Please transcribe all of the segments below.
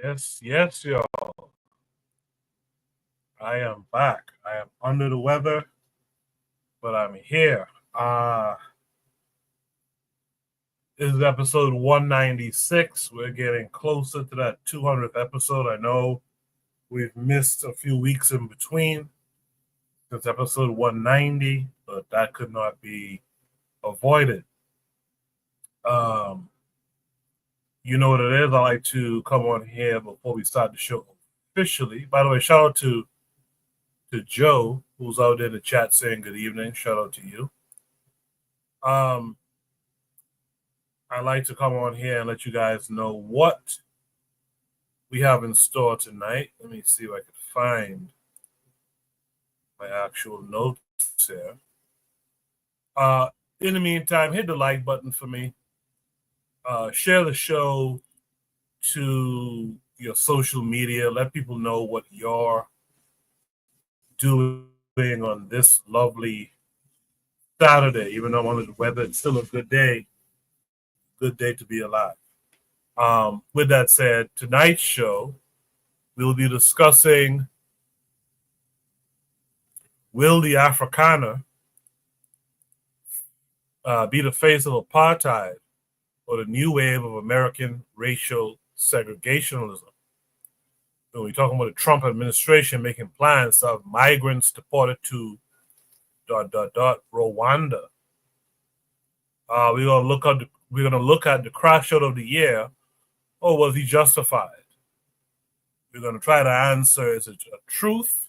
Yes, y'all. I am back. I am under the weather, but I'm here. This is episode 196. We're getting closer to that 200th episode. I know we've missed a few weeks in between since episode 190, but that could not be avoided. You know what it is. I like to come on here before we start the show officially. By the way, shout out to Joe, who's out there in the chat saying good evening. Shout out to you. I like to come on here and let you guys know what we have in store tonight. Let me see if I can find my actual notes here. In the meantime, hit the like button for me. Share the show to your social media. Let people know what you're doing on this lovely Saturday. Even though I'm under the weather, it's still a good day. Good day to be alive. With that said, tonight's show, we'll be discussing, will the Afrikaner be the face of apartheid or the new wave of American racial segregationism? So we're talking about the Trump administration making plans to have migrants deported to ... Rwanda. We're gonna look at the Crashout of the year. Or was he justified? We're gonna try to answer: is it a truth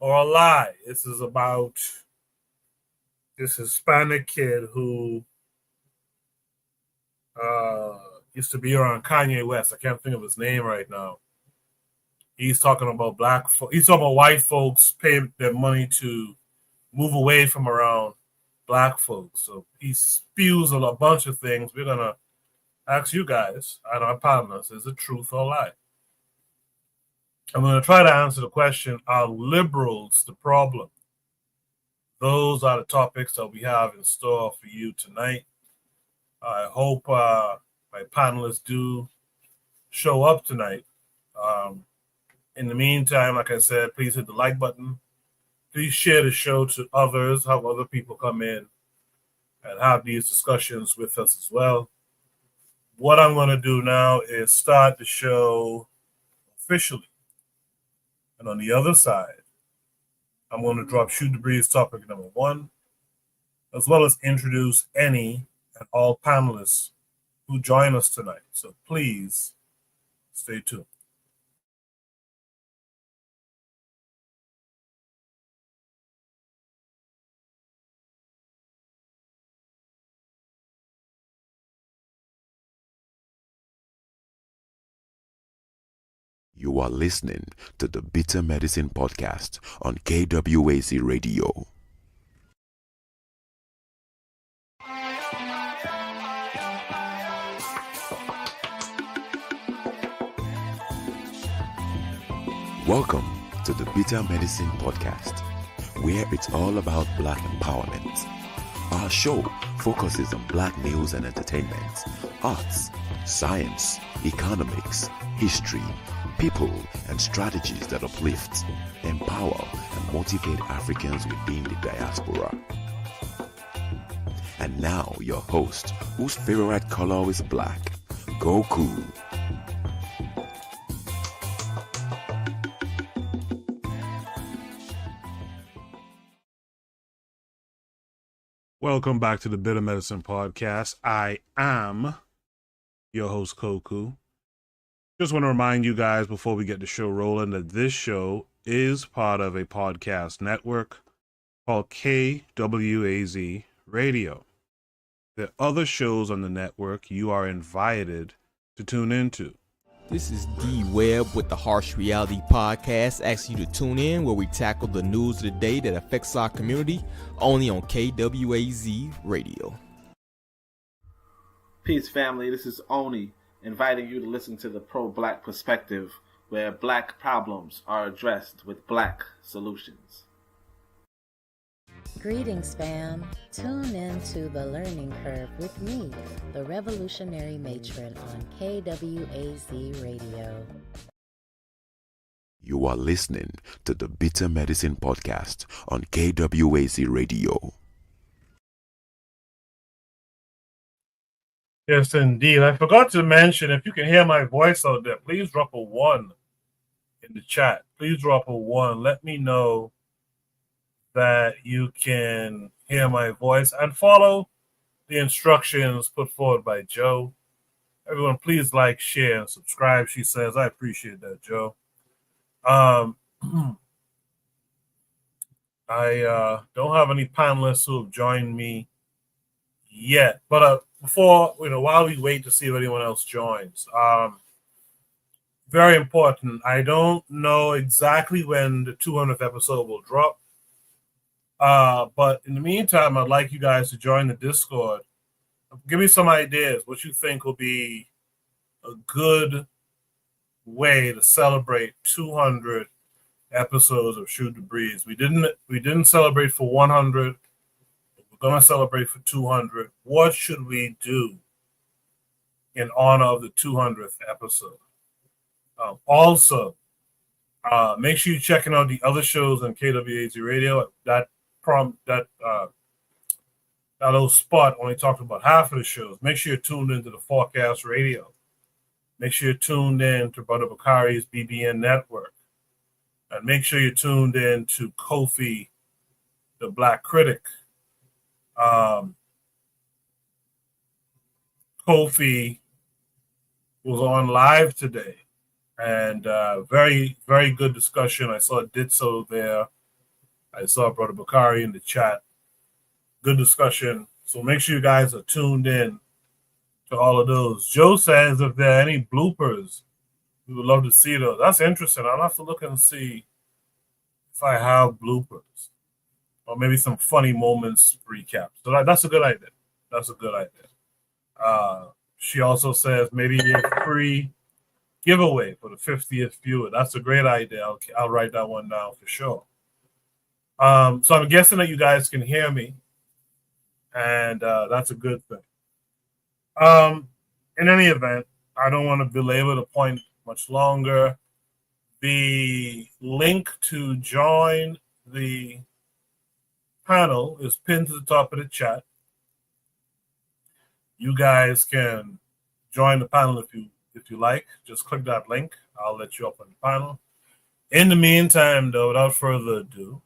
or a lie? This is about this Hispanic kid who used to be around Kanye West. I can't think of his name right now. He's talking about he's talking about white folks paying their money to move away from around black folks. So he spews a bunch of things. We're gonna ask you guys and our partners: is it truth or lie? I'm gonna try to answer the question: are liberals the problem? Those are the topics that we have in store for you tonight. I hope my panelists do show up tonight. In the meantime, like I said, please hit the like button. Please share the show to others, have other people come in and have these discussions with us as well. What I'm going to do now is start the show officially. And on the other side, I'm going to drop Shoot the Breeze topic number 1, as well as introduce any and all panelists who join us tonight. So please stay tuned. You are listening to the Bitter Medicine Podcast on KWAZ Radio. Welcome to the Bitter Medicine Podcast, where it's all about Black empowerment. Our show focuses on Black news and entertainment, arts, science, economics, history, people, and strategies that uplift, empower, and motivate Africans within the diaspora. And now, your host, whose favorite color is black, Goku. Welcome back to the Bitter Medicine Podcast. I am your host, Koku. Just want to remind you guys before we get the show rolling that this show is part of a podcast network called KWAZ Radio. There are other shows on the network you are invited to tune into. This is D Webb with the Harsh Reality Podcast, asking you to tune in where we tackle the news of the day that affects our community, only on KWAZ Radio. Peace, family. This is Oni, inviting you to listen to the pro-Black perspective, where Black problems are addressed with Black solutions. Greetings, fam. Tune in to The Learning Curve with me, the revolutionary matron on KWAZ Radio. You are listening to the Bitter Medicine Podcast on KWAZ Radio. Yes, indeed. I forgot to mention, if you can hear my voice out there, please drop a 1 in the chat. Please drop a 1. Let me know that you can hear my voice and follow the instructions put forward by Joe. Everyone, please like, share, and subscribe, she says. I appreciate that, Joe. I don't have any panelists who have joined me yet, but before, while we wait to see if anyone else joins, very important. I don't know exactly when the 200th episode will drop, but in the meantime, I'd like you guys to join the Discord. Give me some ideas what you think will be a good way to celebrate 200 episodes of Shoot the Breeze. We didn't celebrate for 100. We're gonna celebrate for 200. What should we do in honor of the 200th episode? Also, make sure you're checking out the other shows on KWAZ Radio. That little spot only talked about half of the shows. Make sure you're tuned into the Forecast Radio. Make sure you're tuned in to Brother Bakari's BBN Network. And make sure you're tuned in to Kofi, the Black Critic. Kofi was on live today, and very, very good discussion. I saw Ditso there. I saw Brother Bakari in the chat. Good discussion. So make sure you guys are tuned in to all of those. Joe says if there are any bloopers, we would love to see those. That's interesting. I'll have to look and see if I have bloopers or maybe some funny moments recap. So that's a good idea. That's a good idea. She also says maybe a free giveaway for the 50th viewer. That's a great idea. I'll write that one down for sure. So I'm guessing that you guys can hear me, and that's a good thing. In any event, I don't want to belabor the point much longer. The link to join the panel is pinned to the top of the chat. You guys can join the panel if you like. Just click that link. I'll let you up on the panel. In the meantime, though, without further ado,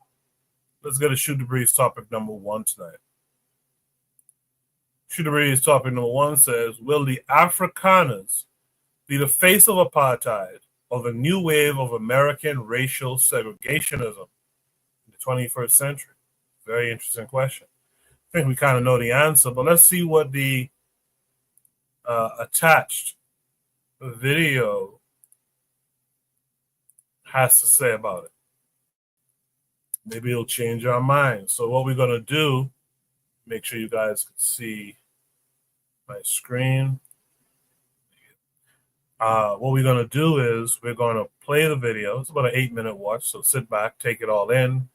let's get to Shoot the Breeze topic number 1 tonight. Shoot the Breeze topic number 1 says, will the Afrikaners be the face of apartheid or the new wave of American racial segregationism in the 21st century? Very interesting question. I think we kind of know the answer, but let's see what the attached video has to say about it. Maybe it'll change our minds. So what we're going to do, make sure you guys can see my screen. What we're going to do is we're going to play the video. It's about an 8-minute watch, so sit back, take it all in,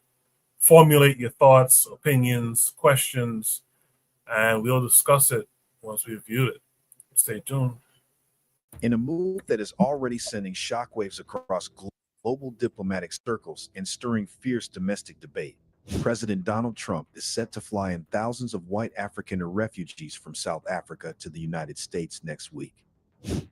formulate your thoughts, opinions, questions, and we'll discuss it once we've viewed it. Stay tuned. In a move that is already sending shockwaves across global diplomatic circles and stirring fierce domestic debate, President Donald Trump is set to fly in thousands of white Afrikaner refugees from South Africa to the United States next week.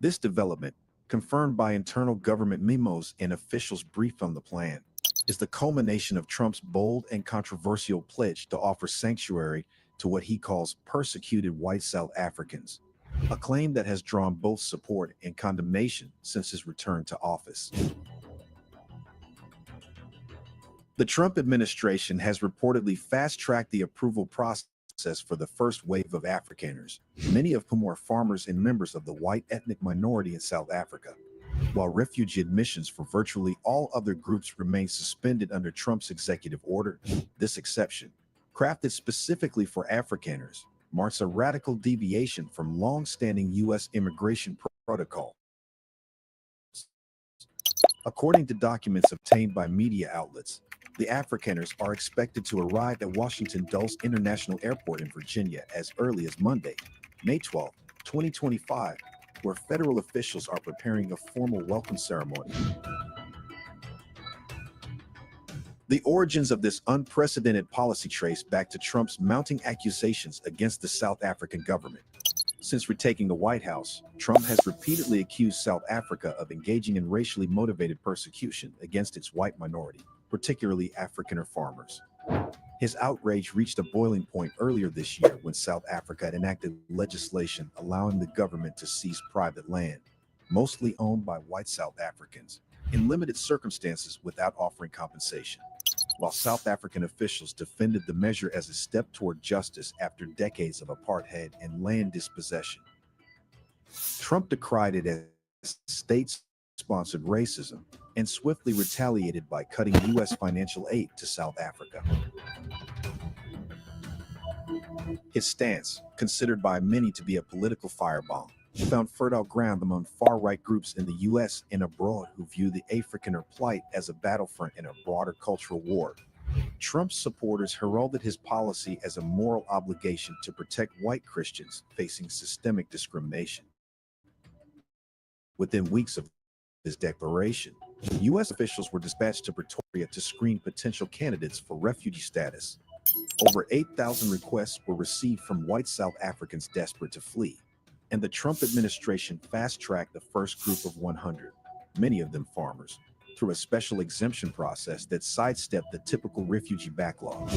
This development, confirmed by internal government memos and officials briefed on the plan, is the culmination of Trump's bold and controversial pledge to offer sanctuary to what he calls persecuted white South Africans, a claim that has drawn both support and condemnation since his return to office. The Trump administration has reportedly fast-tracked the approval process for the first wave of Afrikaners, many of whom are farmers and members of the white ethnic minority in South Africa, while refugee admissions for virtually all other groups remain suspended under Trump's executive order. This exception, crafted specifically for Afrikaners, marks a radical deviation from long-standing U.S. immigration protocol. According to documents obtained by media outlets, The Afrikaners are expected to arrive at Washington Dulles International Airport in Virginia as early as Monday, May 12, 2025, where federal officials are preparing a formal welcome ceremony. The origins of this unprecedented policy trace back to Trump's mounting accusations against the South African government. Since retaking the White House, Trump has repeatedly accused South Africa of engaging in racially motivated persecution against its white minority, particularly Afrikaner farmers. His outrage reached a boiling point earlier this year when South Africa enacted legislation allowing the government to seize private land, mostly owned by white South Africans, in limited circumstances without offering compensation. While South African officials defended the measure as a step toward justice after decades of apartheid and land dispossession, Trump decried it as state-sponsored racism and swiftly retaliated by cutting U.S. financial aid to South Africa. His stance, considered by many to be a political firebomb, found fertile ground among far-right groups in the U.S. and abroad who view the Afrikaner plight as a battlefront in a broader cultural war. Trump's supporters heralded his policy as a moral obligation to protect white Christians facing systemic discrimination. Within weeks of his declaration, U.S. officials were dispatched to Pretoria to screen potential candidates for refugee status. Over 8,000 requests were received from white South Africans desperate to flee, and the Trump administration fast-tracked the first group of 100, many of them farmers, through a special exemption process that sidestepped the typical refugee backlog.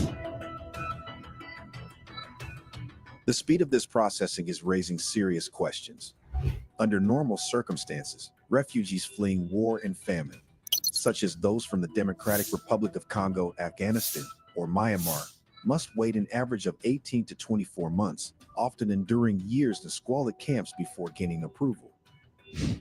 The speed of this processing is raising serious questions. Under normal circumstances, refugees fleeing war and famine, such as those from the Democratic Republic of Congo, Afghanistan, or Myanmar, must wait an average of 18 to 24 months, often enduring years in squalid camps before gaining approval.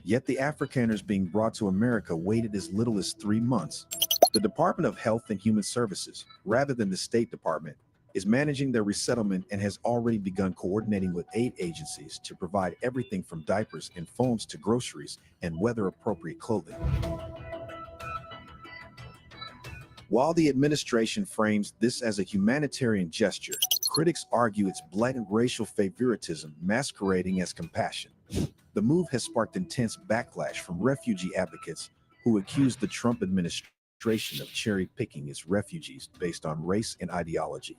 Yet the Afrikaners being brought to America waited as little as 3 months. The Department of Health and Human Services, rather than the State Department, is managing their resettlement and has already begun coordinating with aid agencies to provide everything from diapers and phones to groceries and weather-appropriate clothing. While the administration frames this as a humanitarian gesture, critics argue it's blatant racial favoritism masquerading as compassion. The move has sparked intense backlash from refugee advocates who accuse the Trump administration of cherry-picking its refugees based on race and ideology.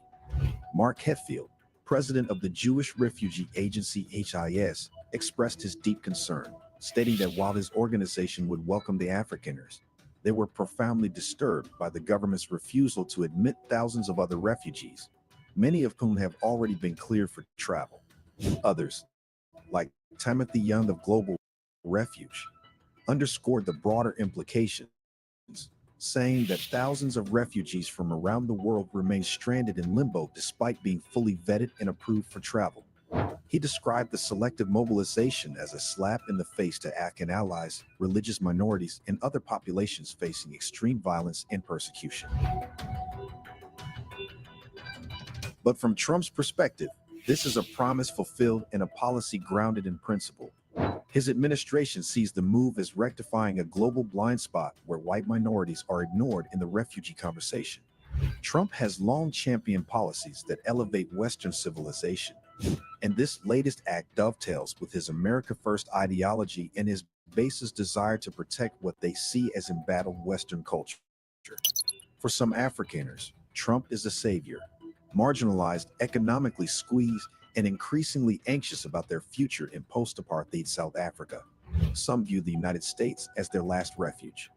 Mark Hetfield, president of the Jewish refugee agency HIS, expressed his deep concern, stating that while his organization would welcome the Afrikaners, they were profoundly disturbed by the government's refusal to admit thousands of other refugees, many of whom have already been cleared for travel. Others, like Timothy Young of Global Refuge, underscored the broader implications, saying that thousands of refugees from around the world remain stranded in limbo despite being fully vetted and approved for travel. He described the selective mobilization as a slap in the face to African allies, religious minorities, and other populations facing extreme violence and persecution. But from Trump's perspective, this is a promise fulfilled and a policy grounded in principle. His administration sees the move as rectifying a global blind spot where white minorities are ignored in the refugee conversation. Trump has long championed policies that elevate Western civilization, and this latest act dovetails with his America First ideology and his base's desire to protect what they see as embattled Western culture. For some Afrikaners, Trump is a savior, marginalized, economically squeezed, and increasingly anxious about their future in post-apartheid South Africa. Some view the United States as their last refuge.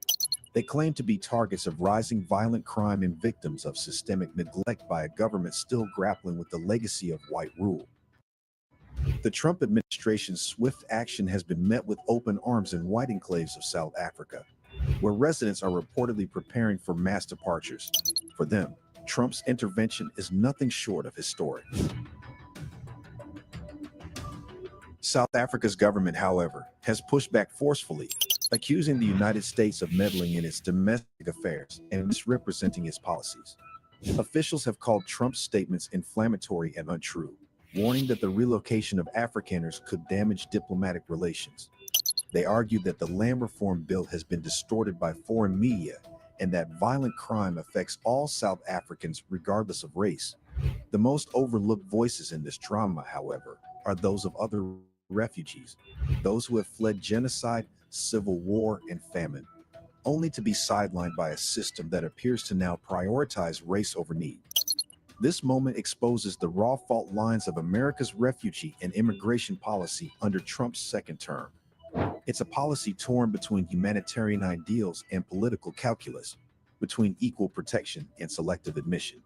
They claim to be targets of rising violent crime and victims of systemic neglect by a government still grappling with the legacy of white rule. The Trump administration's swift action has been met with open arms in white enclaves of South Africa, where residents are reportedly preparing for mass departures. For them, Trump's intervention is nothing short of historic. South Africa's government, however, has pushed back forcefully, accusing the United States of meddling in its domestic affairs and misrepresenting its policies. Officials have called Trump's statements inflammatory and untrue, warning that the relocation of Afrikaners could damage diplomatic relations. They argue that the land reform bill has been distorted by foreign media and that violent crime affects all South Africans regardless of race. The most overlooked voices in this drama, however, are those of other refugees, those who have fled genocide, civil war, and famine, only to be sidelined by a system that appears to now prioritize race over need. This moment exposes the raw fault lines of America's refugee and immigration policy under Trump's second term. It's a policy torn between humanitarian ideals and political calculus, between equal protection and selective admission.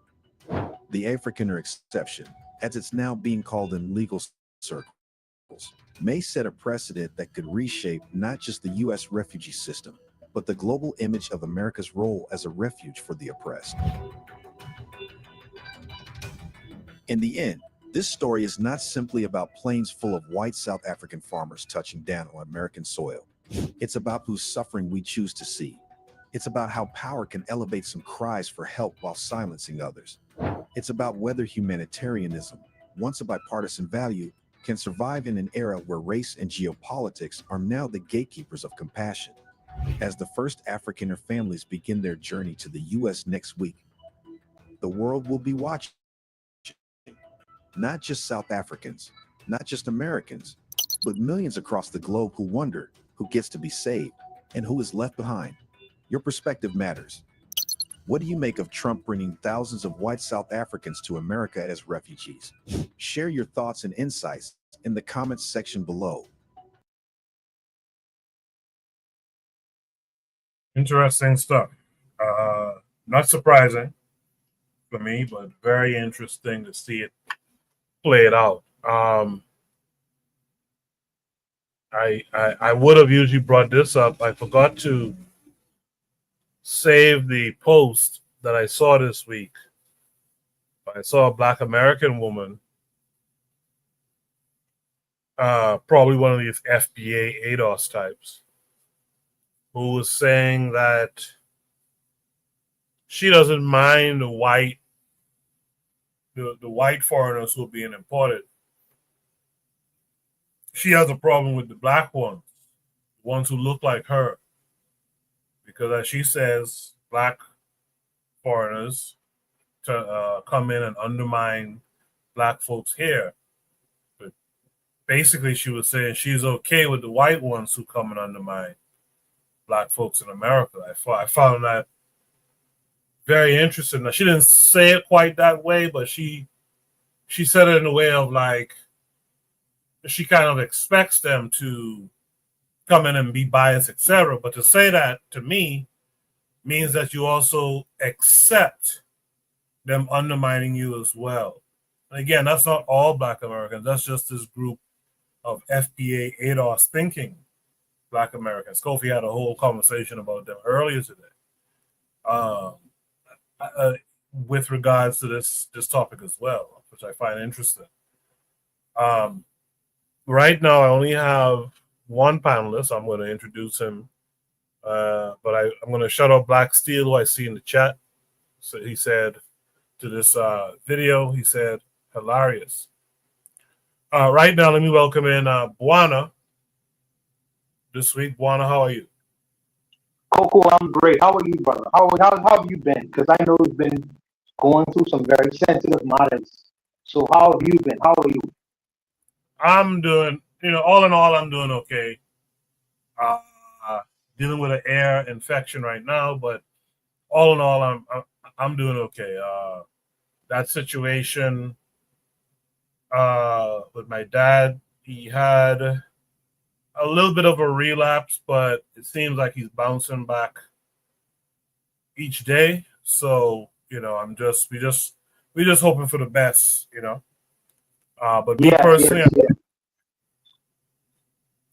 The Afrikaner exception, as it's now being called in legal circles, may set a precedent that could reshape not just the U.S. refugee system, but the global image of America's role as a refuge for the oppressed. In the end, this story is not simply about planes full of white South African farmers touching down on American soil. It's about whose suffering we choose to see. It's about how power can elevate some cries for help while silencing others. It's about whether humanitarianism, once a bipartisan value, can survive in an era where race and geopolitics are now the gatekeepers of compassion. As the first Afrikaner families begin their journey to the U.S. next week, the world will be watching. Not just South Africans, not just Americans, but millions across the globe who wonder who gets to be saved and who is left behind. Your perspective matters. What do you make of Trump bringing thousands of white South Africans to America as refugees? Share your thoughts and insights in the comments section below. Interesting stuff. Not surprising for me, but very interesting to see it play it out. I would have usually brought this up. I forgot to save the post that I saw this week. I saw a Black American woman, probably one of these FBA ADOS types, who was saying that she doesn't mind the white foreigners who are being imported. She has a problem with the black ones, the ones who look like her. Because as she says, black foreigners to come in and undermine black folks here. But basically she was saying she's okay with the white ones who come and undermine black folks in America. I found that very interesting. Now, she didn't say it quite that way, but she said it in a way of like, she kind of expects them to come in and be biased, etc. But to say that to me means that you also accept them undermining you as well. And again, that's not all Black Americans. That's just this group of FBA ADOS thinking Black Americans. Kofi had a whole conversation about them earlier today. With regards to this topic as well, which I find interesting. Right now, I only have one panelist. I'm going to introduce him, but I'm going to shut up Black Steel, who I see in the chat. So he said to this video, he said, hilarious. Right now, let me welcome in Bwana this week. Bwana, how are you? Coco, I'm great. How are you, brother? How have you been? Because I know you've been going through some very sensitive matters. So how have you been? How are you? I'm doing, all in all, I'm doing okay. Dealing with an air infection right now, but all in all, I'm doing okay. That situation with my dad, he had a little bit of a relapse, but it seems like he's bouncing back each day. So, we just hoping for the best, But me personally,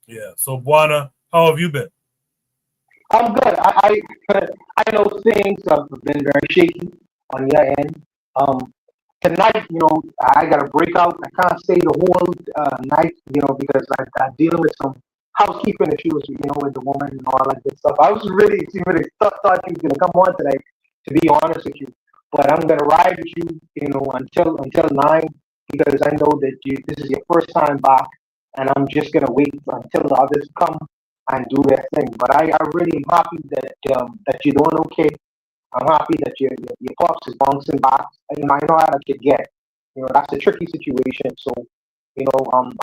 yeah. So, Bwana, how have you been? I'm good. I know things have been very shaky on your end. Tonight, I got to break out. I can't stay the whole night, because I'm dealing with some housekeeping issues, with the woman and all that good stuff. I was really thought you was gonna come on tonight, to be honest with you. But I'm gonna ride with you, until 9, because I know that this is your first time back, and I'm just gonna wait until the others come and do their thing. But I really am happy that you're doing okay. I'm happy that your pops is bouncing back. And I know how that could get. That's a tricky situation. So,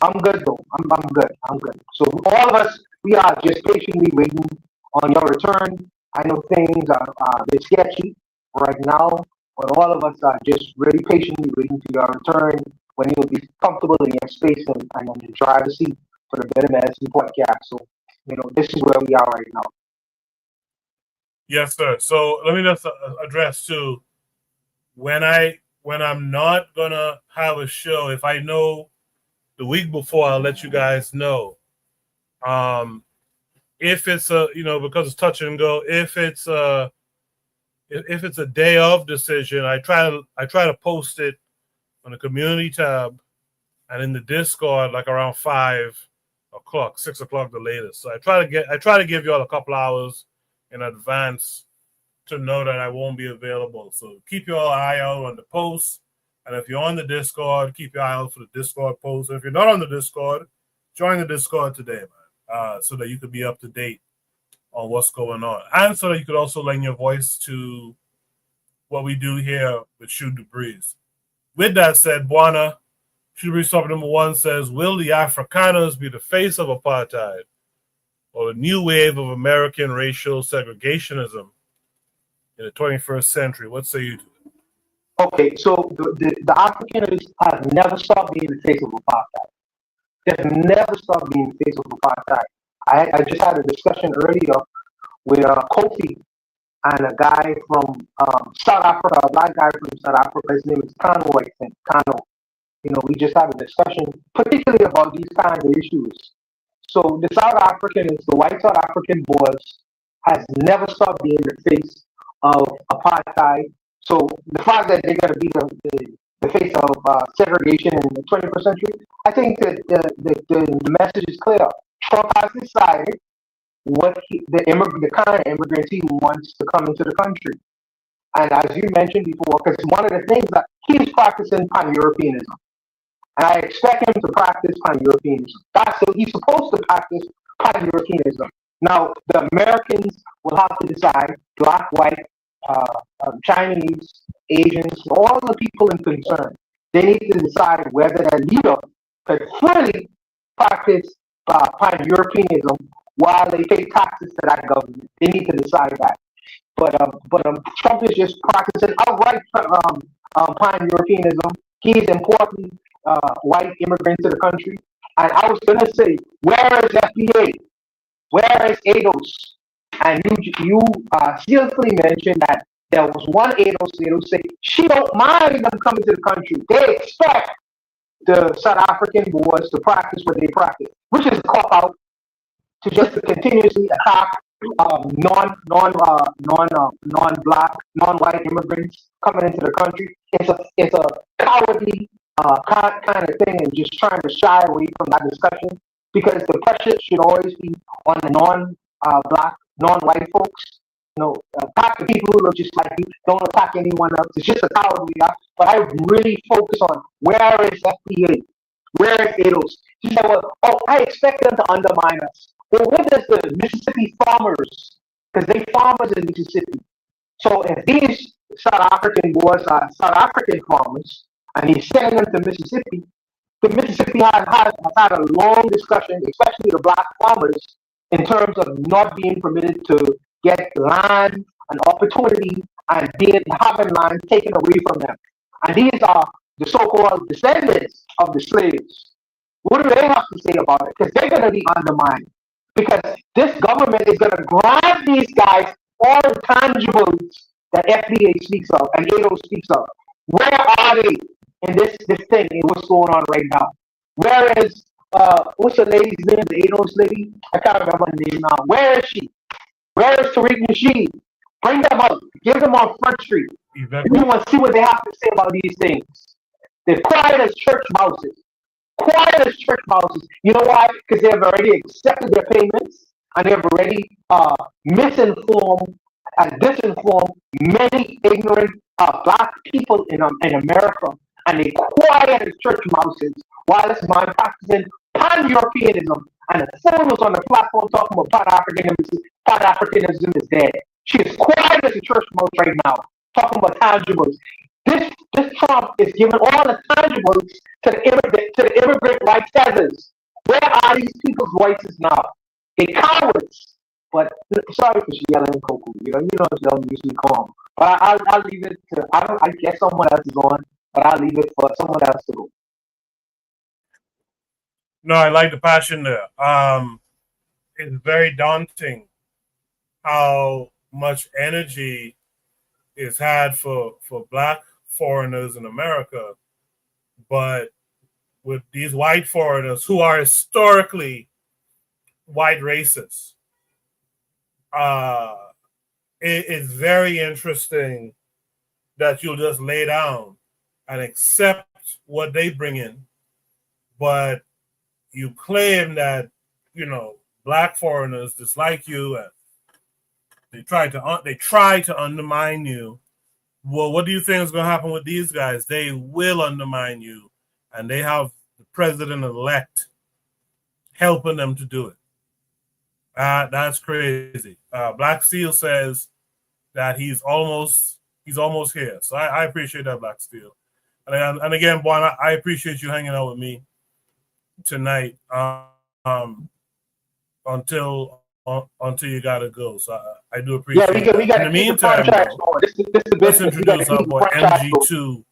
I'm good though. I'm good. I'm good. So all of us, we are just patiently waiting on your return. I know things are a bit sketchy right now, but all of us are just really patiently waiting for your return when you'll be comfortable in your space and in the driver's seat for the Better Medicine podcast. So, this is where we are right now. Yes, sir. So let me just address too. When I'm not gonna have a show, if I know the week before, I'll let you guys know. If it's because it's touch and go. If it's a day of decision, I try to post it on the community tab and in the Discord like around 5 o'clock, 6 o'clock the latest. So I try to give you all a couple hours in advance to know that I won't be available. So keep your eye out on the posts. And if you're on the Discord, keep your eye out for the Discord posts. And if you're not on the Discord, join the Discord today, man, so that you could be up to date on what's going on. And so that you could also lend your voice to what we do here with Shoot the Breeze. With that said, Bwana, Shoot the Breeze topic number 1 says, will the Afrikaners be the face of apartheid or a new wave of American racial segregationism in the 21st century? What say you to it? Okay, so the Afrikaners have never stopped being the face of apartheid. They've never stopped being the face of apartheid. I just had a discussion earlier with Kofi and a guy from South Africa, a black guy from South Africa. His name is Kano, I think. Kano. We just had a discussion, particularly about these kinds of issues. So the South Africans, the white South African boys, has never stopped being the face of apartheid. So the fact that they're going to be the face of segregation in the 21st century, I think that the message is clear. Trump has decided what the kind of immigrants he wants to come into the country. And as you mentioned before, because one of the things that he's practicing pan-Europeanism. And I expect him to practice pan-Europeanism. That's what he's supposed to practice pan-Europeanism. Now, the Americans will have to decide, black, white, Chinese, Asians, all the people in concern. They need to decide whether their leader could fully practice pan-Europeanism while they pay taxes to that government. They need to decide that. But Trump is just practicing outright pan-Europeanism. He's importing white immigrants to the country. And I was going to say, where is FBA? Where is ADOS? And you skillfully mentioned that there was one ADOS who say she don't mind them coming to the country. They expect the South African boys to practice what they practice, which is a cop-out to just continuously attack non-black, non-white immigrants coming into the country. It's a cowardly kind of thing, and just trying to shy away from that discussion, because the pressure should always be on the non-black, non-white folks. Attack the people who look just like you. Don't attack anyone else. It's just a cowardly act. But I really focus on, where is FBA? Where is ADOS? She said, I expect them to undermine us. Well, what does the Mississippi farmers, because they farmers in Mississippi. So if these South African boys are South African farmers, and he's sending them to Mississippi, the Mississippi has had a long discussion, especially the black farmers, in terms of not being permitted to get land and opportunity and having land taken away from them. And these are the so-called descendants of the slaves. What do they have to say about it? Because they're going to be undermined. Because this government is going to grant these guys all the tangibles that FBA speaks of and ADO speaks of. Where are they in this thing, in what's going on right now? Where is, what's the lady's name, the ADO's lady? I can't remember her name now. Where is she? Where is Tariq Nasheed? Bring them out. Give them on Front Street. We want to see what they have to say about these things. They're quiet as church mouses. Quiet as church mouses. You know why? Because they've already accepted their payments, and they've already misinformed and disinformed many ignorant black people in America. And they're quiet as church mouses while this man practicing pan-Europeanism. And the fool was on the platform talking about pan-Africanism is dead. She is quiet as a church mouse right now, talking about tangibles. This Trump is giving all the tangibles to the immigrant rights centers. Where are these people's voices now? They cowards. But sorry for yelling and Coco. You know, I'm usually calm. But I'll leave it to. I guess someone else is on, but I'll leave it for someone else to go. No, I like the passion there. It's very daunting how much energy is had for black foreigners in America, but with these white foreigners who are historically white racists, it is very interesting that you'll just lay down and accept what they bring in, but you claim that, you know, black foreigners dislike you and they try to undermine you. Well, what do you think is going to happen with these guys? They will undermine you, and they have the president-elect helping them to do it. That's crazy. Black Steel says that he's almost here. So I appreciate that, Black Steel. And again, Juan, I appreciate you hanging out with me tonight until you gotta go. So I do appreciate it. We got In the meantime, though, let's introduce our boy MG2.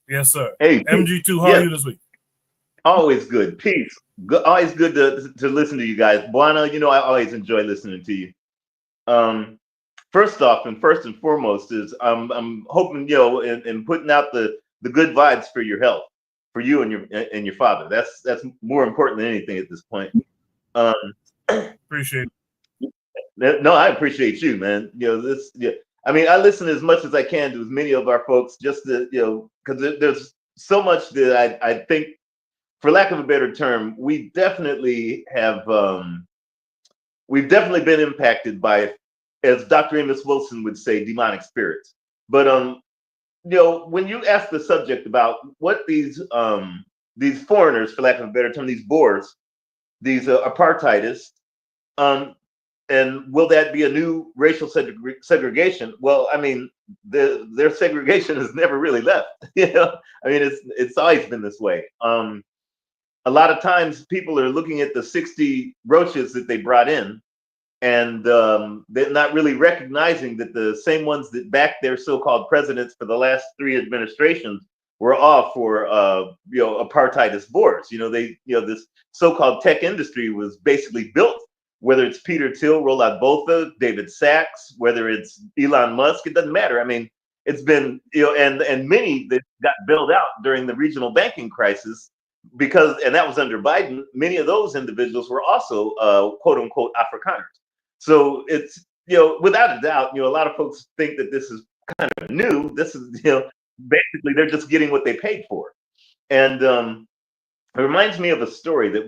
Yes, sir. Hey, MG2, how are you this week? Always good. Peace. Always good to listen to you guys. Buana, you know, I always enjoy listening to you. First off and first and foremost is I'm hoping, you know, and putting out the good vibes for your health, for you and your father. That's more important than anything at this point. Appreciate it. No, I appreciate you, man. You know, I mean, I listen as much as I can to as many of our folks, just to, you know, because there's so much that I think, for lack of a better term, we definitely have we've definitely been impacted by, as Dr. Amos Wilson would say, demonic spirits. But you know, when you ask the subject about what these foreigners, for lack of a better term, these Boers, these apartheidists, and will that be a new racial segregation? Well, I mean, their segregation has never really left. You know, I mean, it's always been this way. A lot of times, people are looking at the 60 roaches that they brought in, and they're not really recognizing that the same ones that backed their so-called presidents for the last 3 administrations were all for you know, apartheidist Boers. You know, this so-called tech industry was basically built. Whether it's Peter Thiel, Roland Botha, David Sachs, whether it's Elon Musk, it doesn't matter. I mean, it's been, you know, and many that got bailed out during the regional banking crisis, because, and that was under Biden, many of those individuals were also quote unquote Afrikaners. So it's, you know, without a doubt, you know, a lot of folks think that this is kind of new. This is, you know, basically they're just getting what they paid for. And it reminds me of a story that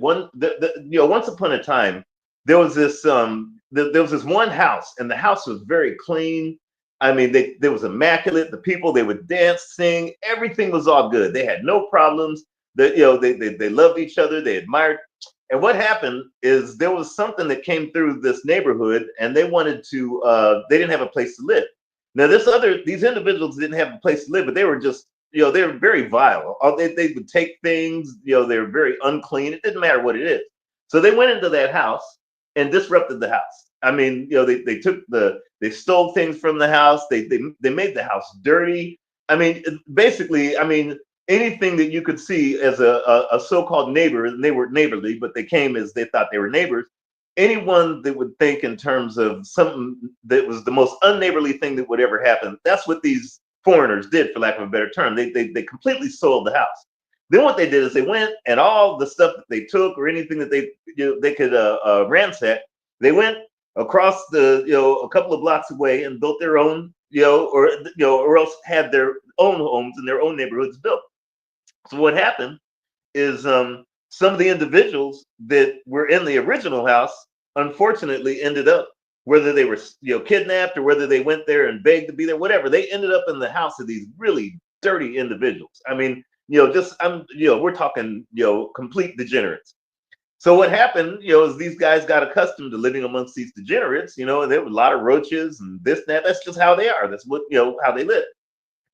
you know, once upon a time, there was this one house, and the house was very clean. I mean, there was immaculate. The people, they would dance, sing, everything was all good. They had no problems. You know, they loved each other. They admired. And what happened is there was something that came through this neighborhood, and they wanted to. They didn't have a place to live. Now, these individuals didn't have a place to live, but they were just, you know, they were very vile. They would take things. You know, they were very unclean. It didn't matter what it is. So they went into that house and disrupted the house. I mean, you know, they stole things from the house. They made the house dirty. I mean, basically, I mean, anything that you could see as a so-called neighbor, and they were neighborly, but they came as they thought they were neighbors. Anyone that would think in terms of something that was the most unneighborly thing that would ever happen, that's what these foreigners did, for lack of a better term. They completely sold the house. Then what they did is they went, and all the stuff that they took or anything that they could ransack, they went across a couple of blocks away and built their own, or else had their own homes in their own neighborhoods built. So what happened is some of the individuals that were in the original house, unfortunately, ended up, whether they were kidnapped or whether they went there and begged to be there, whatever, they ended up in the house of these really dirty individuals. I mean, we're talking, complete degenerates. So what happened, is these guys got accustomed to living amongst these degenerates, and there were a lot of roaches and this and that. That's just how they are. That's what, how they live.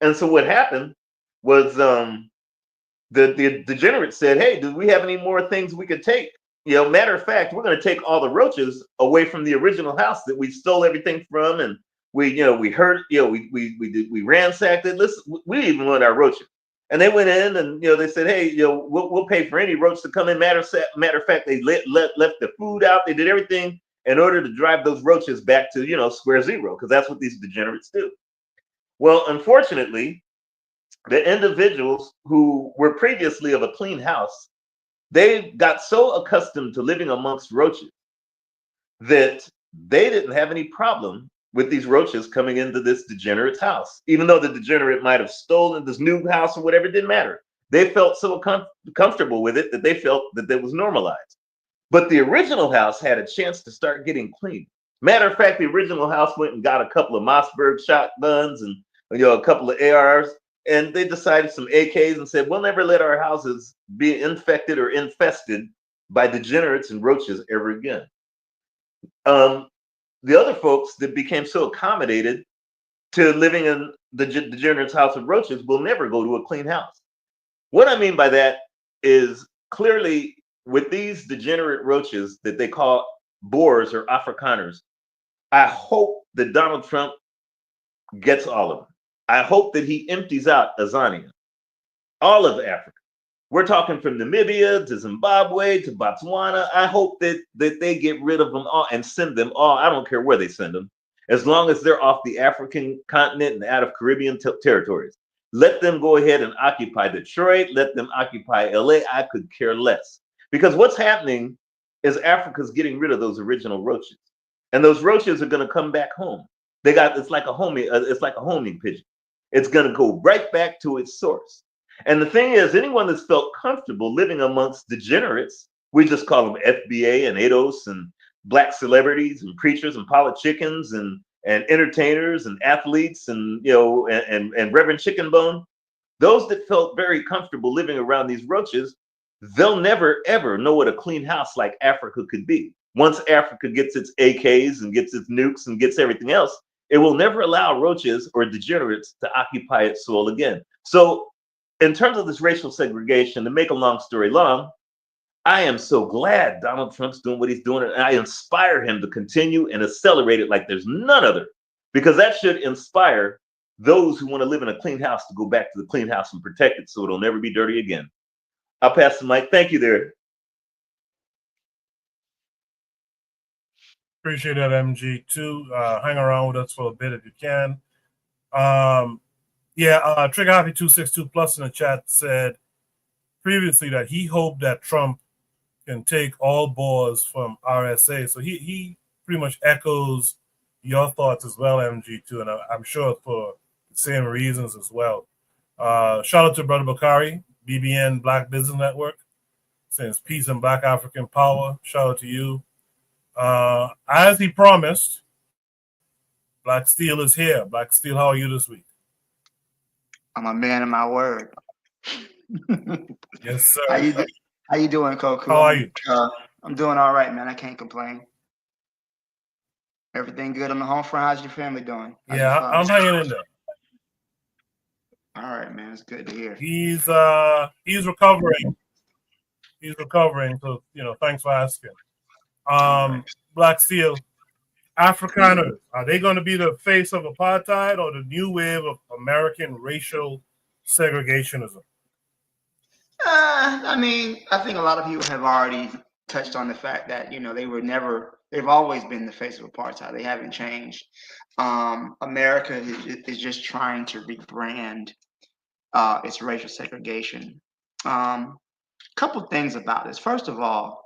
And so what happened was the degenerate said, hey, do we have any more things we could take? Matter of fact, we're going to take all the roaches away from the original house that we stole everything from, and we hurt, we ransacked it. We even want our roaches. And they went in and they said, hey, we'll pay for any roach to come in. Matter of fact, they left the food out. They did everything in order to drive those roaches back to square zero, because that's what these degenerates do. Well, unfortunately, the individuals who were previously of a clean house, they got so accustomed to living amongst roaches that they didn't have any problem with these roaches coming into this degenerate's house. Even though the degenerate might have stolen this new house or whatever, it didn't matter. They felt so comfortable with it that they felt that it was normalized. But the original house had a chance to start getting clean. Matter of fact, the original house went and got a couple of Mossberg shotguns and a couple of ARs, and they decided some AKs and said, we'll never let our houses be infected or infested by degenerates and roaches ever again. The other folks that became so accommodated to living in the degenerate's house of roaches will never go to a clean house. What I mean by that is, clearly with these degenerate roaches that they call Boers or Afrikaners, I hope that Donald Trump gets all of them. I hope that he empties out Azania, all of Africa. We're talking from Namibia to Zimbabwe to Botswana. I hope that they get rid of them all and send them all. I don't care where they send them, as long as they're off the African continent and out of Caribbean territories. Let them go ahead and occupy Detroit. Let them occupy LA. I could care less. Because what's happening is Africa's getting rid of those original roaches. And those roaches are going to come back home. It's like a homing pigeon. It's going to go right back to its source. And the thing is, anyone that's felt comfortable living amongst degenerates, we just call them FBA and ADOS and black celebrities and preachers and politicians and entertainers and athletes and Reverend Chickenbone, those that felt very comfortable living around these roaches, they'll never ever know what a clean house like Africa could be. Once Africa gets its AKs and gets its nukes and gets everything else, it will never allow roaches or degenerates to occupy its soil again. So in terms of this racial segregation, to make a long story long, I am so glad Donald Trump's doing what he's doing, and I inspire him to continue and accelerate it like there's none other, because that should inspire those who want to live in a clean house to go back to the clean house and protect it so it'll never be dirty again. I'll pass the mic. Thank you there. Appreciate that, MG2. Hang around with us for a bit if you can. Trigger Happy 262 Plus in the chat said previously that he hoped that Trump can take all Boers from RSA. So he pretty much echoes your thoughts as well, MG2, and I'm sure for the same reasons as well. Shout out to Brother Bakari, BBN Black Business Network, saying peace and Black African power. Shout out to you. As he promised, Black Steel is here. Black Steel, how are you this week? I'm a man of my word. Yes, sir. How you doing, Coco? How are you? I'm doing all right, man. I can't complain. Everything good on the home front? How's your family doing? I'm hanging in there. All right, man. It's good to hear. He's recovering. He's recovering. So thanks for asking. Black Steel, Afrikaners, are they going to be the face of apartheid or the new wave of American racial segregationism? I think a lot of people have already touched on the fact that they've always been the face of apartheid. They haven't changed. America is just trying to rebrand its racial segregation. Couple things about this. First of all,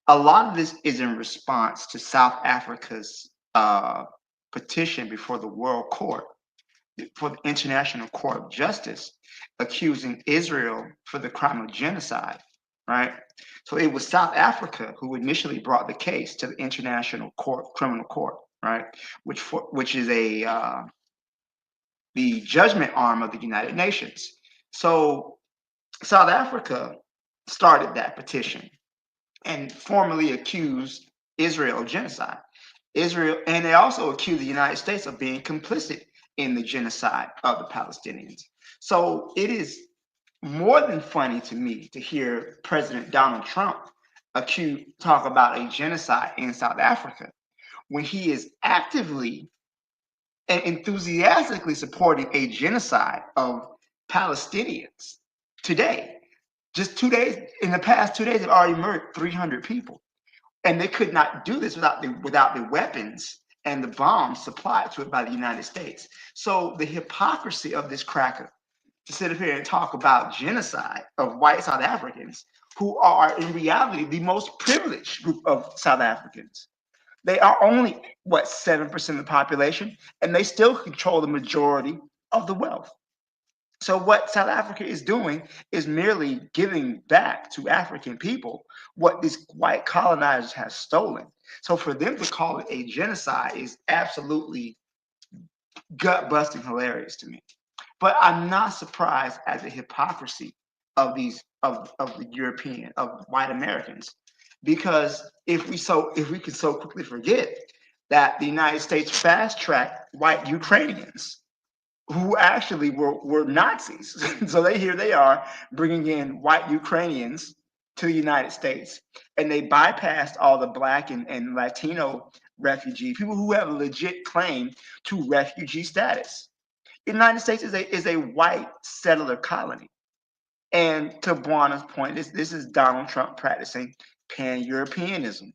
a lot of this is in response to South Africa's petition before the World Court, for the International Court of Justice, accusing Israel for the crime of genocide, right? So it was South Africa who initially brought the case to the International Criminal Court, right? Which is the judgment arm of the United Nations. So South Africa started that petition, and formally accused Israel of genocide. Israel, and they also accused the United States of being complicit in the genocide of the Palestinians. So it is more than funny to me to hear President Donald Trump talk about a genocide in South Africa when he is actively and enthusiastically supporting a genocide of Palestinians today. Just 2 days, in the past 2 days, they've already murdered 300 people. And they could not do this without the weapons and the bombs supplied to it by the United States. So the hypocrisy of this cracker to sit up here and talk about genocide of white South Africans who are in reality the most privileged group of South Africans. They are only, 7% of the population, and they still control the majority of the wealth. So what South Africa is doing is merely giving back to African people what these white colonizers have stolen. So for them to call it a genocide is absolutely gut-busting hilarious to me. But I'm not surprised at the hypocrisy of the European, of white Americans, because if we could so quickly forget that the United States fast-tracked white Ukrainians who actually were Nazis. So here they are bringing in white Ukrainians to the United States, and they bypassed all the Black and Latino refugees, people who have a legit claim to refugee status. The United States is a white settler colony. And to Buana's point, this is Donald Trump practicing pan-Europeanism.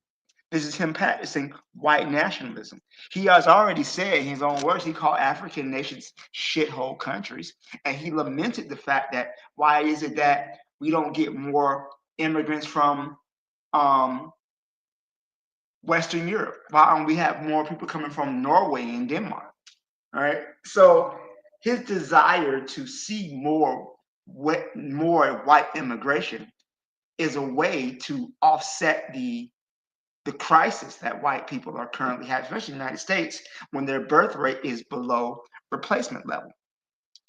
This is him practicing white nationalism. He has already said in his own words, he called African nations shithole countries. And he lamented the fact that why is it that we don't get more immigrants from Western Europe? Why don't we have more people coming from Norway and Denmark? All right. So his desire to see more white immigration is a way to offset the crisis that white people are currently having, especially in the United States, when their birth rate is below replacement level.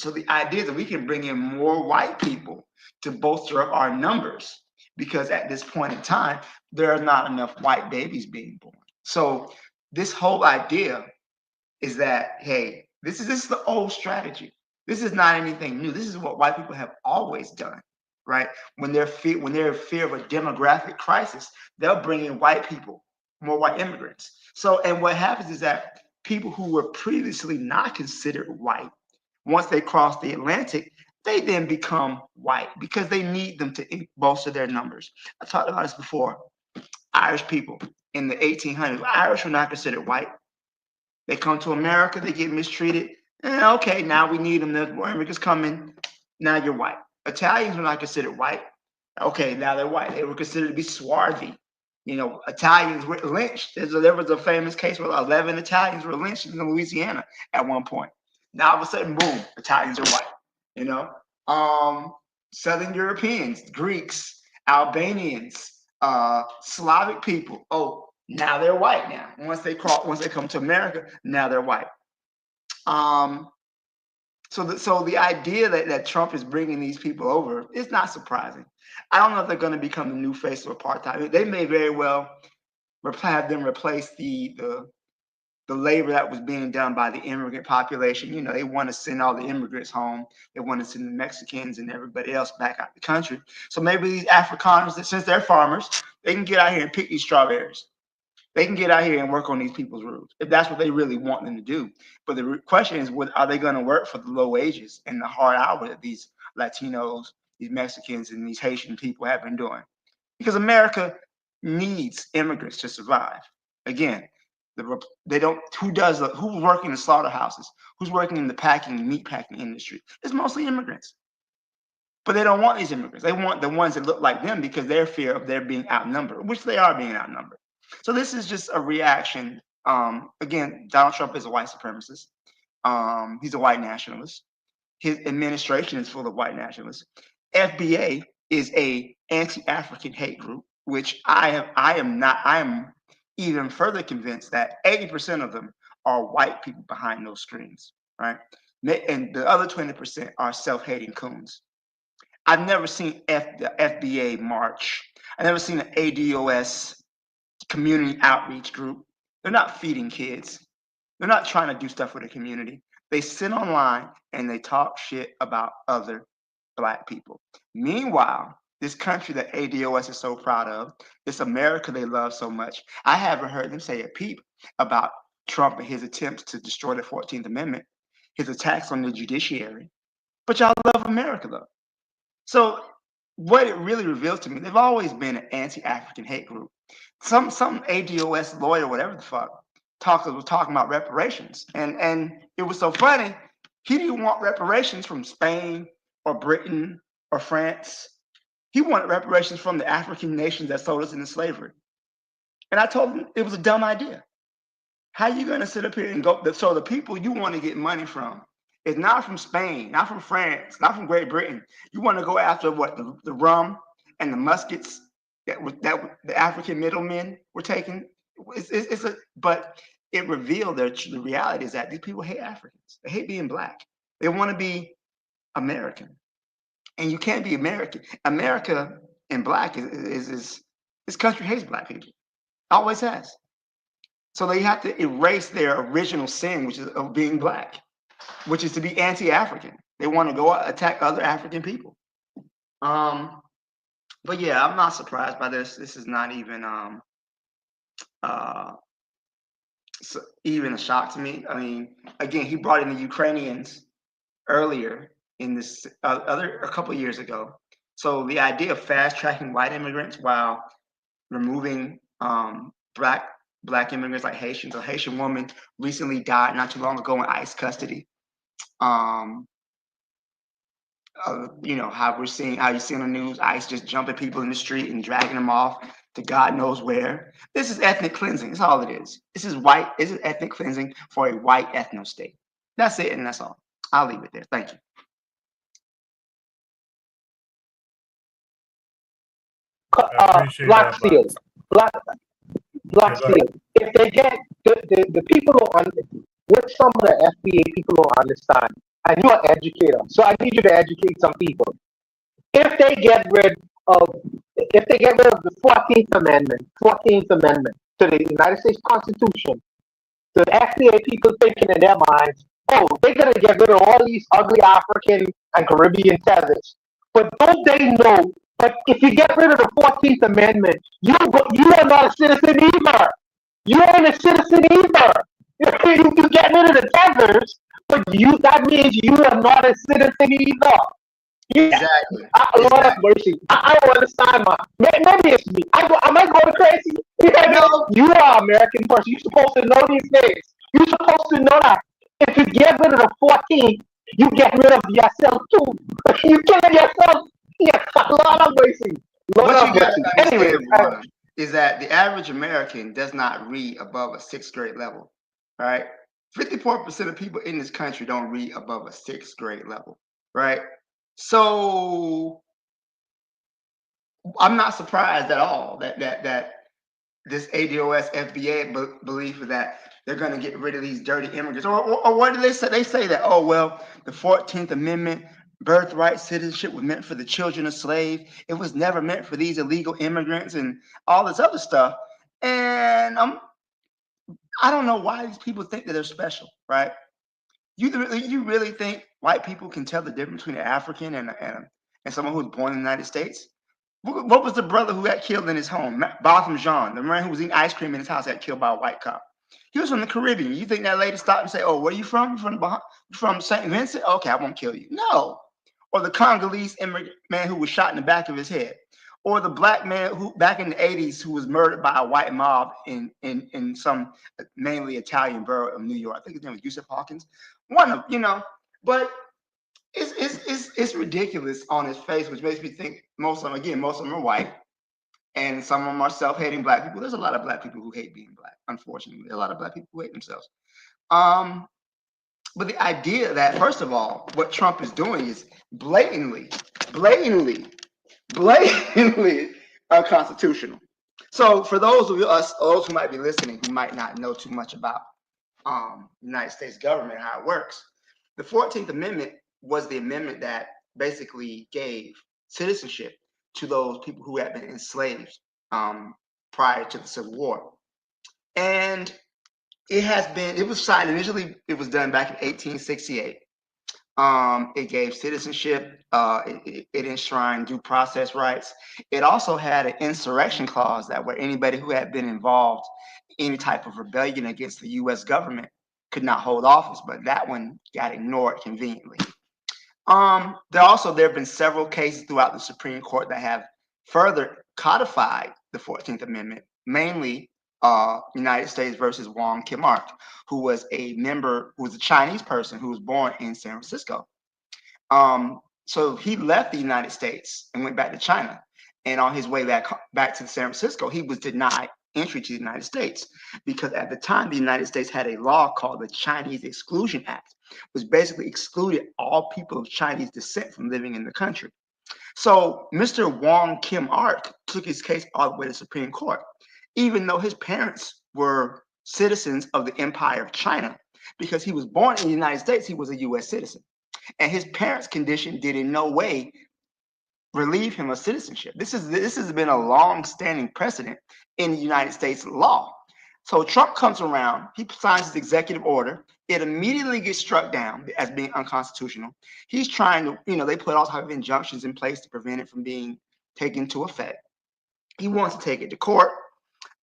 So the idea that we can bring in more white people to bolster up our numbers, because at this point in time, there are not enough white babies being born. So this whole idea is that, hey, this is the old strategy. This is not anything new. This is what white people have always done, right? When they're in fear of a demographic crisis, they'll bring in white people, more white immigrants. So, and what happens is that people who were previously not considered white, once they cross the Atlantic, they then become white because they need them to bolster their numbers. I talked about this before. Irish people in the 1800s, Irish were not considered white. They come to America, they get mistreated. And okay, now we need them. There's more immigrants coming. Now you're white. Italians were not considered white. Okay, now they're white. They were considered to be swarthy. You know, Italians were lynched. There was a famous case where 11 Italians were lynched in Louisiana at one point. Now all of a sudden, boom, Italians are white. You know, Southern Europeans, Greeks, Albanians, Slavic people. Oh, now they're white. Now, once they come to America, now they're white. So the idea that Trump is bringing these people over is not surprising. I don't know if they're going to become the new face of apartheid. They may very well have them replace the labor that was being done by the immigrant population. You know, they want to send all the immigrants home. They want to send the Mexicans and everybody else back out the country. So maybe these Afrikaners, since they're farmers, they can get out here and pick these strawberries. They can get out here and work on these people's roofs if that's what they really want them to do. But the question is, are they going to work for the low wages and the hard hours that these Latinos, these Mexicans, and these Haitian people have been doing? Because America needs immigrants to survive. Again, who's working in the slaughterhouses? Who's working in the meat packing industry? It's mostly immigrants. But they don't want these immigrants. They want the ones that look like them because they're fear of their being outnumbered, which they are being outnumbered. So this is just a reaction. Again, Donald Trump is a white supremacist. He's a white nationalist. His administration is full of white nationalists. FBA is a anti-African hate group, which I am even further convinced that 80% of them are white people behind those screens, right? And the other 20% are self-hating coons. I've never seen the FBA march. I've never seen an ADOS community outreach group. They're not feeding kids. They're not trying to do stuff for the community. They sit online and they talk shit about other Black people. Meanwhile, this country that ADOS is so proud of, this America they love so much, I haven't heard them say a peep about Trump and his attempts to destroy the 14th Amendment, his attacks on the judiciary. But y'all love America though. So what it really reveals to me, they've always been an anti-African hate group. Some ADOS lawyer, whatever the fuck, was talking about reparations. And it was so funny, he didn't want reparations from Spain or Britain or France. He wanted reparations from the African nations that sold us into slavery. And I told him it was a dumb idea. How are you going to sit up here and go? So the people you want to get money from is not from Spain, not from France, not from Great Britain. You want to go after what the rum and the muskets that the African middlemen were taking. But it revealed the reality is that these people hate Africans. They hate being Black. They want to be American, and you can't be American. America and Black is this country hates Black people. Always has. So they have to erase their original sin, which is of being Black, which is to be anti-African. They want to go attack other African people. But yeah, I'm not surprised by this. This is not even even a shock to me. I mean, again, he brought in the Ukrainians earlier in this a couple of years ago. So the idea of fast tracking white immigrants while removing Black immigrants like Haitians. A Haitian woman recently died not too long ago in ICE custody. You know how you see on the news, ICE just jumping people in the street and dragging them off to God knows where. This is ethnic cleansing. That's all it is. This is ethnic cleansing for a white ethno state. That's it, and that's all. I'll leave it there. Thank you. Blackfield. If they get the people who what some of the FBA people don't understand, and you're an educator, so I need you to educate some people. If they get rid of the 14th Amendment to the United States Constitution, the FBA people thinking in their minds, oh, they're gonna get rid of all these ugly African and Caribbean tethers. But don't they know? But if you get rid of the 14th Amendment, you are not a citizen either. You ain't a citizen either. You get rid of the tethers, but that means you are not a citizen either. Exactly. Lord have mercy. I don't understand, man. Maybe it's me. Am I going crazy? No. You are an American person. You're supposed to know these things. You're supposed to know that. If you get rid of the 14th, you get rid of yourself too. You killing yourself. Yeah, Lord have mercy. Lord have mercy. Anyway, is that the average American does not read above a 6th grade level, right? 54% of people in this country don't read above a 6th grade level, right? So I'm not surprised at all that this ADOS FBA belief that they're going to get rid of these dirty immigrants. Or what do they say? They say that, oh, well, the 14th Amendment, birthright citizenship was meant for the children of slaves. It was never meant for these illegal immigrants and all this other stuff. And I don't know why these people think that they're special, right? You really think white people can tell the difference between an African and someone who was born in the United States? What was the brother who got killed in his home? Botham Jean, the man who was eating ice cream in his house, got killed by a white cop. He was from the Caribbean. You think that lady stopped and say, "Oh, where are you from? You from St. Vincent? Okay, I won't kill you." No. Or the Congolese immigrant man who was shot in the back of his head, or the black man who back in the 80s who was murdered by a white mob in some mainly Italian borough of New York. I think his name was Yusuf Hawkins. One of but it's ridiculous on his face, which makes me think most of them are white, and some of them are self-hating Black people. There's a lot of Black people who hate being Black. Unfortunately, a lot of Black people who hate themselves. But the idea that, first of all, what Trump is doing is blatantly unconstitutional. So for those of us, those who might be listening, who might not know too much about United States government, how it works, the 14th Amendment was the amendment that basically gave citizenship to those people who had been enslaved prior to the Civil War. And it was signed initially, it was done back in 1868. It gave citizenship, it enshrined due process rights. It also had an insurrection clause that where anybody who had been involved in any type of rebellion against the US government could not hold office, but that one got ignored conveniently. There have been several cases throughout the Supreme Court that have further codified the 14th Amendment, mainly United States versus Wong Kim Ark, who was a Chinese person who was born in San Francisco. So he left the United States and went back to China. And on his way back to San Francisco, he was denied entry to the United States because at the time, the United States had a law called the Chinese Exclusion Act, which basically excluded all people of Chinese descent from living in the country. So Mr. Wong Kim Ark took his case all the way to the Supreme Court, even though his parents were citizens of the Empire of China. Because he was born in the United States, he was a US citizen. And his parents' condition did in no way relieve him of citizenship. This has been a long-standing precedent in the United States law. So Trump comes around, he signs his executive order, it immediately gets struck down as being unconstitutional. He's trying to, they put all type of injunctions in place to prevent it from being taken into effect. He wants to take it to court.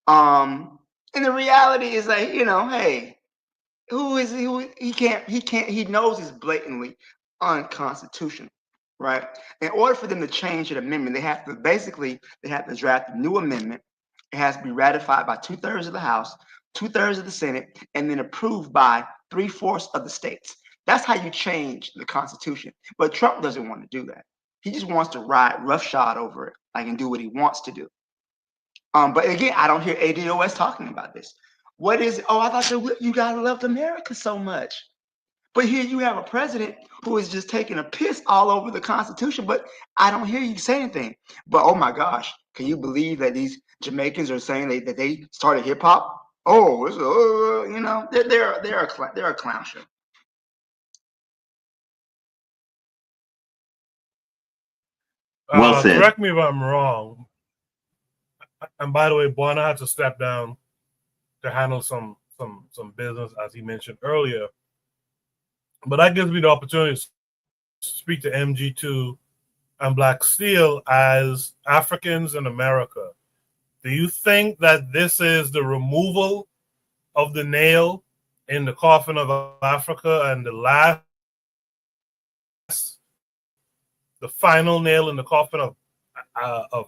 And the reality is like, hey, he knows it's blatantly unconstitutional, right? In order for them to change an amendment, they have to draft a new amendment. It has to be ratified by 2/3 of the House, 2/3 of the Senate, and then approved by 3/4 of the states. That's how you change the Constitution. But Trump doesn't want to do that. He just wants to ride roughshod over it, and do what he wants to do. But again, I don't hear ADOS talking about this. What is it? Oh, I thought you guys loved America so much. But here you have a president who is just taking a piss all over the Constitution, but I don't hear you say anything. But oh my gosh, can you believe that these Jamaicans are saying that they started hip hop? Oh, it's, they're a clown show. Well said. Correct me if I'm wrong. And by the way, Buana had to step down to handle some business, as he mentioned earlier. But that gives me the opportunity to speak to MG2 and Black Steel as Africans in America. Do you think that this is the removal of the nail in the coffin of Africa and the final nail in the coffin of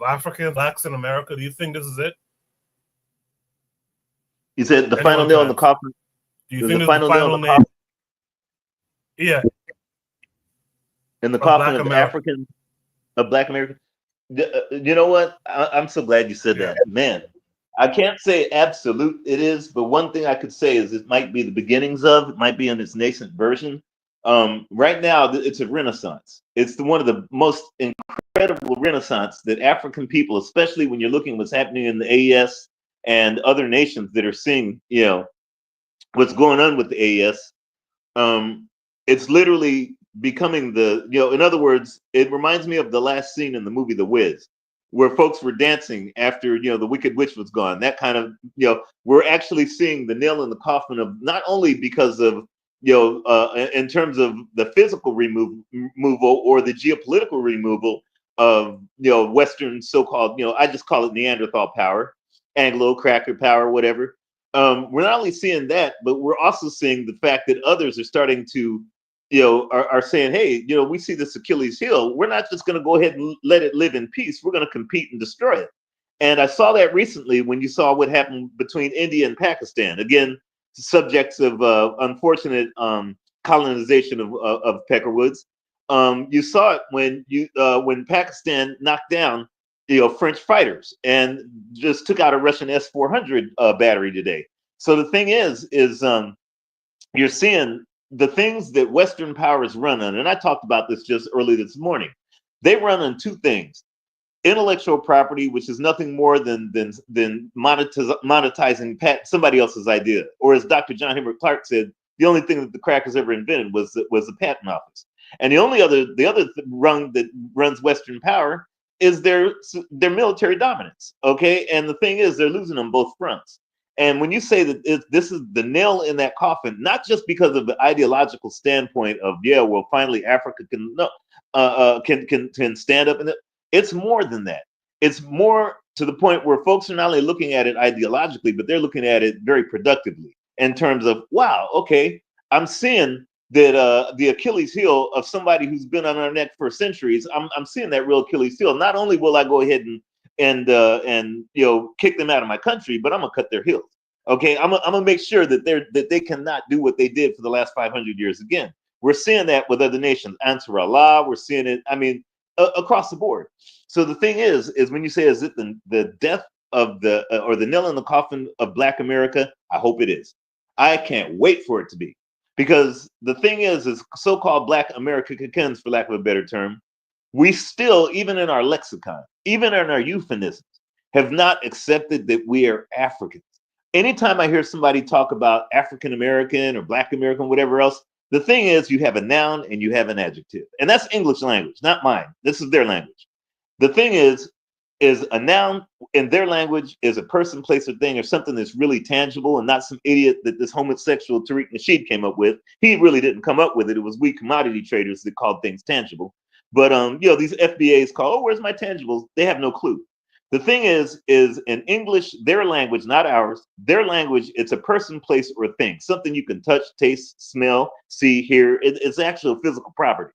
Africans, Blacks in America? Do you think this is it? You said the final nail in the coffin. Do you think the final nail in the coffin? Yeah. In the coffin of African, of Black Americans. You know what? I'm so glad you said that. Man, I can't say absolute it is, but one thing I could say is it might be the beginnings of, it might be in its nascent version. Right now, it's a renaissance. It's one of the most incredible renaissance that African people, especially when you're looking what's happening in the AES and other nations that are seeing, what's going on with the AES. It's literally becoming in other words, it reminds me of the last scene in the movie The Wiz, where folks were dancing after, the Wicked Witch was gone. That kind of, we're actually seeing the nail in the coffin of not only because of, in terms of the physical removal or the geopolitical removal of, Western so-called, I just call it Neanderthal power, Anglo-cracker power, whatever. We're not only seeing that, but we're also seeing the fact that others are starting to, are saying, hey, we see this Achilles heel. We're not just going to go ahead and let it live in peace. We're going to compete and destroy it. And I saw that recently when you saw what happened between India and Pakistan. Again, subjects of unfortunate colonization of Peckerwoods. You saw it when Pakistan knocked down French fighters and just took out a Russian S-400 battery today. So the thing is you're seeing the things that Western powers run on, and I talked about this just early this morning. They run on two things: intellectual property, which is nothing more than monetizing somebody else's idea, or as Dr. John Henrik Clarke said, the only thing that the crackers ever invented was the patent office. And the other rung that runs Western power is their military dominance. Okay, and the thing is, they're losing on both fronts. And when you say that this is the nail in that coffin, not just because of the ideological standpoint of well, finally Africa can stand up, and it's more than that. It's more to the point where folks are not only looking at it ideologically, but they're looking at it very productively in terms of, wow, okay, I'm seeing that the Achilles heel of somebody who's been on our neck for centuries. I'm seeing that real Achilles heel. Not only will I go ahead and kick them out of my country, but I'm gonna cut their heels. Okay, I'm gonna make sure that they cannot do what they did for the last 500 years again. We're seeing that with other nations. Answer Allah, we're seeing it. I mean, across the board. So the thing is when you say, is it the death of or the nail in the coffin of Black America? I hope it is. I can't wait for it to be, because the thing is so-called Black Americans, for lack of a better term, we still, even in our lexicon, even in our euphemisms, have not accepted that we are Africans. Anytime I hear somebody talk about African American or Black American, whatever else, the thing is you have a noun and you have an adjective. And that's English language, not mine. This is their language. The thing is a noun in their language is a person, place, or thing, or something that's really tangible, and not some idiot that this homosexual Tariq Nasheed came up with. He really didn't come up with it. It was we commodity traders that called things tangible. But these FBAs call, oh, where's my tangibles? They have no clue. The thing is in English, their language, not ours, their language, it's a person, place, or thing, something you can touch, taste, smell, see, hear. It's actual physical property.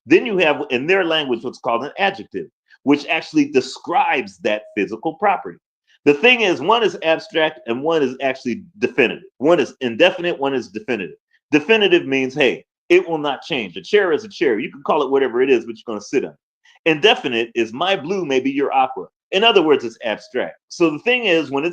Then you have in their language what's called an adjective, which actually describes that physical property. The thing is, one is abstract and one is actually definitive. One is indefinite, one is definitive. Definitive means, hey, it will not change. A chair is a chair. You can call it whatever it is, but you're going to sit on it. Indefinite is my blue, maybe your aqua. In other words, it's abstract. So the thing is, when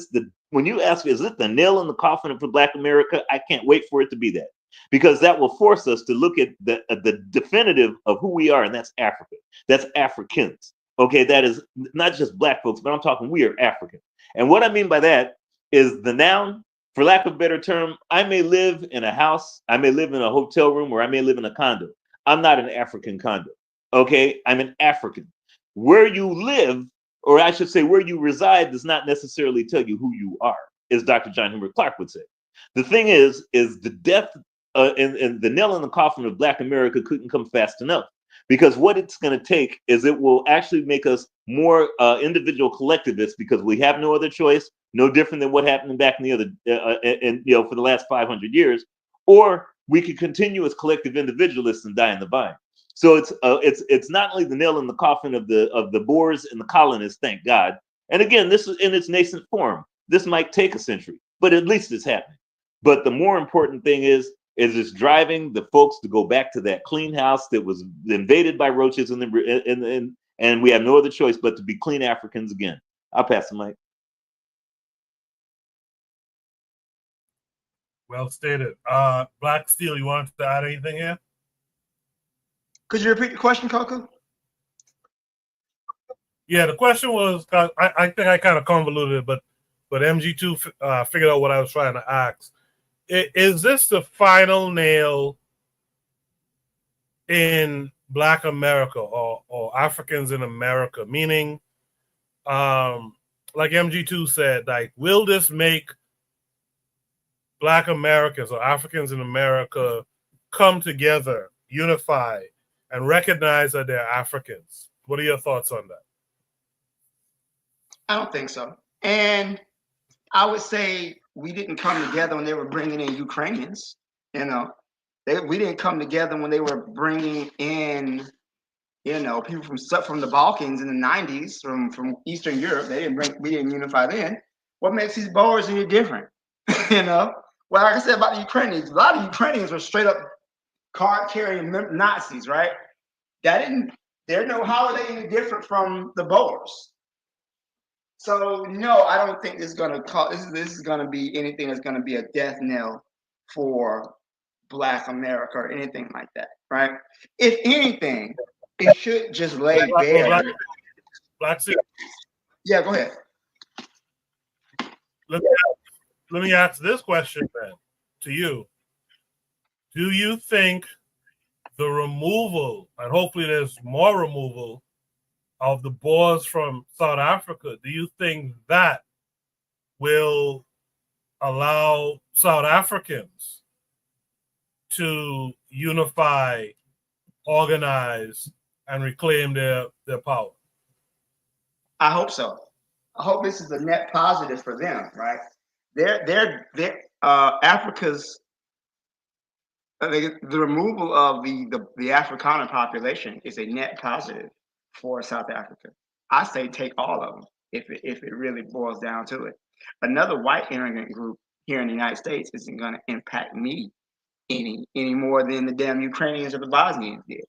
you ask, is it the nail in the coffin for Black America? I can't wait for it to be that, because that will force us to look at the definitive of who we are, and that's Africa. That's Africans. Okay, that is not just Black folks, but I'm talking we are African. And what I mean by that is the noun, for lack of a better term, I may live in a house, I may live in a hotel room, or I may live in a condo. I'm not an African condo. Okay, I'm an African. Where you live, or I should say where you reside, does not necessarily tell you who you are, as Dr. John Henrik Clarke would say. The thing is the death and the nail in the coffin of Black America couldn't come fast enough, because what it's going to take is it will actually make us more individual collectivists, because we have no other choice, no different than what happened back in the other, for the last 500 years, or we could continue as collective individualists and die in the vine. So it's not only the nail in the coffin of the Boers and the colonists, thank God. And again, this is in its nascent form. This might take a century, but at least it's happening. But the more important thing is it's driving the folks to go back to that clean house that was invaded by roaches, and we have no other choice but to be clean Africans again. I'll pass the mic. Well stated. Black Steel, you wanted to add anything here? Could you repeat the question, Coco? Yeah, the question was, I think I kind of convoluted it, but MG2 figured out what I was trying to ask. Is this the final nail in Black America or Africans in America? Meaning, like MG2 said, like, will this make Black Americans or Africans in America come together, unify, and recognize that they're Africans? What are your thoughts on that? I don't think so. And I would say we didn't come together when they were bringing in Ukrainians. We didn't come together when they were bringing in, people from the Balkans in the 90s, from Eastern Europe. We didn't unify then. What makes these Boers any different? Well, like I said about the Ukrainians, a lot of Ukrainians were straight up card-carrying Nazis, right? How are they any different from the Boers? So no, I don't think this is going to this is going to be anything that's going to be a death knell for Black America or anything like that, right? If anything, it should just lay bare. Black Steel. Yeah, go ahead. Let me ask this question then to you. Do you think the removal, and hopefully there's more removal, of the Boers from South Africa, do you think that will allow South Africans to unify, organize, and reclaim their power? I hope so. I hope this is a net positive for them, right? They're Africa's the removal of the Afrikaner population is a net positive for South Africa. I say take all of them if it really boils down to it. Another white immigrant group here in the United States isn't going to impact me any more than the damn Ukrainians or the Bosnians did.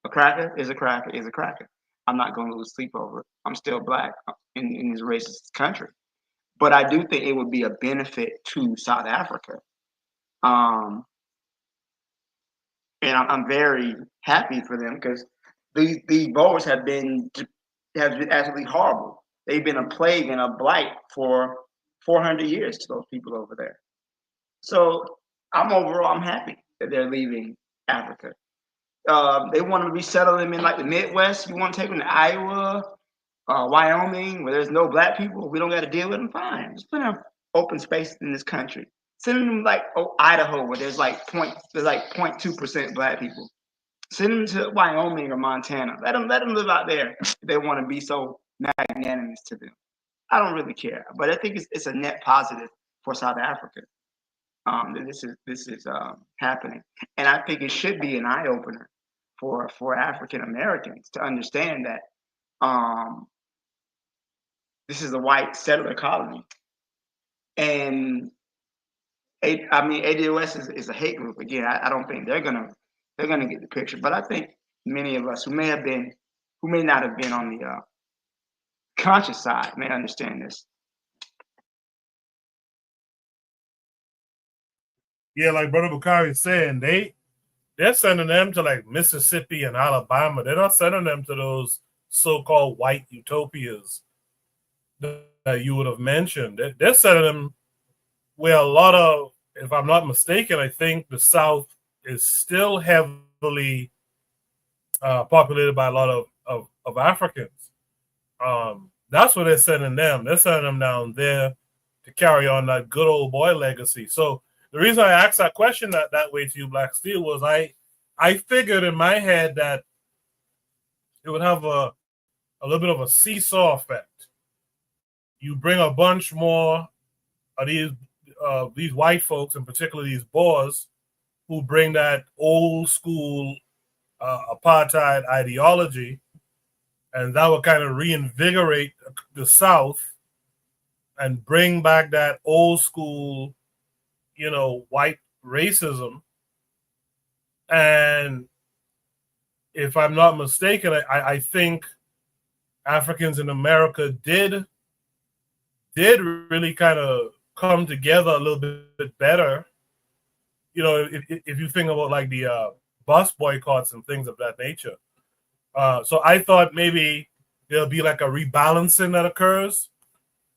A cracker is a cracker is a cracker. I'm not going to lose sleep over it. I'm still black in this racist country. But I do think it would be a benefit to South Africa. And I'm very happy for them because these Boers have been absolutely horrible. They've been a plague and a blight for 400 years to those people over there. So I'm happy that they're leaving Africa. They want to resettle them in like the Midwest. You want to take them to Iowa, Wyoming, where there's no black people. We don't got to deal with them. Fine, just put them open space in this country. Send them like Idaho, where there's like 0.2% black people. Send them to Wyoming or Montana. Let them live out there if they want to be so magnanimous to them. I don't really care, but I think it's a net positive for South Africa. That this is happening, and I think it should be an eye opener for African Americans to understand that this is a white settler colony, and ADOS is a hate group. Again, I don't think they're gonna get the picture, but I think many of us who may not have been on the conscious side may understand this. Yeah, like Brother Bakari is saying, they're sending them to like Mississippi and Alabama. They're not sending them to those so-called white utopias that you would have mentioned. They're sending them where a lot of, if I'm not mistaken, I think the South is still heavily populated by a lot of Africans. That's where they're sending them. They're sending them down there to carry on that good old boy legacy. So the reason I asked that question that way to you, Black Steel, was I figured in my head that it would have a little bit of a seesaw effect. You bring a bunch more of these white folks, in particular these Boers, who bring that old school apartheid ideology, and that would kind of reinvigorate the South and bring back that old school, white racism. And if I'm not mistaken, I think Africans in America did really kind of come together a little bit better. If you think about like the bus boycotts and things of that nature. So I thought maybe there'll be like a rebalancing that occurs.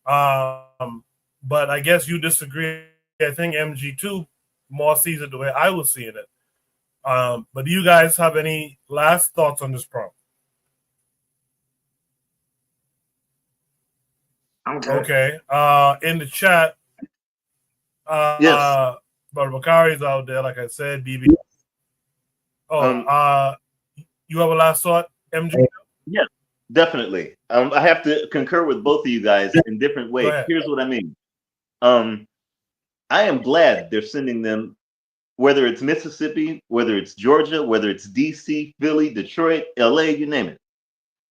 But I guess you disagree. I think MG2 more sees it the way I was seeing it. But do you guys have any last thoughts on this problem? I'm good. Okay. In the chat, Yes. Brother Bakari's out there, like I said, BB. You have a last thought, MG? Yeah, definitely. I have to concur with both of you guys in different ways. Here's what I mean. I am glad they're sending them, whether it's Mississippi, whether it's Georgia, whether it's DC, Philly, Detroit, LA, you name it.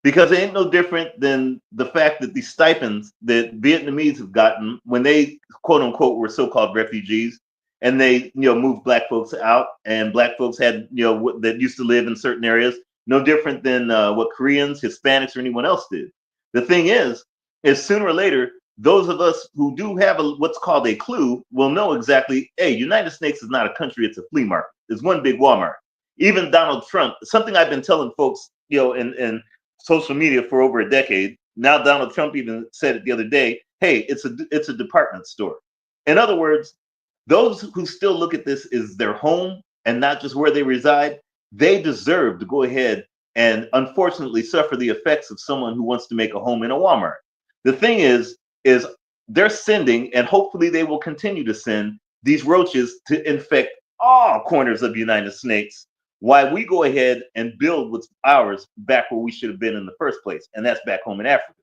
Because it ain't no different than the fact that these stipends that Vietnamese have gotten when they, quote unquote, were so-called refugees, and they, moved black folks out, and black folks had, that used to live in certain areas, no different than what Koreans, Hispanics, or anyone else did. The thing is sooner or later, those of us who do have what's called a clue will know exactly, hey, United States is not a country, it's a flea market. It's one big Walmart. Even Donald Trump, something I've been telling folks, in social media for over a decade. Now Donald Trump even said it the other day, hey, it's a department store. In other words, those who still look at this as their home and not just where they reside, they deserve to go ahead and unfortunately suffer the effects of someone who wants to make a home in a Walmart. The thing is they're sending, and hopefully they will continue to send, these roaches to infect all corners of the United States, while we go ahead and build what's ours back where we should have been in the first place, and that's back home in Africa.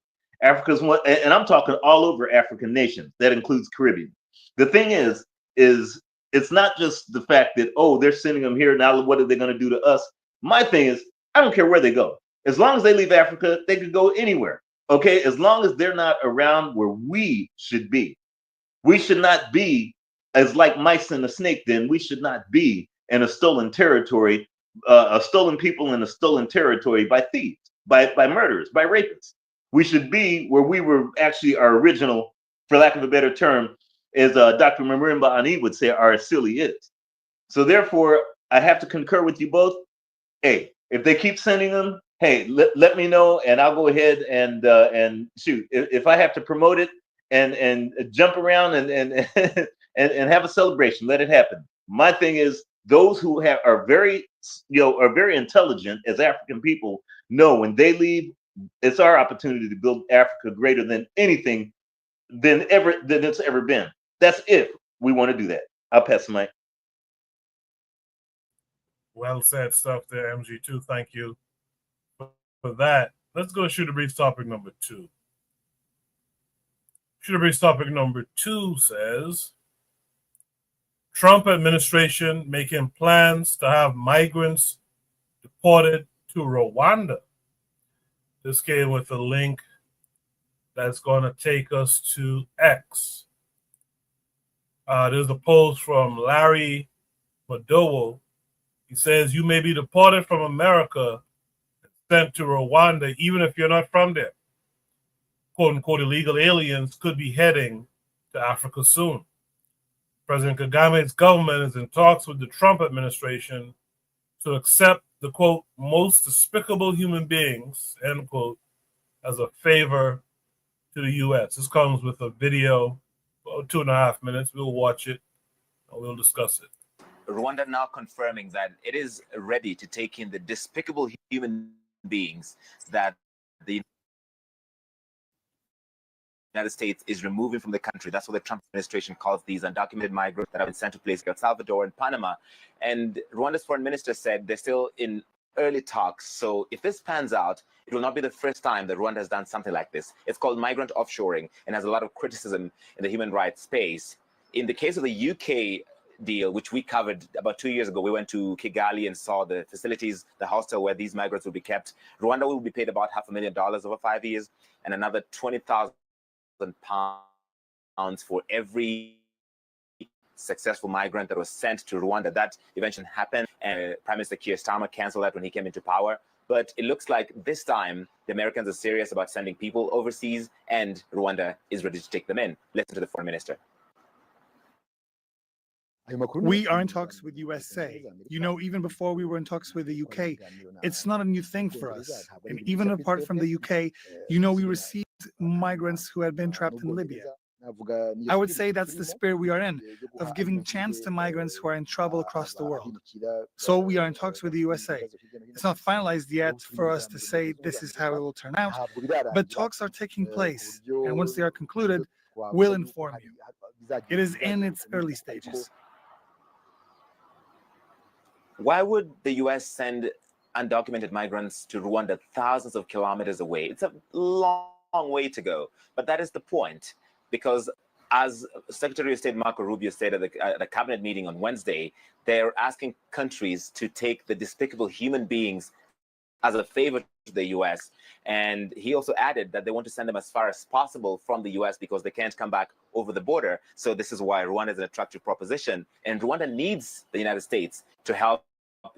Africa's one, and I'm talking all over African nations. That includes Caribbean. The thing is it's not just the fact that, oh, they're sending them here, now what are they going to do to us? My thing is, I don't care where they go. As long as they leave Africa, they could go anywhere. Okay, as long as they're not around where we should be. We should not be as like mice in a snake den. We should not be in a stolen territory, a stolen people in a stolen territory by thieves, by murderers, by rapists. We should be where we were actually our original, for lack of a better term, as Dr. Marimba Ani would say, our silly is. So therefore, I have to concur with you both. Hey, if they keep sending them, hey, let me know, and I'll go ahead and shoot. If I have to promote it and jump around and have a celebration, let it happen. My thing is, those who are very intelligent as African people know when they leave, it's our opportunity to build Africa greater than anything than it's ever been. That's if we want to do that. I'll pass the mic. Well said stuff there, MG2. Thank you for that. Let's go to Shooter Briefs topic number 2. Shooter Briefs topic number 2 says, Trump administration making plans to have migrants deported to Rwanda. This came with a link that's going to take us to X. There's a post from Larry Madowo. He says, you may be deported from America and sent to Rwanda, even if you're not from there. Quote unquote, illegal aliens could be heading to Africa soon. President Kagame's government is in talks with the Trump administration to accept the, quote, most despicable human beings, end quote, as a favor to the U.S. This comes with a video, about 2.5 minutes. We'll watch it and we'll discuss it. Rwanda now confirming that it is ready to take in the despicable human beings that the United States is removing from the country. That's what the Trump administration calls these undocumented migrants that have been sent to places like El Salvador and Panama. And Rwanda's foreign minister said they're still in early talks. So if this pans out, it will not be the first time that Rwanda has done something like this. It's called migrant offshoring and has a lot of criticism in the human rights space. In the case of the UK deal, which we covered about 2 years ago, we went to Kigali and saw the facilities, the hostel where these migrants will be kept. Rwanda will be paid about $500,000 over 5 years and another £20,000 for every successful migrant that was sent to Rwanda. That eventually happened, and Prime Minister Keir Starmer canceled that when he came into power. But it looks like this time the Americans are serious about sending people overseas, and Rwanda is ready to take them in. Listen to the foreign minister. We are in talks with USA. You know, even before we were in talks with the UK, it's not a new thing for us. And even apart from the UK, you know, we received migrants who had been trapped in Libya. I would say that's the spirit we are in, of giving chance to migrants who are in trouble across the world. So we are in talks with the USA. It's not finalized yet for us to say this is how it will turn out, but talks are taking place. And once they are concluded, we'll inform you. It is in its early stages. Why would the U.S. send undocumented migrants to Rwanda thousands of kilometers away? It's a long way to go. But that is the point, because as Secretary of State Marco Rubio said at the cabinet meeting on Wednesday, they're asking countries to take the despicable human beings as a favor to the U.S. And he also added that they want to send them as far as possible from the U.S. because they can't come back over the border. So this is why Rwanda is an attractive proposition. And Rwanda needs the United States to help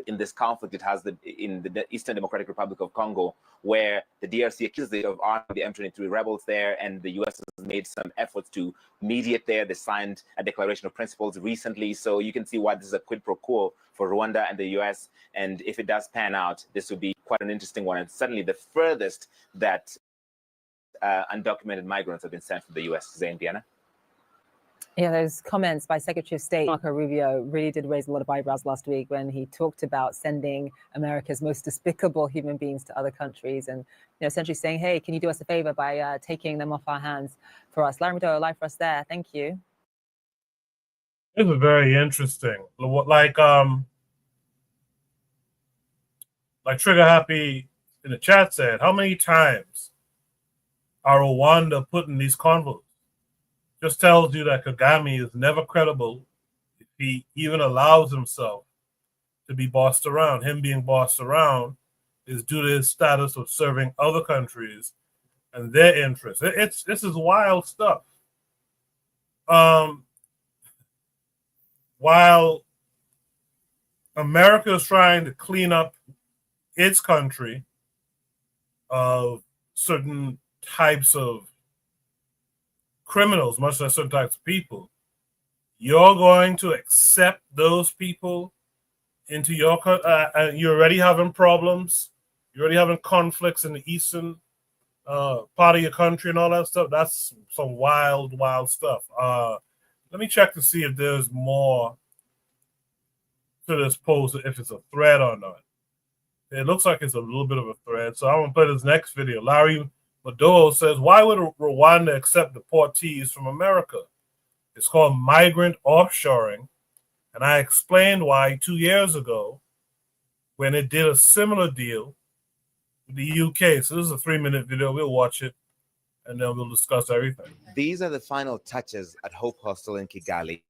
in this conflict it has in the Eastern Democratic Republic of Congo, where the DRC accuses it of arming the M23 rebels there, and the U.S. has made some efforts to mediate there. They signed a declaration of principles recently, so you can see why this is a quid pro quo for Rwanda and the U.S., and if it does pan out, this would be quite an interesting one, and certainly the furthest that undocumented migrants have been sent from the U.S. Zane, Diana? Yeah, those comments by Secretary of State Marco Rubio really did raise a lot of eyebrows last week when he talked about sending America's most despicable human beings to other countries and essentially saying, hey, can you do us a favor by taking them off our hands for us? Larry Meadow, live for us there. Thank you. This is very interesting. Like Trigger Happy in the chat said, how many times are Rwanda putting these convoys? Just tells you that Kagame is never credible if he even allows himself to be bossed around. Him being bossed around is due to his status of serving other countries and their interests. This is wild stuff. While America is trying to clean up its country of certain types of criminals, much less certain types of people, you're going to accept those people into your country. You're already having problems. You're already having conflicts in the eastern part of your country and all that stuff. That's some wild, wild stuff. Let me check to see if there's more to this post, if it's a thread or not. It looks like it's a little bit of a thread. So I'm going to play this next video. Larry Meadow says, why would Rwanda accept deportees from America? It's called migrant offshoring. And I explained why 2 years ago when it did a similar deal with the UK. So this is a 3-minute video. We'll watch it and then we'll discuss everything. These are the final touches at Hope Hostel in Kigali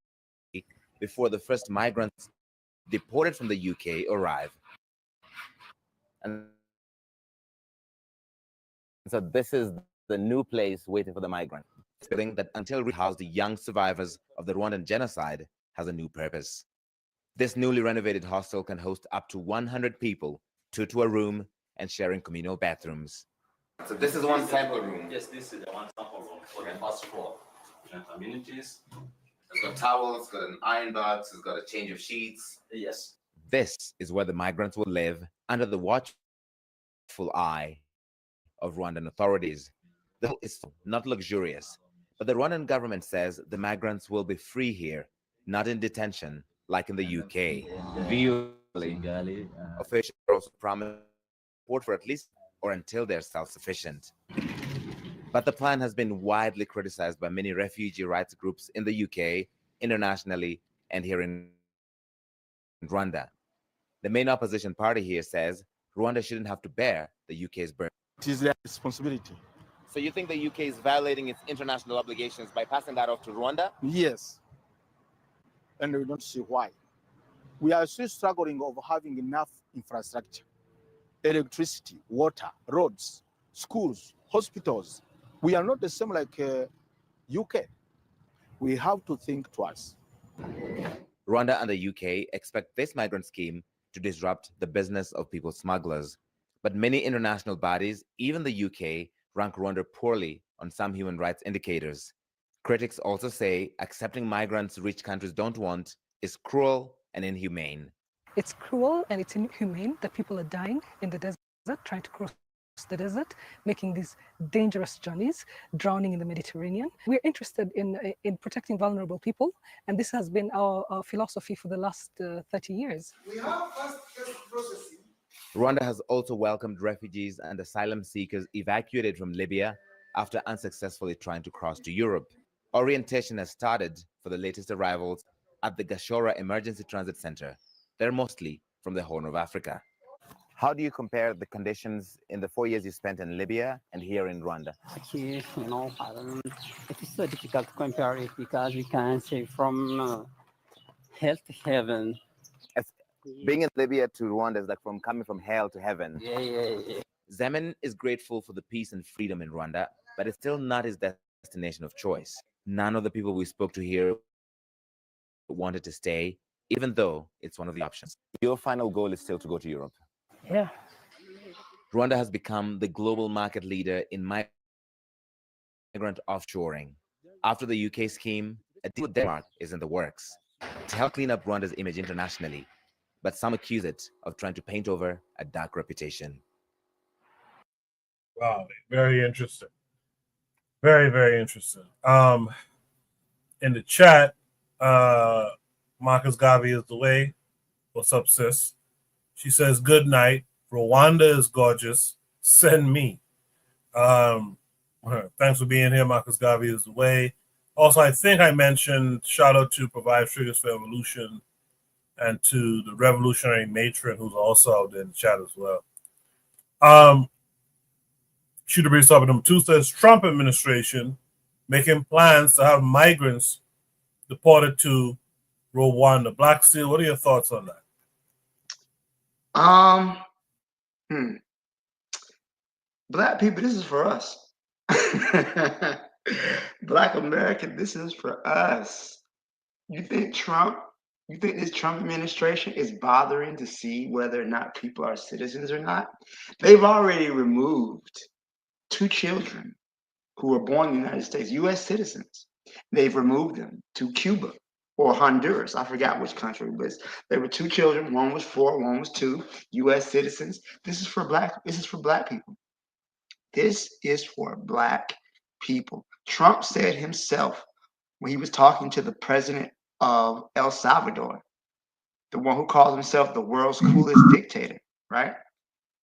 before the first migrants deported from the UK arrive. And so this is the new place waiting for the migrants. Feeling that until we house the young survivors of the Rwandan genocide has a new purpose. This newly renovated hostel can host up to 100 people, 2 to a room, and sharing communal bathrooms. So this is one sample room. Yes, this is the one sample room for the first floor. Amenities. It's got towels, it's got an iron box, it's got a change of sheets. Yes. This is where the migrants will live under the watchful eye of Rwandan authorities. The hostel is not luxurious, but the Rwandan government says the migrants will be free here, not in detention like in the UK. Officials also promise support for at least or until they're self-sufficient. But the plan has been widely criticized by many refugee rights groups in the UK, internationally, and here in Rwanda. The main opposition party here says Rwanda shouldn't have to bear the UK's burden. It is their responsibility. So you think the UK is violating its international obligations by passing that off to Rwanda? Yes. And we don't see why. We are still struggling over having enough infrastructure, electricity, water, roads, schools, hospitals. We are not the same like UK. We have to think twice. Rwanda and the UK expect this migrant scheme to disrupt the business of people smugglers. But many international bodies, even the UK, rank Rwanda poorly on some human rights indicators. Critics also say accepting migrants rich countries don't want is cruel and inhumane. It's cruel and it's inhumane that people are dying in the desert, trying to cross the desert, making these dangerous journeys, drowning in the Mediterranean. We're interested in protecting vulnerable people, and this has been our philosophy for the last 30 years. We have fast processing. Rwanda has also welcomed refugees and asylum seekers evacuated from Libya after unsuccessfully trying to cross to Europe. Orientation has started for the latest arrivals at the Gashora Emergency Transit Center. They're mostly from the Horn of Africa. How do you compare the conditions in the 4 years you spent in Libya and here in Rwanda? Actually, it is so difficult to compare it because we can say from hell to heaven. Being in Libya to Rwanda is like coming from hell to heaven. Yeah. Zeman is grateful for the peace and freedom in Rwanda, but it's still not his destination of choice. None of the people we spoke to here wanted to stay, even though it's one of the options. Your final goal is still to go to Europe. Yeah. Rwanda has become the global market leader in migrant offshoring. After the UK scheme, a deal with Denmark is in the works to help clean up Rwanda's image internationally, but some accuse it of trying to paint over a dark reputation. Wow, very interesting. Very, very interesting. in the chat, Marcus Garvey is the way. What's up, sis? She says, good night. Rwanda is gorgeous. Send me. Thanks for being here. Marcus Garvey is the way. Also, I think I mentioned shout out to Provide Triggers for Evolution and to the revolutionary matron who's also out there in the chat as well. Shooter Breeze Topic number 2 says Trump administration making plans to have migrants deported to Rwanda. Black Steel, what are your thoughts on that? Black people, this is for us. Black American, this is for us. You think this Trump administration is bothering to see whether or not people are citizens or not? They've already removed 2 children who were born in the United States, U.S. citizens. They've removed them to Cuba or Honduras. I forgot which country, but there were 2 children. One was 4, one was 2, U.S. citizens. This is for black people. This is for black people. Trump said himself when he was talking to the president of El Salvador, the one who calls himself the world's coolest dictator, right?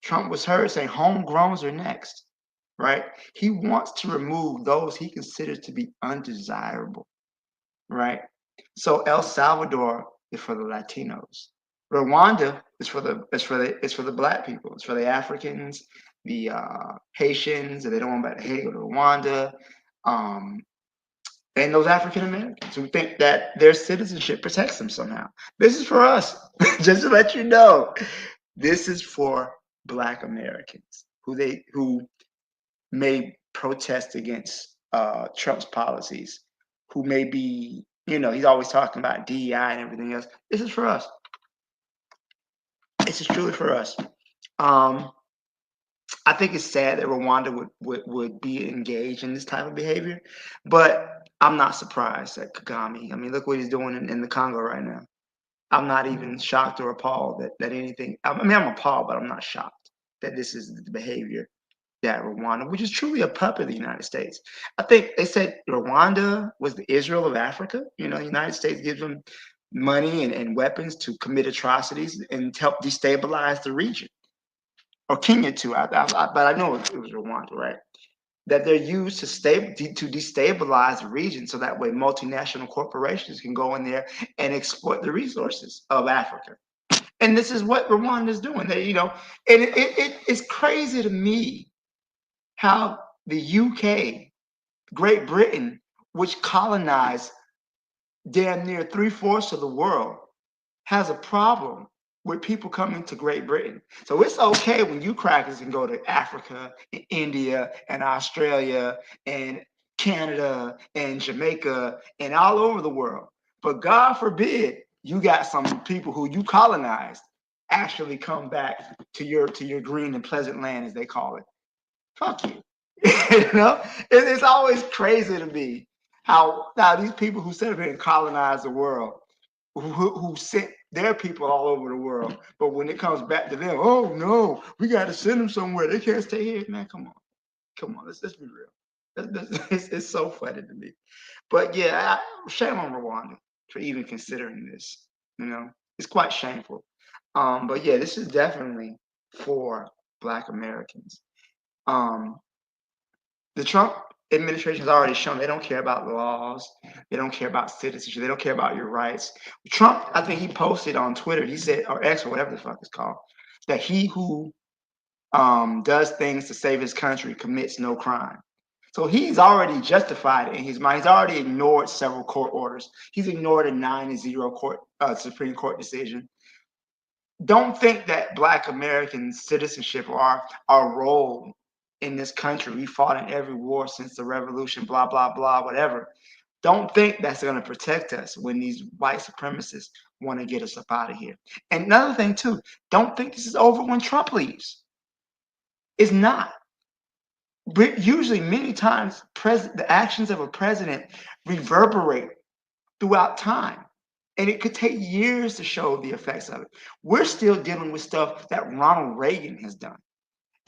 Trump was heard saying homegrowns are next, right? He wants to remove those he considers to be undesirable, right? So El Salvador is for the Latinos. Rwanda is for the black people. It's for the Africans, the Haitians, and they don't want about to hate go to Rwanda, and those African Americans who think that their citizenship protects them somehow. This is for us. Just to let you know, this is for Black Americans who may protest against Trump's policies, who may be, he's always talking about DEI and everything else. This is for us. This is truly for us. I think it's sad that Rwanda would be engaged in this type of behavior, but I'm not surprised at Kagame. I mean, look what he's doing in the Congo right now. I'm not even shocked or appalled that anything. I mean, I'm appalled, but I'm not shocked that this is the behavior that Rwanda, which is truly a puppet of the United States. I think they said Rwanda was the Israel of Africa. The United States gives them money and weapons to commit atrocities and help destabilize the region. Or Kenya too, but I know it was Rwanda, right? That they're used to destabilize the region, so that way multinational corporations can go in there and exploit the resources of Africa. And this is what Rwanda is doing. It's crazy to me how the UK, Great Britain, which colonized damn near 3/4 of the world, has a problem with people coming to Great Britain. So it's okay when you crackers can go to Africa and India and Australia and Canada and Jamaica and all over the world. But God forbid you got some people who you colonized actually come back to your green and pleasant land, as they call it. Fuck you. It's always crazy to me how now these people who sit up here and colonize the world, who sent their people all over the world, but when it comes back to them, oh no, we got to send them somewhere. They can't stay here. Man, come on. Let's be real. It's so funny to me. But yeah, shame on Rwanda for even considering this. It's quite shameful. But yeah, this is definitely for Black Americans. The Trump administration has already shown they don't care about laws. They don't care about citizenship. They don't care about your rights. Trump, I think he posted on Twitter, he said, or X or whatever the fuck it's called, that he who does things to save his country commits no crime. So he's already justified it in his mind. He's already ignored several court orders. He's ignored a 9-0 Supreme Court decision. Don't think that Black American citizenship or our role in this country, we fought in every war since the revolution, blah, blah, blah, whatever. Don't think that's going to protect us when these white supremacists want to get us up out of here. And another thing too, don't think this is over when Trump leaves. It's not. But usually, many times, the actions of a president reverberate throughout time. And it could take years to show the effects of it. We're still dealing with stuff that Ronald Reagan has done.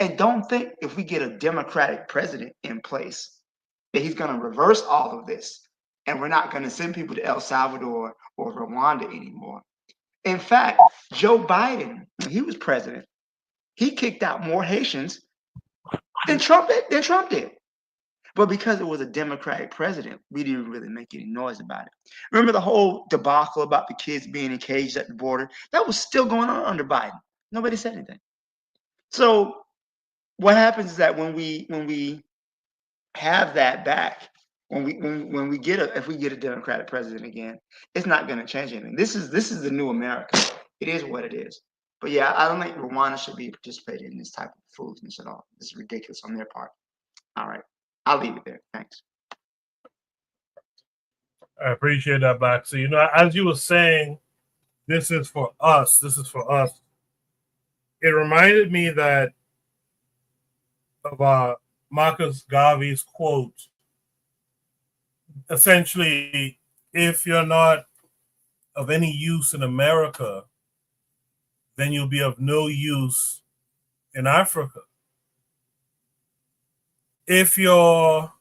And don't think if we get a Democratic president in place that he's going to reverse all of this. and we're not going to send people to El Salvador or Rwanda anymore. In fact, Joe Biden, when he was president, he kicked out more Haitians than Trump did. But because it was a Democratic president, we didn't really make any noise about it. Remember the whole debacle about the kids being encaged at the border? That was still going on under Biden. Nobody said anything. So what happens is that when we have that back, when we get if we get a Democratic president again, it's not going to change anything. This is the new America. It is what it is. But yeah, I don't think Rwanda should be participating in this type of foolishness at all. This is ridiculous on their part. All right, I'll leave it there. Thanks. I appreciate that, Black. So, as you were saying, this is for us. This is for us. It reminded me of Marcus Garvey's quote. Essentially, if you're not of any use in America, then you'll be of no use in Africa. If you're,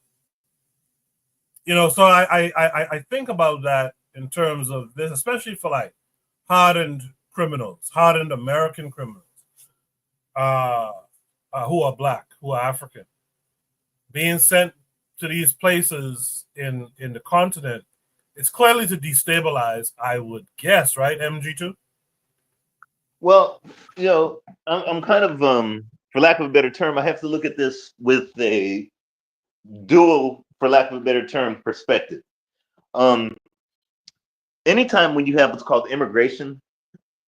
so I think about that in terms of this, especially for like hardened criminals, hardened American criminals, who are Black, who are African, being sent to these places in the continent. It's clearly to destabilize, I would guess, right, MG2? Well, I'm kind of, for lack of a better term, I have to look at this with a dual, for lack of a better term, perspective. Anytime when you have what's called immigration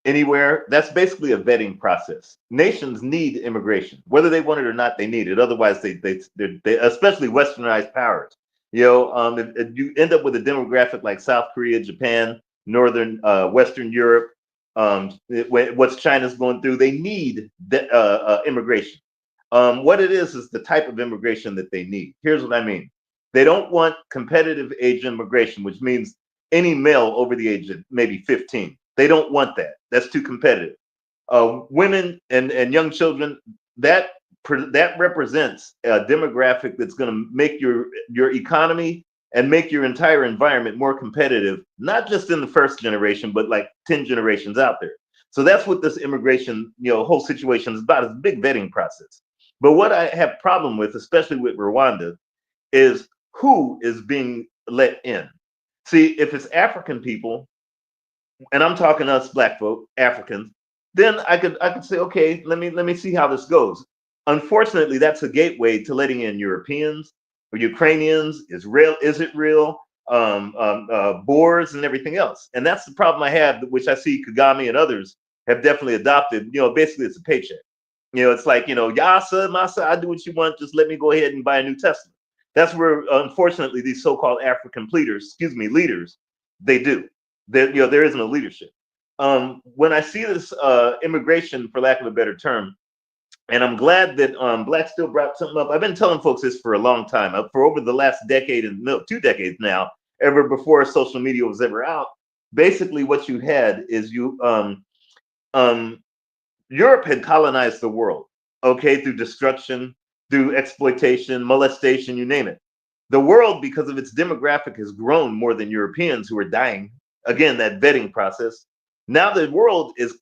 anywhere, that's basically a vetting process. Nations need immigration, whether they want it or not. They need it. Otherwise, they especially Westernized powers. If you end up with a demographic like South Korea, Japan, Northern, Western Europe, what's China's going through, they need immigration. What it is the type of immigration that they need. Here's what I mean. They don't want competitive age immigration, which means any male over the age of maybe 15. They don't want that. That's too competitive. Women and young children, that represents a demographic that's going to make your economy and make your entire environment more competitive, not just in the first generation, but like 10 generations out there. So that's what this immigration, whole situation is about. It's a big vetting process. But what I have problem with, especially with Rwanda, is who is being let in. See, if it's African people, and I'm talking us Black folk, Africans, then I could say, okay, let me see how this goes. Unfortunately, that's a gateway to letting in Europeans or Ukrainians, is it real, Boers and everything else. And that's the problem I have, which I see Kagame and others have definitely adopted. Basically it's a paycheck. It's like, Yasa, Masa, I do what you want, just let me go ahead and buy a New Testament. That's where, unfortunately, these so-called African leaders, they do. There isn't a leadership. When I see this immigration, for lack of a better term, and I'm glad that Black still brought something up. I've been telling folks this for a long time, for over the last decade and 2 decades now, ever before social media was ever out. Basically, what you had is Europe had colonized the world, okay, through destruction, through exploitation, molestation, you name it. The world, because of its demographic, has grown more than Europeans who are dying. Again, that vetting process. Now the world is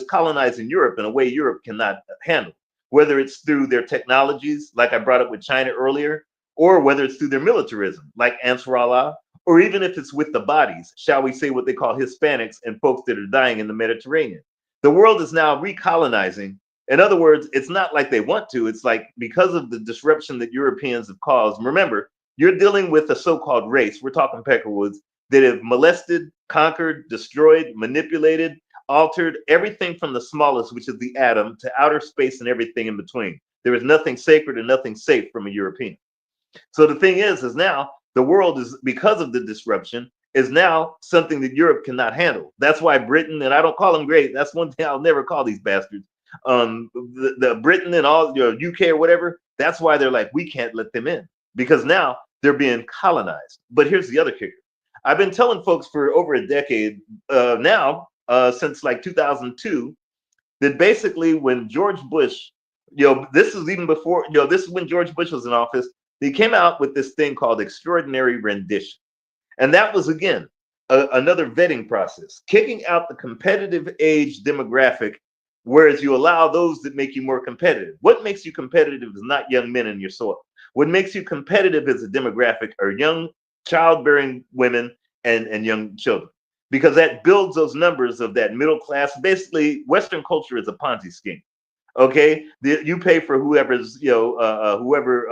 colonizing Europe in a way Europe cannot handle, whether it's through their technologies, like I brought up with China earlier, or whether it's through their militarism, like Ansar Allah, or even if it's with the bodies, shall we say what they call Hispanics and folks that are dying in the Mediterranean. The world is now recolonizing. In other words, it's not like they want to. It's like because of the disruption that Europeans have caused. Remember, you're dealing with a so-called race. We're talking Peckerwoods that have molested, conquered, destroyed, manipulated, altered everything from the smallest, which is the atom, to outer space and everything in between. There is nothing sacred and nothing safe from a European. So the thing is now the world is, because of the disruption, is now something that Europe cannot handle. That's why Britain, and I don't call them great. That's one thing I'll never call these bastards. The Britain and all UK or whatever. That's why they're like, we can't let them in, because now they're being colonized. But here's the other kicker. I've been telling folks for over a decade now, since like 2002, that basically when George Bush, this is even before, this is when George Bush was in office, he came out with this thing called extraordinary rendition. And that was, again, another vetting process, kicking out the competitive age demographic, whereas you allow those that make you more competitive. What makes you competitive is not young men in your soil. What makes you competitive as a demographic are young childbearing women and young children, because that builds those numbers of that middle class. Basically, Western culture is a Ponzi scheme. Okay, you pay for whoever's, whoever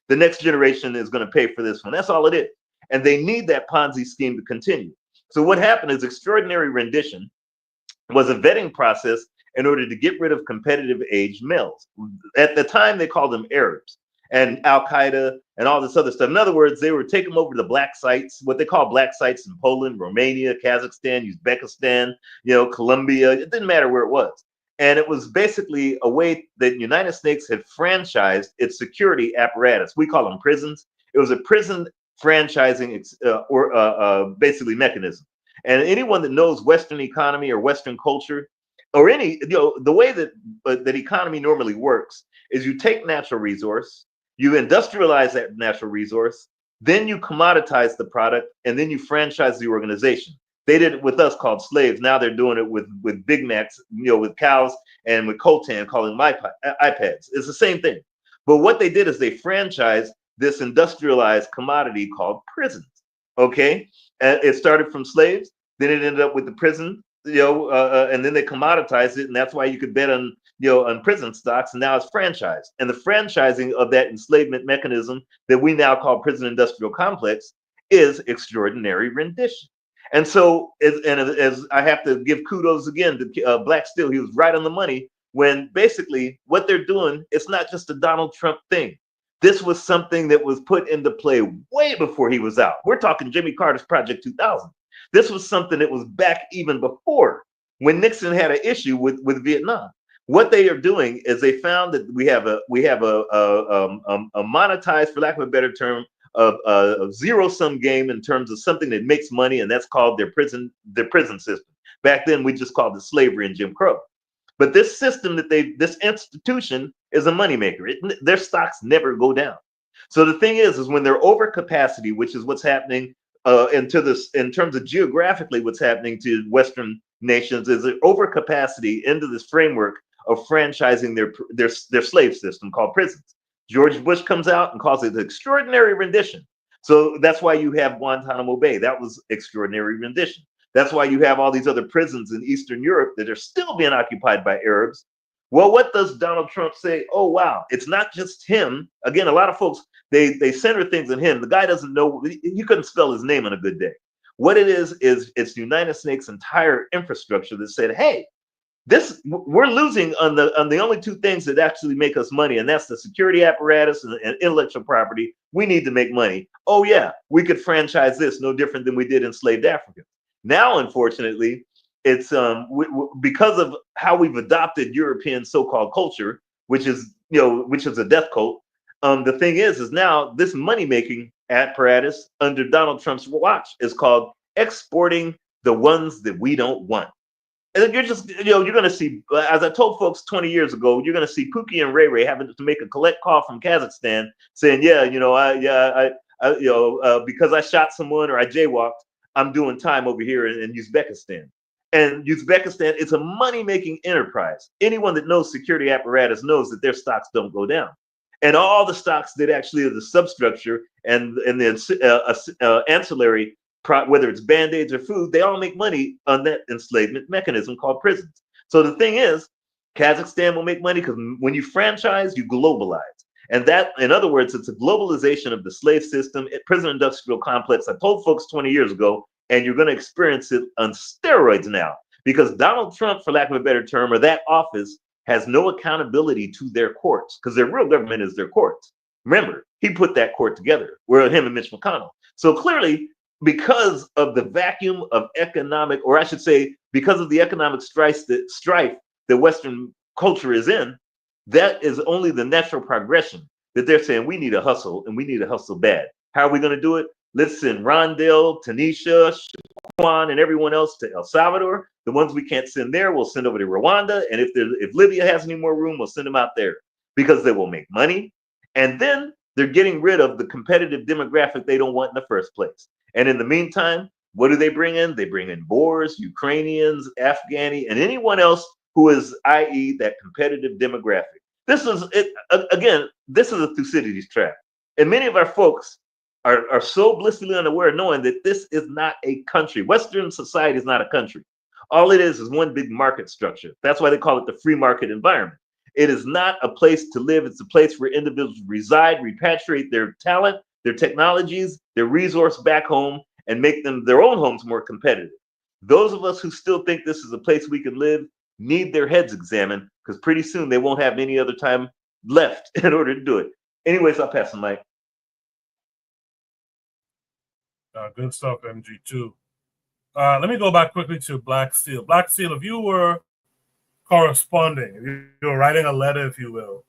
the next generation is going to pay for this one. That's all it is. And they need that Ponzi scheme to continue. So what happened is extraordinary rendition was a vetting process in order to get rid of competitive age males. At the time, they called them Arabs and Al-Qaeda and all this other stuff. In other words, they were taking them over to black sites, what they call black sites in Poland, Romania, Kazakhstan, Uzbekistan, Colombia. It didn't matter where it was. And it was basically a way that United States had franchised its security apparatus. We call them prisons. It was a prison franchising basically mechanism. And anyone that knows Western economy or Western culture, or any, the way that that economy normally works is you take natural resource, you industrialize that natural resource, then you commoditize the product, and then you franchise the organization. They did it with us, called slaves. Now they're doing it with Big Macs, with cows, and with coltan, calling iPads. It's the same thing. But what they did is they franchised this industrialized commodity called prisons. Okay, it started from slaves, then it ended up with the prison, and then they commoditized it, and that's why you could bet on on prison stocks, and now it's franchised. And the franchising of that enslavement mechanism that we now call prison industrial complex is extraordinary rendition. And so, as I have to give kudos again to Black Steel, he was right on the money when basically what they're doing, it's not just a Donald Trump thing. This was something that was put into play way before he was out. We're talking Jimmy Carter's Project 2000. This was something that was back even before, when Nixon had an issue with Vietnam. What they are doing is they found that we have a monetized, for lack of a better term, a zero-sum game in terms of something that makes money, and that's called their prison system. Back then, we just called it slavery and Jim Crow. But this system this institution is a moneymaker. Their stocks never go down. So the thing is when they're over capacity, which is what's happening in terms of geographically, what's happening to Western nations is an overcapacity into this framework of franchising their slave system called prisons. George Bush comes out and calls it extraordinary rendition. So that's why you have Guantanamo Bay. That was extraordinary rendition. That's why you have all these other prisons in Eastern Europe that are still being occupied by Arabs. Well, what does Donald Trump say? Oh, wow, it's not just him. Again, a lot of folks, they center things on him. The guy doesn't know, he couldn't spell his name on a good day. What it is it's the United States' entire infrastructure that said, hey, we're losing on the only two things that actually make us money, and that's the security apparatus and intellectual property. We need to make money. Oh yeah, we could franchise this no different than we did enslaved Africans. Now, unfortunately, it's because of how we've adopted European so-called culture, which is a death cult. The thing is now this money-making apparatus under Donald Trump's watch is called exporting the ones that we don't want. And you're just, you're going to see, as I told folks 20 years ago, you're going to see Pookie and Ray Ray having to make a collect call from Kazakhstan saying, because I shot someone or I jaywalked, I'm doing time over here in Uzbekistan. And Uzbekistan, it's a money-making enterprise. Anyone that knows security apparatus knows that their stocks don't go down. And all the stocks that actually are the substructure and the ancillary, whether it's Band-Aids or food, they all make money on that enslavement mechanism called prisons. So the thing is, Kazakhstan will make money because when you franchise, you globalize. And that, in other words, it's a globalization of the slave system, prison industrial complex. I told folks 20 years ago, and you're going to experience it on steroids now because Donald Trump, for lack of a better term, or that office has no accountability to their courts because their real government is their courts. Remember, he put that court together, where him and Mitch McConnell. So clearly, because of the vacuum of economic, or I should say, because of the economic strife that Western culture is in, that is only the natural progression that they're saying we need a hustle and we need a hustle bad. How are we going to do it? Let's send Rondell, Tanisha, Shaquan, and everyone else to El Salvador. The ones we can't send there, we'll send over to Rwanda. And if Libya has any more room, we'll send them out there because they will make money. And then They're getting rid of the competitive demographic they don't want in the first place. And in the meantime, what do they bring in? They bring in Boers, Ukrainians, Afghani, and anyone else who is, i.e., that competitive demographic. This is it again. This is a Thucydides trap, and many of our folks are so blissfully unaware, knowing that this is not a country. Western society is not a country. All it is one big market structure. That's why they call it the free market environment. It is not a place to live. It's a place where individuals reside, repatriate their talent, their technologies, their resource back home, and make them their own homes more competitive. Those of us who still think this is a place we can live need their heads examined, because pretty soon they won't have any other time left in order to do it. Anyways, I'll pass the mic. Good stuff, MG2. Let me go back quickly to Black Steel. Black Steel, if you were corresponding, if you were writing a letter, if you will,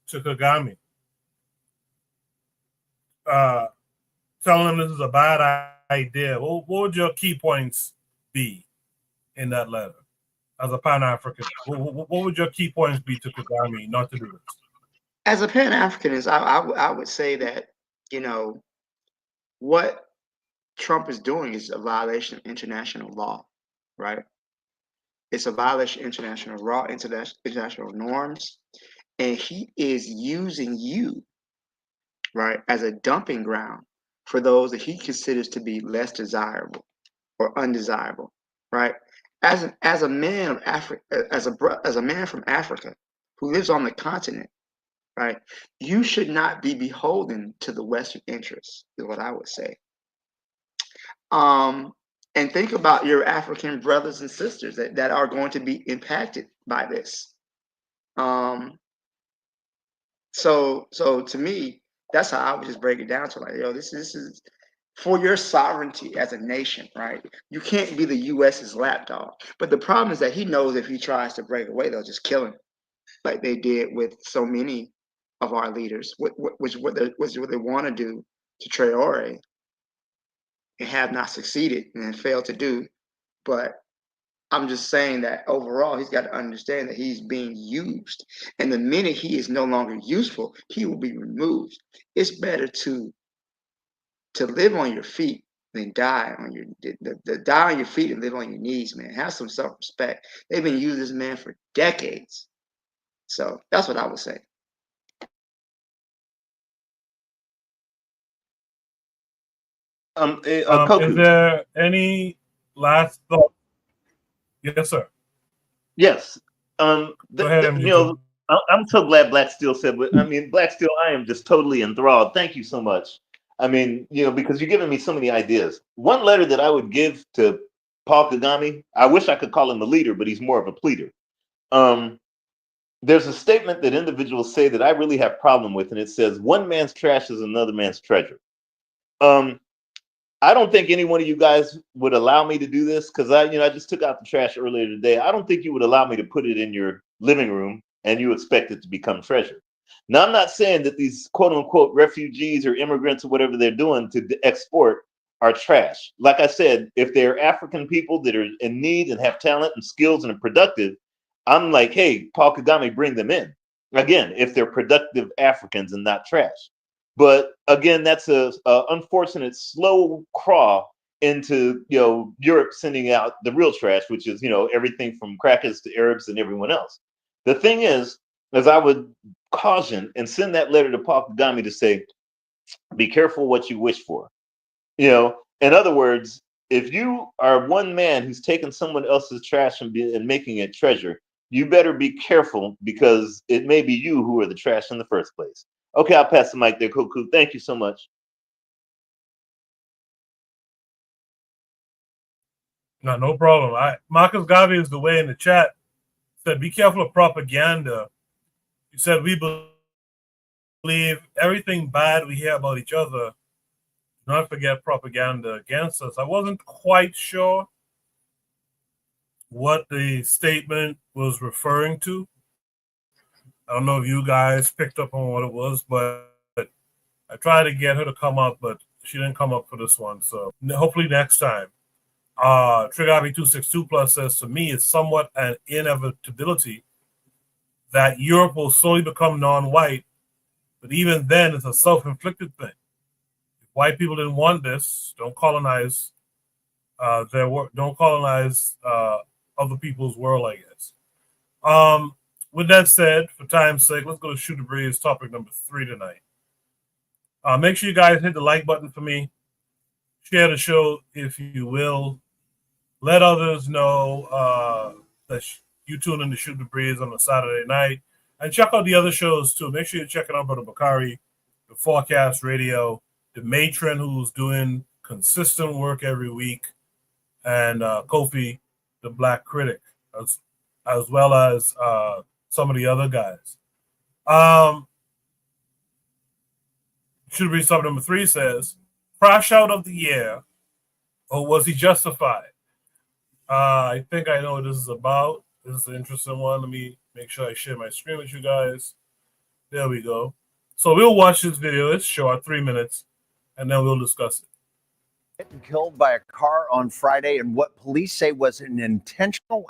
to Kagame, telling him this is a bad idea, what would your key points be in that letter as a Pan-African? What would your key points be to Kagame not to do this? As a Pan-Africanist, I would say that, what Trump is doing is a violation of international law, right? It's a violation of international law, international norms, and he is using you, right, as a dumping ground for those that he considers to be less desirable or undesirable, right? As a man of Africa, as a man from Africa who lives on the continent, right? You should not be beholden to the Western interests, is what I would say. And think about your African brothers and sisters that are going to be impacted by this. So to me, that's how I would just break it down to, like, this is for your sovereignty as a nation, right? You can't be the U.S.'s lapdog. But the problem is that he knows if he tries to break away, they'll just kill him, like they did with so many of our leaders, which what they want to do to Traore, and have not succeeded and failed to do. But I'm just saying that overall, he's got to understand that he's being used. And the minute he is no longer useful, he will be removed. It's better to live on your feet than die on your die on your feet and live on your knees, man. Have some self-respect. They've been using this man for decades. So that's what I would say. Is there any last thought? Yes, sir. Yes. Go ahead, MG2. I'm so glad Black Steel said, but I mean, Black Steel, I am just totally enthralled. Thank you so much. I mean, because you're giving me so many ideas. One letter that I would give to Paul Kagame, I wish I could call him a leader, but he's more of a pleader. There's a statement that individuals say that I really have problem with, and it says, one man's trash is another man's treasure. I don't think any one of you guys would allow me to do this, because I just took out the trash earlier today. I don't think you would allow me to put it in your living room and you expect it to become treasure. Now, I'm not saying that these quote unquote refugees or immigrants or whatever they're doing to export are trash. Like I said, if they're African people that are in need and have talent and skills and are productive, I'm like, hey, Paul Kagame, bring them in. Again, if they're productive Africans and not trash. But again, that's a unfortunate slow crawl into Europe sending out the real trash, which is everything from crackers to Arabs and everyone else. The thing is, as I would caution and send that letter to Paul Kagame to say, be careful what you wish for. In other words, if you are one man who's taken someone else's trash and making it treasure, you better be careful, because it may be you who are the trash in the first place. Okay, I'll pass the mic there, Koku. Thank you so much. No problem. Marcus Garvey is the way in the chat said, be careful of propaganda. He said, we believe everything bad we hear about each other. Do not forget propaganda against us. I wasn't quite sure what the statement was referring to. I don't know if you guys picked up on what it was, but I tried to get her to come up, but she didn't come up for this one. So hopefully next time. Trigabi 262 Plus says, to me, it's somewhat an inevitability that Europe will slowly become non-white. But even then, it's a self-inflicted thing. If white people didn't want this, don't colonize their work. Don't colonize other people's world, I guess. With that said, for time's sake, let's go to Shoot the Breeze, topic number 3 tonight. Make sure you guys hit the like button for me. Share the show if you will. Let others know that you tune in to Shoot the Breeze on a Saturday night. And check out the other shows too. Make sure you're checking out Brother Bakari, the Forecast Radio, the matron who's doing consistent work every week, and Kofi, the Black Critic, as well as some of the other guys. Should read something. Number 3 says, Crashout of the year, or was he justified? I think I know what this is about. This is an interesting one. Let me make sure I share my screen with you guys. There we go. So we'll watch this video. It's short, 3 minutes, and then we'll discuss it. Killed by a car on Friday, and what police say was an intentional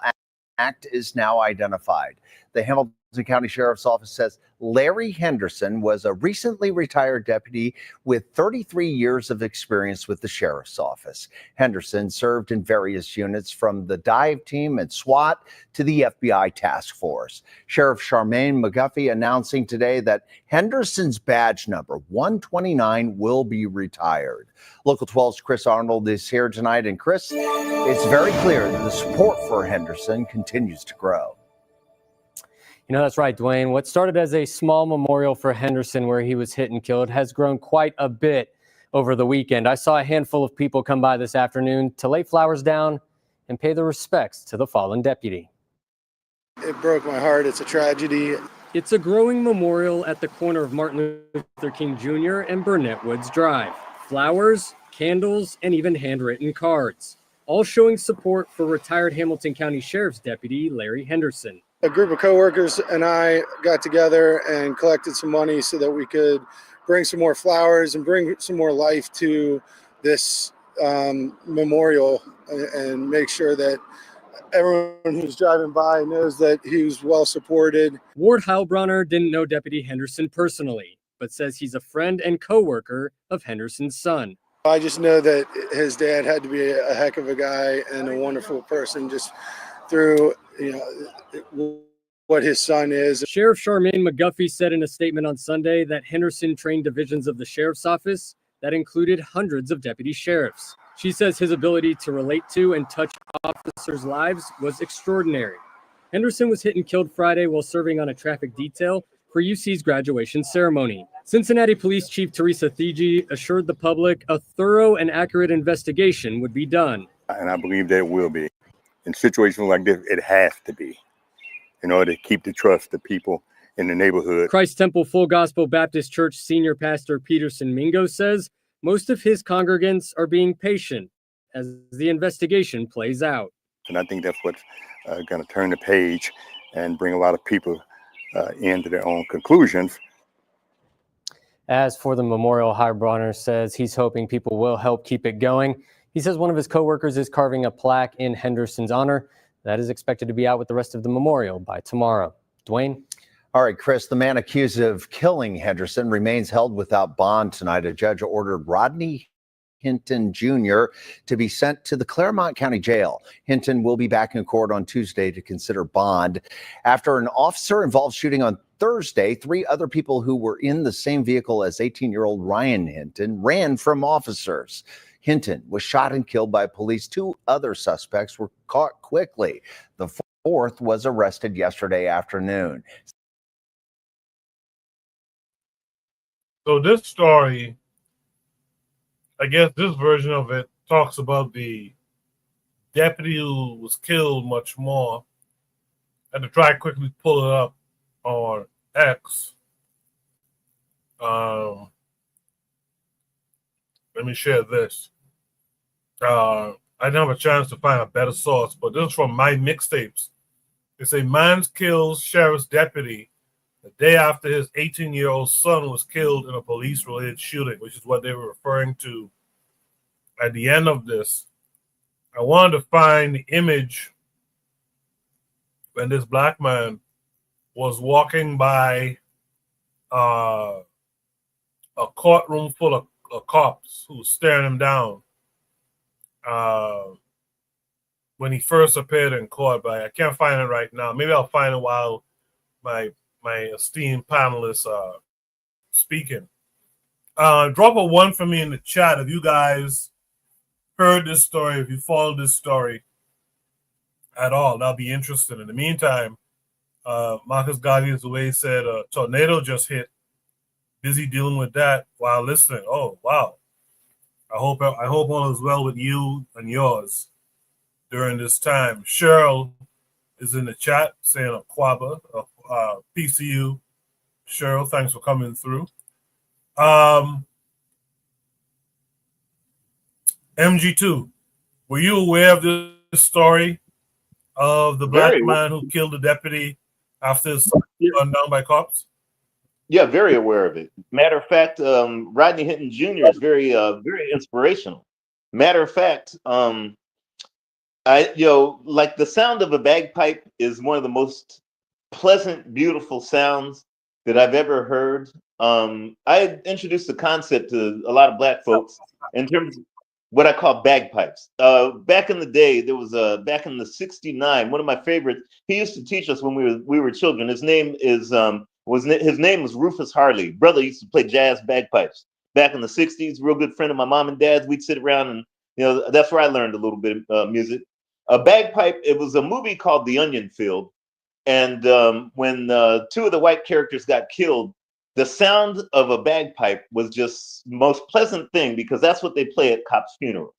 act is now identified. The Hamilton County Sheriff's Office says Larry Henderson was a recently retired deputy with 33 years of experience with the Sheriff's Office. Henderson served in various units from the dive team and SWAT to the FBI task force. Sheriff Charmaine McGuffey announcing today that Henderson's badge number 129 will be retired. Local 12's Chris Arnold is here tonight. And Chris, it's very clear that the support for Henderson continues to grow. You know, that's right, Dwayne. What started as a small memorial for Henderson where he was hit and killed has grown quite a bit over the weekend. I saw a handful of people come by this afternoon to lay flowers down and pay their respects to the fallen deputy. It broke my heart. It's a tragedy. It's a growing memorial at the corner of Martin Luther King Jr. and Burnett Woods Drive. Flowers, candles, and even handwritten cards, all showing support for retired Hamilton County Sheriff's Deputy Larry Henderson. A group of coworkers and I got together and collected some money so that we could bring some more flowers and bring some more life to this memorial and make sure that everyone who's driving by knows that he was well supported. Ward Heilbronner didn't know Deputy Henderson personally, but says he's a friend and coworker of Henderson's son. I just know that his dad had to be a heck of a guy and a wonderful person just through, what his son is. Sheriff Charmaine McGuffey said in a statement on Sunday that Henderson trained divisions of the sheriff's office that included hundreds of deputy sheriffs. She says his ability to relate to and touch officers' lives was extraordinary. Henderson was hit and killed Friday while serving on a traffic detail for UC's graduation ceremony. Cincinnati Police Chief Teresa Thigi assured the public a thorough and accurate investigation would be done. And I believe that it will be. In situations like this, it has to be, in order to keep the trust of people in the neighborhood. Christ Temple Full Gospel Baptist Church Senior Pastor Peterson Mingo says most of his congregants are being patient as the investigation plays out. And I think that's what's going to turn the page and bring a lot of people into their own conclusions. As for the memorial, Heilbronner says he's hoping people will help keep it going. He says one of his coworkers is carving a plaque in Henderson's honor. That is expected to be out with the rest of the memorial by tomorrow. Dwayne? All right, Chris, the man accused of killing Henderson remains held without bond tonight. A judge ordered Rodney Hinton Jr. to be sent to the Claremont County Jail. Hinton will be back in court on Tuesday to consider bond. After an officer-involved shooting on Thursday, 3 other people who were in the same vehicle as 18-year-old Ryan Hinton ran from officers. Hinton was shot and killed by police. 2 other suspects were caught quickly. The 4th was arrested yesterday afternoon. So this story, I guess this version of it talks about the deputy who was killed much more. And to try to quickly pull it up on X, let me share this. I didn't have a chance to find a better source, but this is from My Mixtapes. It's a man kills sheriff's deputy the day after his 18-year-old son was killed in a police-related shooting, which is what they were referring to at the end of this. I wanted to find the image when this black man was walking by a courtroom full of cops who was staring him down when he first appeared in court. But I can't find it right now. Maybe I'll find it while my esteemed panelists are speaking. Drop a 1 for me in the chat if you guys heard this story, if you followed this story at all. That'll be interesting. In the meantime, Marcus Garvey Way said a tornado just hit. Busy dealing with that while listening. Oh, wow. I hope all is well with you and yours during this time. Cheryl is in the chat saying a Quaba, PCU. Cheryl, thanks for coming through. MG2, were you aware of this story of the black man who killed the deputy after his son was gunned down by cops? Yeah, very aware of it. Matter of fact, Rodney Hinton Jr. is very inspirational. Matter of fact, like the sound of a bagpipe is one of the most pleasant, beautiful sounds that I've ever heard. I introduced the concept to a lot of black folks in terms of what I call bagpipes. Back in the day, there was back in the '69, one of my favorites. He used to teach us when we were children. His name was Rufus Harley. Brother used to play jazz bagpipes back in the '60s. Real good friend of my mom and dad's. We'd sit around and that's where I learned a little bit of music. A bagpipe. It was a movie called The Onion Field, and when 2 of the white characters got killed, the sound of a bagpipe was just the most pleasant thing because that's what they play at cops' funerals.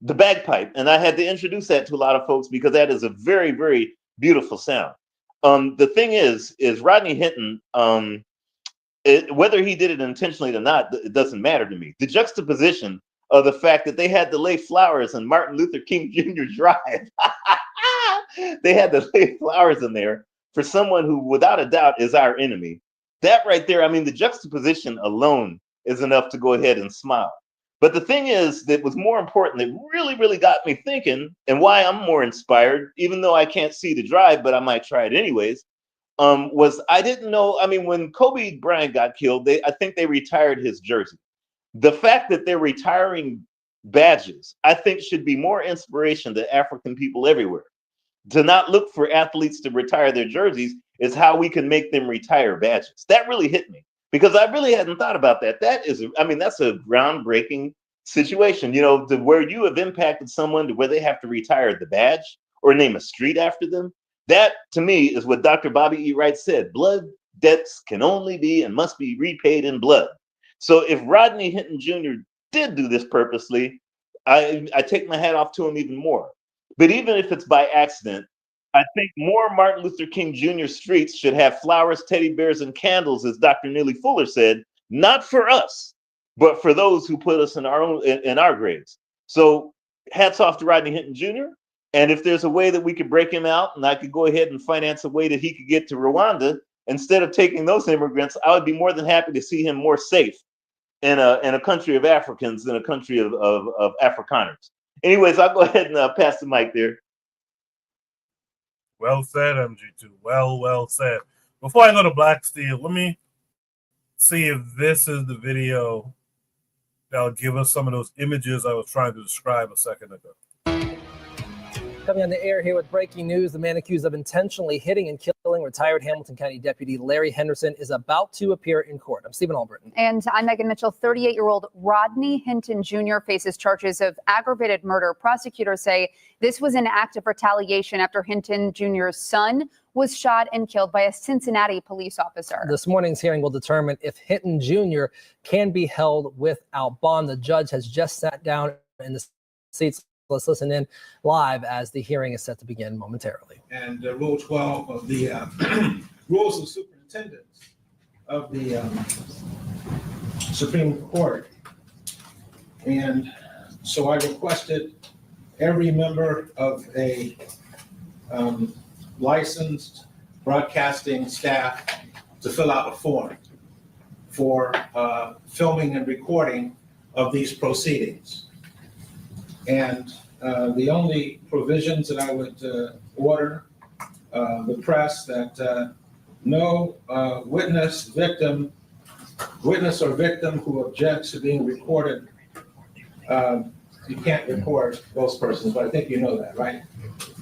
The bagpipe, and I had to introduce that to a lot of folks because that is a very, very beautiful sound. The thing is Rodney Hinton, whether he did it intentionally or not, it doesn't matter to me. The juxtaposition of the fact that they had to lay flowers in Martin Luther King Jr.'s drive. They had to lay flowers in there for someone who, without a doubt, is our enemy. That right there, I mean, the juxtaposition alone is enough to go ahead and smile. But the thing is that was more important, that really, really got me thinking, and why I'm more inspired, even though I can't see the drive, but I might try it anyways, was I didn't know, I mean, when Kobe Bryant got killed, I think they retired his jersey. The fact that they're retiring badges, I think should be more inspiration to African people everywhere. To not look for athletes to retire their jerseys is how we can make them retire badges. That really hit me because I really hadn't thought about that. That's a groundbreaking situation, to where you have impacted someone to where they have to retire the badge or name a street after them. That to me is what Dr. Bobby E. Wright said. Blood debts can only be and must be repaid in blood. So if Rodney Hinton Jr. did do this purposely, I take my hat off to him even more. But even if it's by accident, I think more Martin Luther King Jr. streets should have flowers, teddy bears, and candles, as Dr. Neely Fuller said, not for us, but for those who put us in our graves. So hats off to Rodney Hinton Jr. And if there's a way that we could break him out and I could go ahead and finance a way that he could get to Rwanda, instead of taking those immigrants, I would be more than happy to see him more safe in a country of Africans than a country of Afrikaners. Anyways, I'll go ahead and pass the mic there. Well said, MG2. Well said. Before I go to Black Steel, let me see if this is the video that'll give us some of those images I was trying to describe a second ago. Coming on the air here with breaking news, the man accused of intentionally hitting and killing retired Hamilton County Deputy Larry Henderson is about to appear in court. I'm Stephen Albritton. And I'm Megan Mitchell. 38-year-old Rodney Hinton Jr. faces charges of aggravated murder. Prosecutors say this was an act of retaliation after Hinton Jr.'s son was shot and killed by a Cincinnati police officer. This morning's hearing will determine if Hinton Jr. can be held without bond. The judge has just sat down in the seats. Let's listen in live as the hearing is set to begin momentarily. And Rule 12 of the Rules of Superintendents of the Supreme Court. And so I requested every member of a licensed broadcasting staff to fill out a form for filming and recording of these proceedings. And the only provisions that I would order the press that no witness, victim, witness or victim who objects to being recorded, you can't record those persons, but I think you know that, right?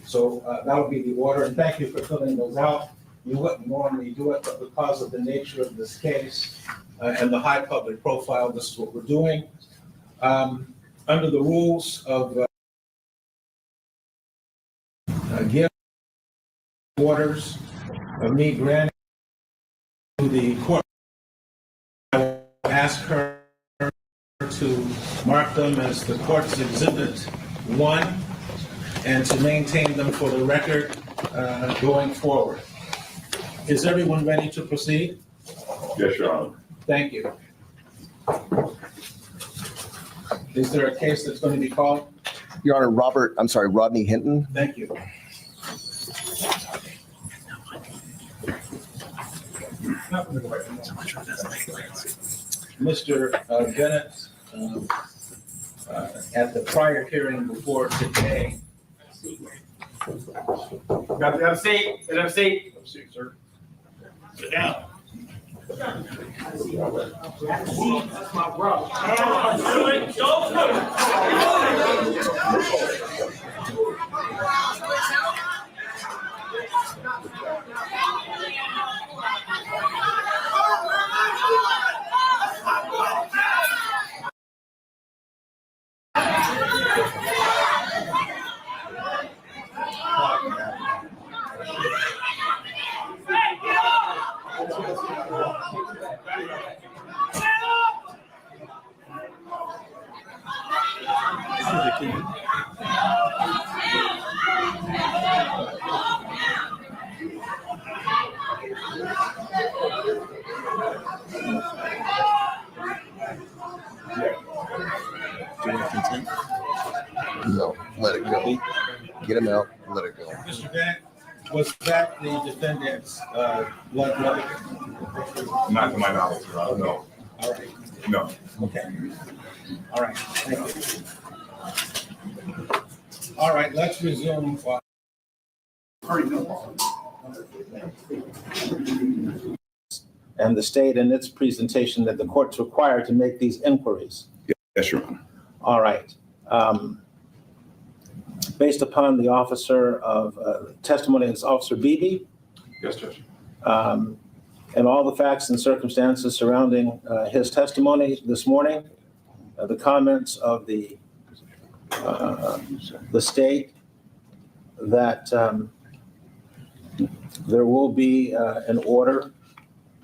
So that would be the order, and thank you for filling those out. You wouldn't normally do it, but because of the nature of this case and the high public profile, this is what we're doing. Under the rules of give orders of me granting to the court, I will ask her to mark them as the court's exhibit 1 and to maintain them for the record going forward. Is everyone ready to proceed? Yes, Your Honor. Thank you. Is there a case that's going to be called? Your Honor, Rodney Hinton. Thank you. Mr. Bennett, at the prior hearing before today. Have a seat. Have a seat. Have a seat, sir. Sit down. Do you want to consent? No, let it go. Get him out, let it go. Mr. Bennett, was that the defendant's blood brother? Not to my knowledge, Your Honor. No. All right. No. Okay. All right. Thank you. All right, let's resume. And the state in its presentation that the court's required to make these inquiries. Yes, Your Honor. All right. Based upon the officer of testimony, it's Officer Beebe. Yes, Judge. And all the facts and circumstances surrounding his testimony this morning, the comments of the state that there will be an order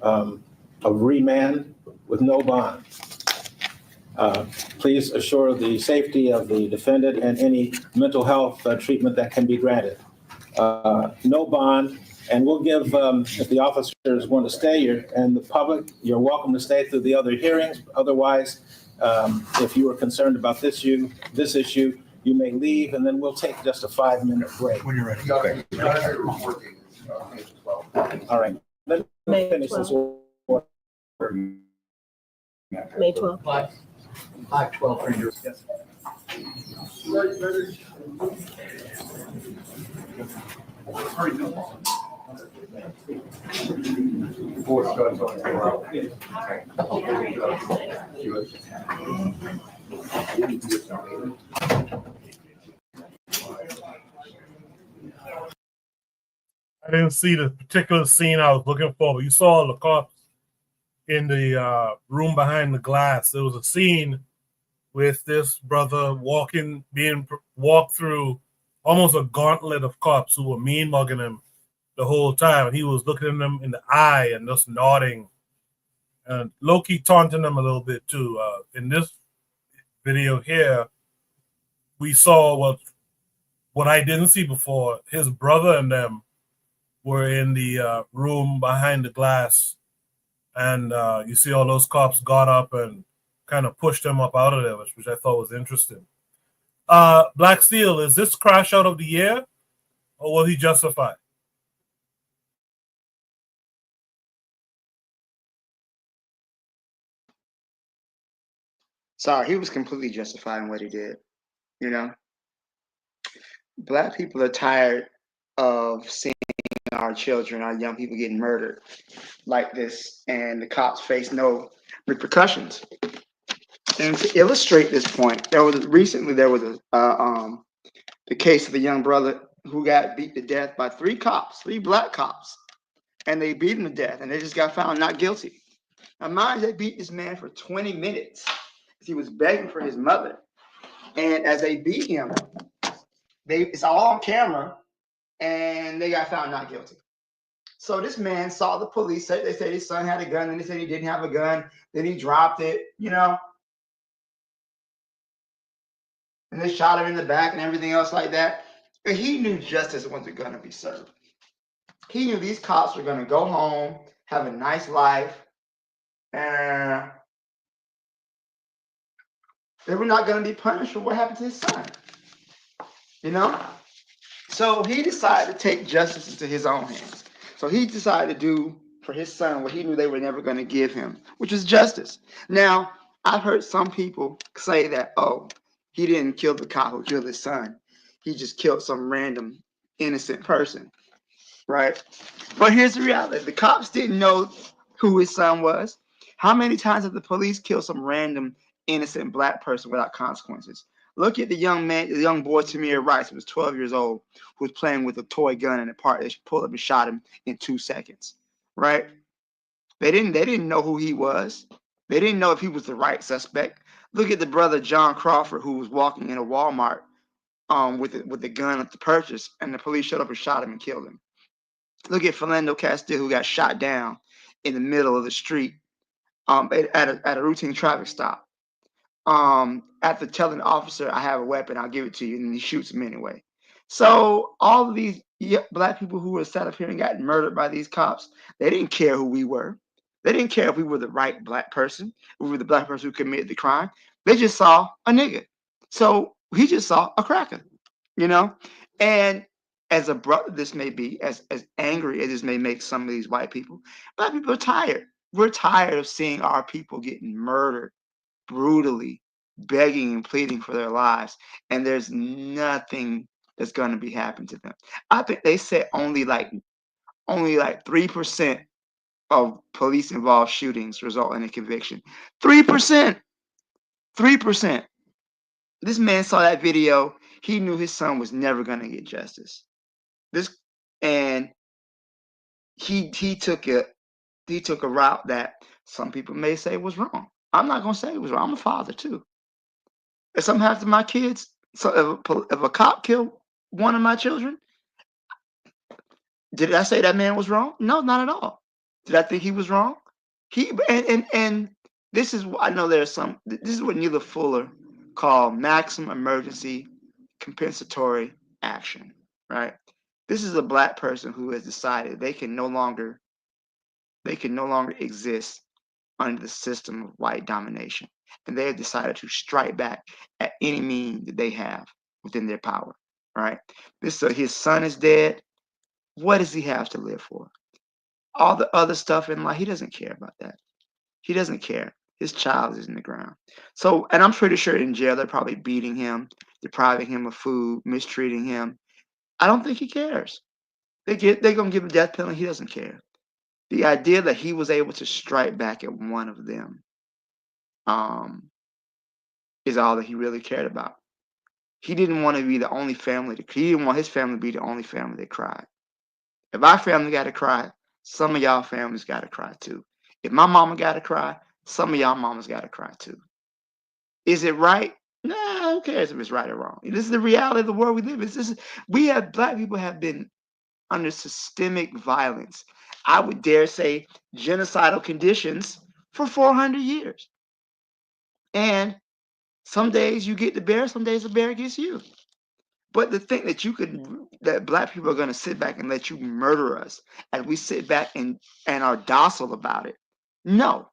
of remand with no bond. Please assure the safety of the defendant and any mental health treatment that can be granted. No bond, and we'll give, if the officers want to stay, and the public, you're welcome to stay through the other hearings. Otherwise, if you are concerned about this issue, you may leave, and then we'll take just a 5-minute break. When you're ready. Okay. All right. Let me finish this order. May 12th. 5/12 for yours. Yes. I didn't see the particular scene I was looking for, but you saw the cops in the room behind the glass. There was a scene with this brother being walked through almost a gauntlet of cops who were mean mugging him the whole time. And he was looking them in the eye and just nodding and low-key taunting them a little bit too. In this video here, we saw what I didn't see before. His brother and them were in the room behind the glass, and you see all those cops got up and kind of pushed him up out of there, which I thought was interesting. Black Steel, is this crash out of the year, or was he justified? Sorry, he was completely justified in what he did. You know, Black people are tired of seeing our children, our young people getting murdered like this, and the cops face no repercussions. And to illustrate this point, there was the case of the young brother who got beat to death by three black cops, and they beat him to death, and they just got found not guilty. Now, mind you, they beat this man for 20 minutes. He was begging for his mother, and as they beat him, it's all on camera, and they got found not guilty. So this man saw the police. They said his son had a gun, and they said he didn't have a gun. Then he dropped it, and they shot him in the back and everything else like that. And he knew justice wasn't going to be served. He knew these cops were going to go home, have a nice life, and they were not going to be punished for what happened to his son. So he decided to take justice into his own hands. So he decided to do for his son what he knew they were never going to give him, which is justice. Now, I've heard some people say that, oh, he didn't kill the cop who killed his son. He just killed some random innocent person, right? But here's the reality. The cops didn't know who his son was. How many times have the police killed some random innocent black person without consequences? Look at the young boy Tamir Rice, who was 12 years old, who was playing with a toy gun in a park. They pulled up and shot him in 2 seconds, right? They didn't know who he was. They didn't know if he was the right suspect. Look at the brother John Crawford, who was walking in a Walmart with the gun at the purchase, and the police showed up and shot him and killed him. Look at Philando Castile, who got shot down in the middle of the street at a routine traffic stop. After telling the officer, I have a weapon, I'll give it to you, and he shoots him anyway. So all of these black people who were sat up here and got murdered by these cops, they didn't care who we were. They didn't care if we were the right black person, if we were the black person who committed the crime. They just saw a nigga. So he just saw a cracker, And as a brother this may be, as angry as this may make some of these white people, black people are tired. We're tired of seeing our people getting murdered brutally, begging and pleading for their lives, and there's nothing that's going to be happening to them. I think they said only like 3% of police involved shootings result in a conviction. 3%. 3%. This man saw that video. He knew his son was never going to get justice. And he took a route that some people may say was wrong. I'm not going to say it was wrong. I'm a father too. If something happens to my kids, so if a cop killed one of my children, did I say that man was wrong? No, not at all. Did I think he was wrong? And this is, I know there's some. This is what Neela Fuller called maximum emergency compensatory action. Right. This is a black person who has decided they can no longer exist under the system of white domination. And they have decided to strike back at any means that they have within their power, right? His son is dead. What does he have to live for? All the other stuff in life, he doesn't care about that. He doesn't care. His child is in the ground. So, and I'm pretty sure in jail, they're probably beating him, depriving him of food, mistreating him. I don't think he cares. They're going to give him death penalty. He doesn't care. The idea that he was able to strike back at one of them is all that he really cared about. He didn't want to be the only family. He didn't want his family to be the only family that cried. If our family got to cry, some of y'all families got to cry too. If my mama got to cry, some of y'all mamas got to cry too. Is it right? Nah, who cares if it's right or wrong? This is the reality of the world we live in. Black people have been under systemic violence. I would dare say genocidal conditions for 400 years. And some days you get the bear, some days the bear gets you. But to think that black people are going to sit back and let you murder us and we sit back and are docile about it. No.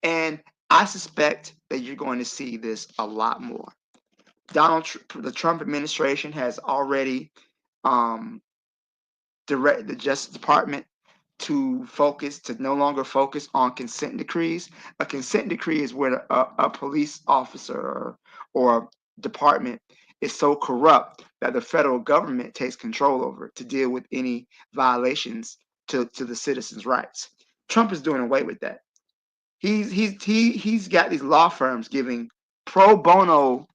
And I suspect that you're going to see this a lot more. The Trump administration has already directed the Justice Department to no longer focus on consent decrees. A consent decree is where a police officer or a department is so corrupt that the federal government takes control over it to deal with any violations to the citizens' rights. Trump is doing away with that. He's got these law firms giving pro bono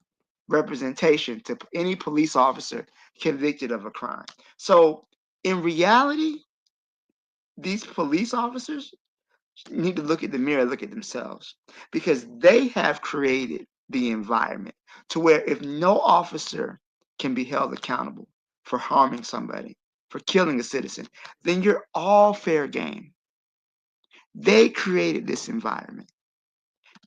representation to any police officer convicted of a crime. So in reality, these police officers need to look at the mirror, look at themselves, because they have created the environment to where if no officer can be held accountable for harming somebody, for killing a citizen, then you're all fair game. They created this environment.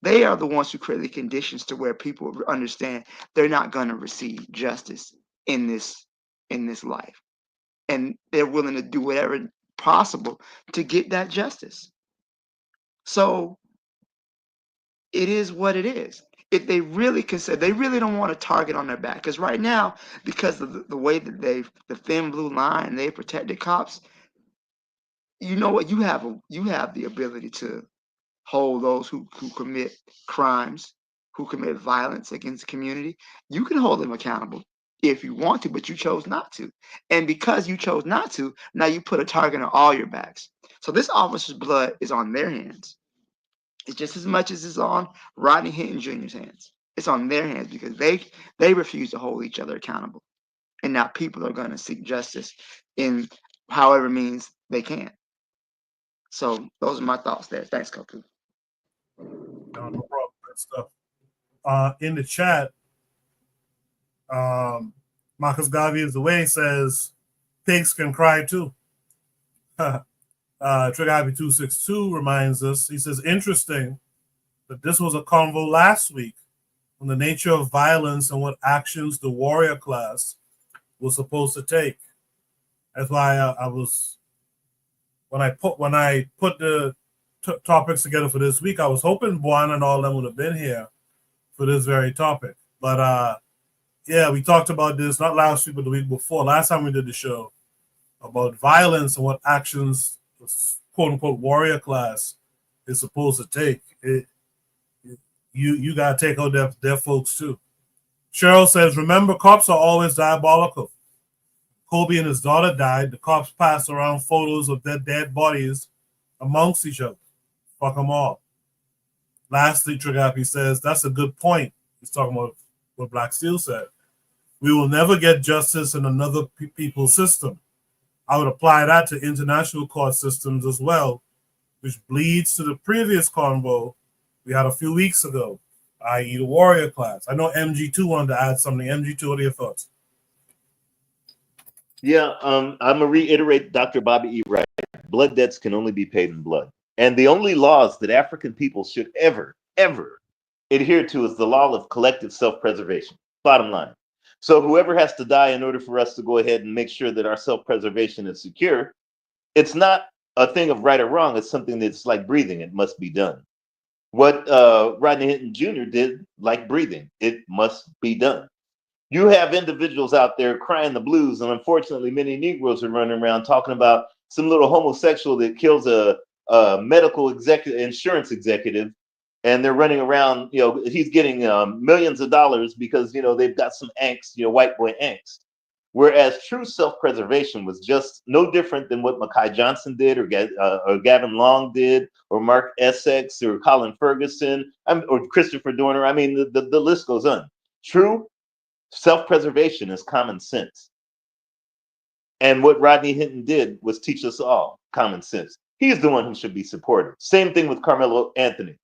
They are the ones who create the conditions to where people understand they're not going to receive justice in this life, and they're willing to do whatever possible to get that justice. So it is what it is. If they really consider, they really don't want a target on their back, because right now, because of the way that the thin blue line, they've protected cops. You know what? You have the ability to hold those who commit crimes, who commit violence against the community. You can hold them accountable if you want to, but you chose not to. And because you chose not to, now you put a target on all your backs. So this officer's blood is on their hands. It's just as much as it's on Rodney Hinton Jr.'s hands. It's on their hands because they refuse to hold each other accountable. And now people are going to seek justice in however means they can. So those are my thoughts there. Thanks, Koku. No problem. Good stuff. In the chat, Marcus Garvey is away says pigs can cry too. Trigger Happy 262 reminds us, he says, interesting that this was a convo last week on the nature of violence and what actions the warrior class was supposed to take. That's why I was, when I put the topics together for this week, I was hoping Buan and all them would have been here for this very topic. But yeah, we talked about this not last week, but the week before. Last time we did the show about violence and what actions the quote unquote warrior class is supposed to take. You gotta take out their folks too. Cheryl says, remember, cops are always diabolical. Kobe and his daughter died. The cops passed around photos of their dead bodies amongst each other. Fuck them all. Lastly, Triggapi says, that's a good point. He's talking about what Black Steel said. We will never get justice in another people's system. I would apply that to international court systems as well, which bleeds to the previous convo we had a few weeks ago, i.e. the warrior class. I know MG2 wanted to add something. MG2, what are your thoughts? Yeah, I'm going to reiterate Dr. Bobby E. Wright. Blood debts can only be paid in blood. And the only laws that African people should ever adhere to is the law of collective self-preservation. Bottom line. So whoever has to die in order for us to go ahead and make sure that our self-preservation is secure, it's not a thing of right or wrong. It's something that's like breathing. It must be done. What Rodney Hinton Jr. did, like breathing, it must be done. You have individuals out there crying the blues, and unfortunately, many Negroes are running around talking about some little homosexual that kills a medical insurance executive, and they're running around. You know, he's getting millions of dollars because they've got some angst, white boy angst. Whereas true self-preservation was just no different than what Mackay Johnson did, or Gavin Long did, or Mark Essex, or Colin Ferguson, or Christopher Dorner. I mean, the list goes on. True self-preservation is common sense. And what Rodney Hinton did was teach us all common sense. He's the one who should be supported. Same thing with Carmelo Anthony.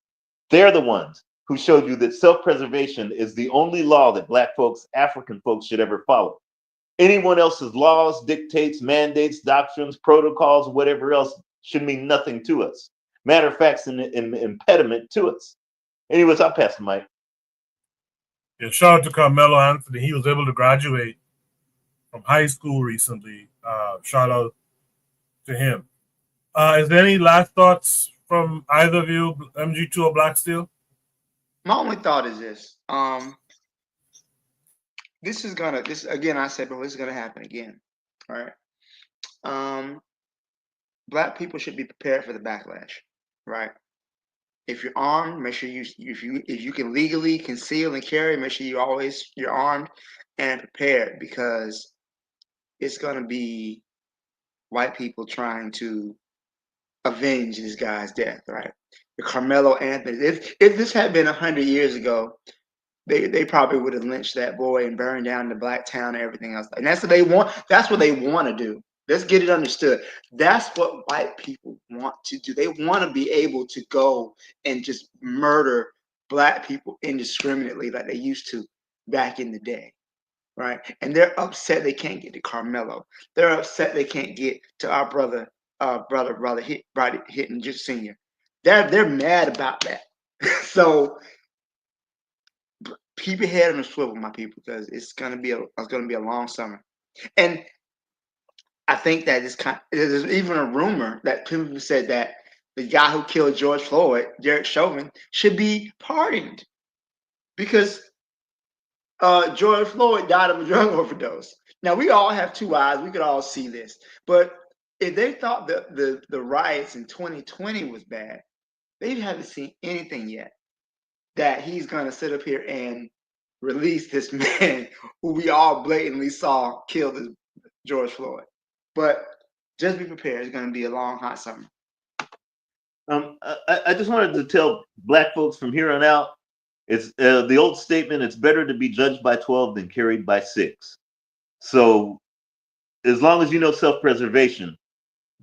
They're the ones who showed you that self-preservation is the only law that Black folks, African folks should ever follow. Anyone else's laws, dictates, mandates, doctrines, protocols, whatever else should mean nothing to us. Matter of fact, it's an impediment to us. Anyways, I'll pass the mic. Yeah, shout out to Carmelo Anthony. He was able to graduate from high school recently. Shout out to him. Is there any last thoughts from either of you, MG2 or Black Steel? My only thought is this. This again, I said, but this is gonna happen again. All right. Black people should be prepared for the backlash, right? If you're armed, make sure if you can legally conceal and carry, make sure you're armed. and prepared, because it's going to be white people trying to avenge this guy's death, right? The Carmelo Anthony. If this had been 100 years ago, they probably would have lynched that boy and burned down the black town and everything else. And that's what they want. That's what they want to do. Let's get it understood. That's what white people want to do. They want to be able to go and just murder black people indiscriminately like they used to back in the day, right? And they're upset they can't get to Carmelo. They're upset they can't get to our brother Hitting just Senior. They're mad about that. So keep your head on the swivel, my people, because it's gonna be a long summer. And I think that there's even a rumor that people said that the guy who killed George Floyd, Derek Chauvin, should be pardoned because George Floyd died of a drug overdose. Now we all have two eyes; we could all see this. But if they thought the riots in 2020 was bad, they haven't seen anything yet that he's gonna sit up here and release this man who we all blatantly saw killed George Floyd. But just be prepared. It's going to be a long, hot summer. I just wanted to tell black folks from here on out, it's the old statement, it's better to be judged by 12 than carried by 6. So as long as you know self-preservation,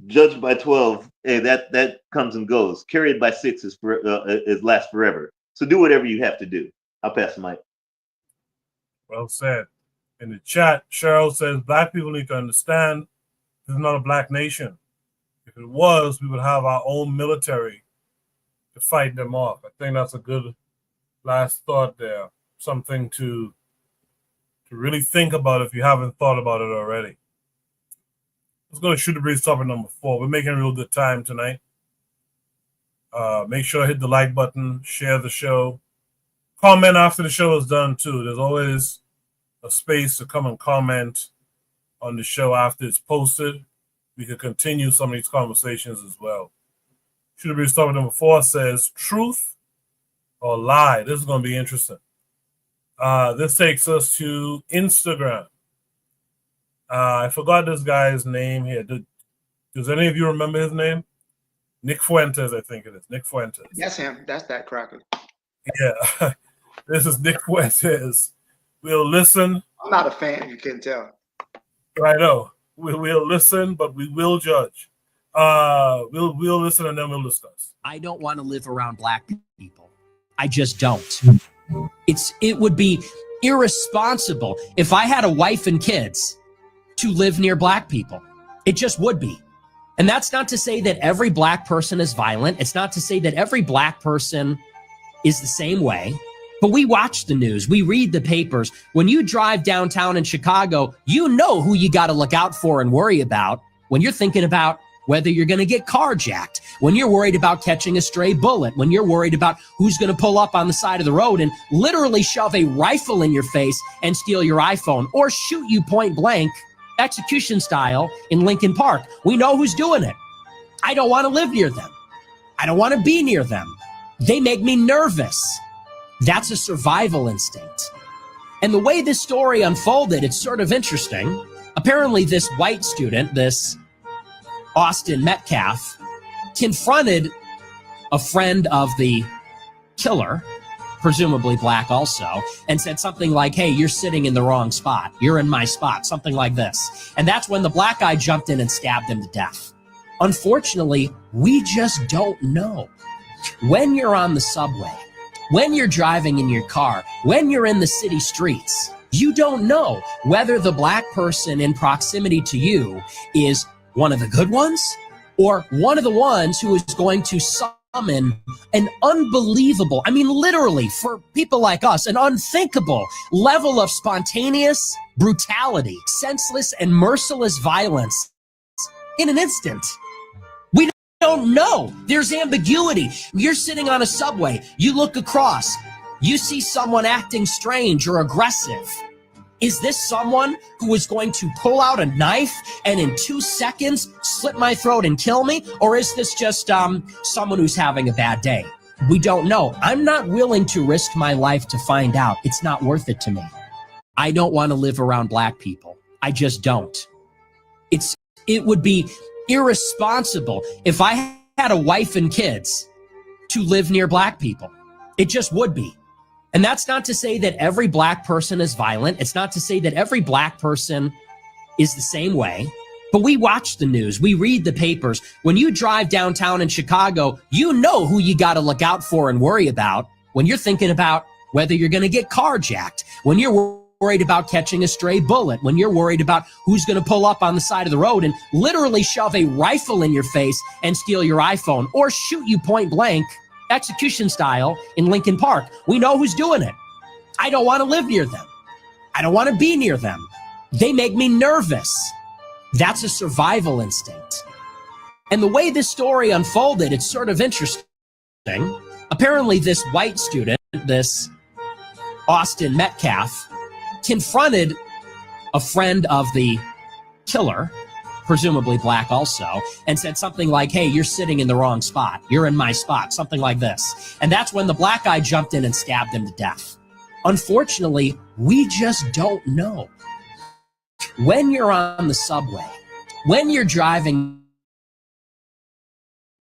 judged by 12, hey, that comes and goes. Carried by 6 is lasts forever. So do whatever you have to do. I'll pass the mic. Well said. In the chat, Cheryl says, black people need to understand this is not a black nation. If it was, we would have our own military to fight them off. I think that's a good last thought there. Something to really think about if you haven't thought about it already. Let's go to Shoot the Breeze topic number 4. We're making real good time tonight. Make sure to hit the like button, share the show. Comment after the show is done, too. There's always a space to come and comment on the show after it's posted. We could continue some of these conversations as well. Should the Breeze topic number 4 says, truth or lie? This is going to be interesting. This takes us to Instagram. I forgot this guy's name here. Does any of you remember his name? Nick Fuentes, I think it is. Nick Fuentes. That's him. That's that cracker. Yeah. This is Nick Fuentes. We'll listen. I'm not a fan, you can tell. I know. We'll listen, but we will judge. We'll listen and then we'll discuss. I don't want to live around black people. I just don't. It would be irresponsible if I had a wife and kids to live near black people. It just would be. And that's not to say that every black person is violent. It's not to say that every black person is the same way. But we watch the news. We read the papers. When you drive downtown in Chicago, you know who you got to look out for and worry about when you're thinking about whether you're going to get carjacked, when you're worried about catching a stray bullet, when you're worried about who's going to pull up on the side of the road and literally shove a rifle in your face and steal your iPhone or shoot you point blank, execution style in Lincoln Park. We know who's doing it. I don't want to live near them. I don't want to be near them. They make me nervous. That's a survival instinct. And the way this story unfolded, it's sort of interesting. Apparently this white student, this Austin Metcalf, confronted a friend of the killer, presumably black also, and said something like, hey, you're sitting in the wrong spot. You're in my spot, something like this. And that's when the black guy jumped in and stabbed him to death. Unfortunately, we just don't know. When you're on the subway, when you're driving in your car, when you're in the city streets, you don't know whether the black person in proximity to you is one of the good ones or one of the ones who is going to summon an unbelievable, I mean, literally for people like us, an unthinkable level of spontaneous brutality, senseless and merciless violence in an instant. We don't know. There's ambiguity. You're sitting on a subway. You look across. You see someone acting strange or aggressive. Is this someone who is going to pull out a knife and in 2 seconds slit my throat and kill me? Or is this just someone who's having a bad day? We don't know. I'm not willing to risk my life to find out. It's not worth it to me. I don't want to live around black people. I just don't. It would be irresponsible if I had a wife and kids to live near black people. It just would be. And that's not to say that every black person is violent. It's not to say that every black person is the same way. But we watch the news. We read the papers. When you drive downtown in Chicago, you know who you got to look out for and worry about when you're thinking about whether you're going to get carjacked, when you're worried about catching a stray bullet, when you're worried about who's going to pull up on the side of the road and literally shove a rifle in your face and steal your iPhone or shoot you point blank, execution style, in Lincoln Park. We know who's doing it. I don't want to live near them. I don't want to be near them. They make me nervous. That's a survival instinct. And the way this story unfolded, it's sort of interesting. Apparently, this white student, this Austin Metcalf, confronted a friend of the killer, presumably black also, and said something like, hey, you're sitting in the wrong spot. You're in my spot, something like this. And that's when the black guy jumped in and stabbed him to death. Unfortunately, we just don't know. When you're on the subway, when you're driving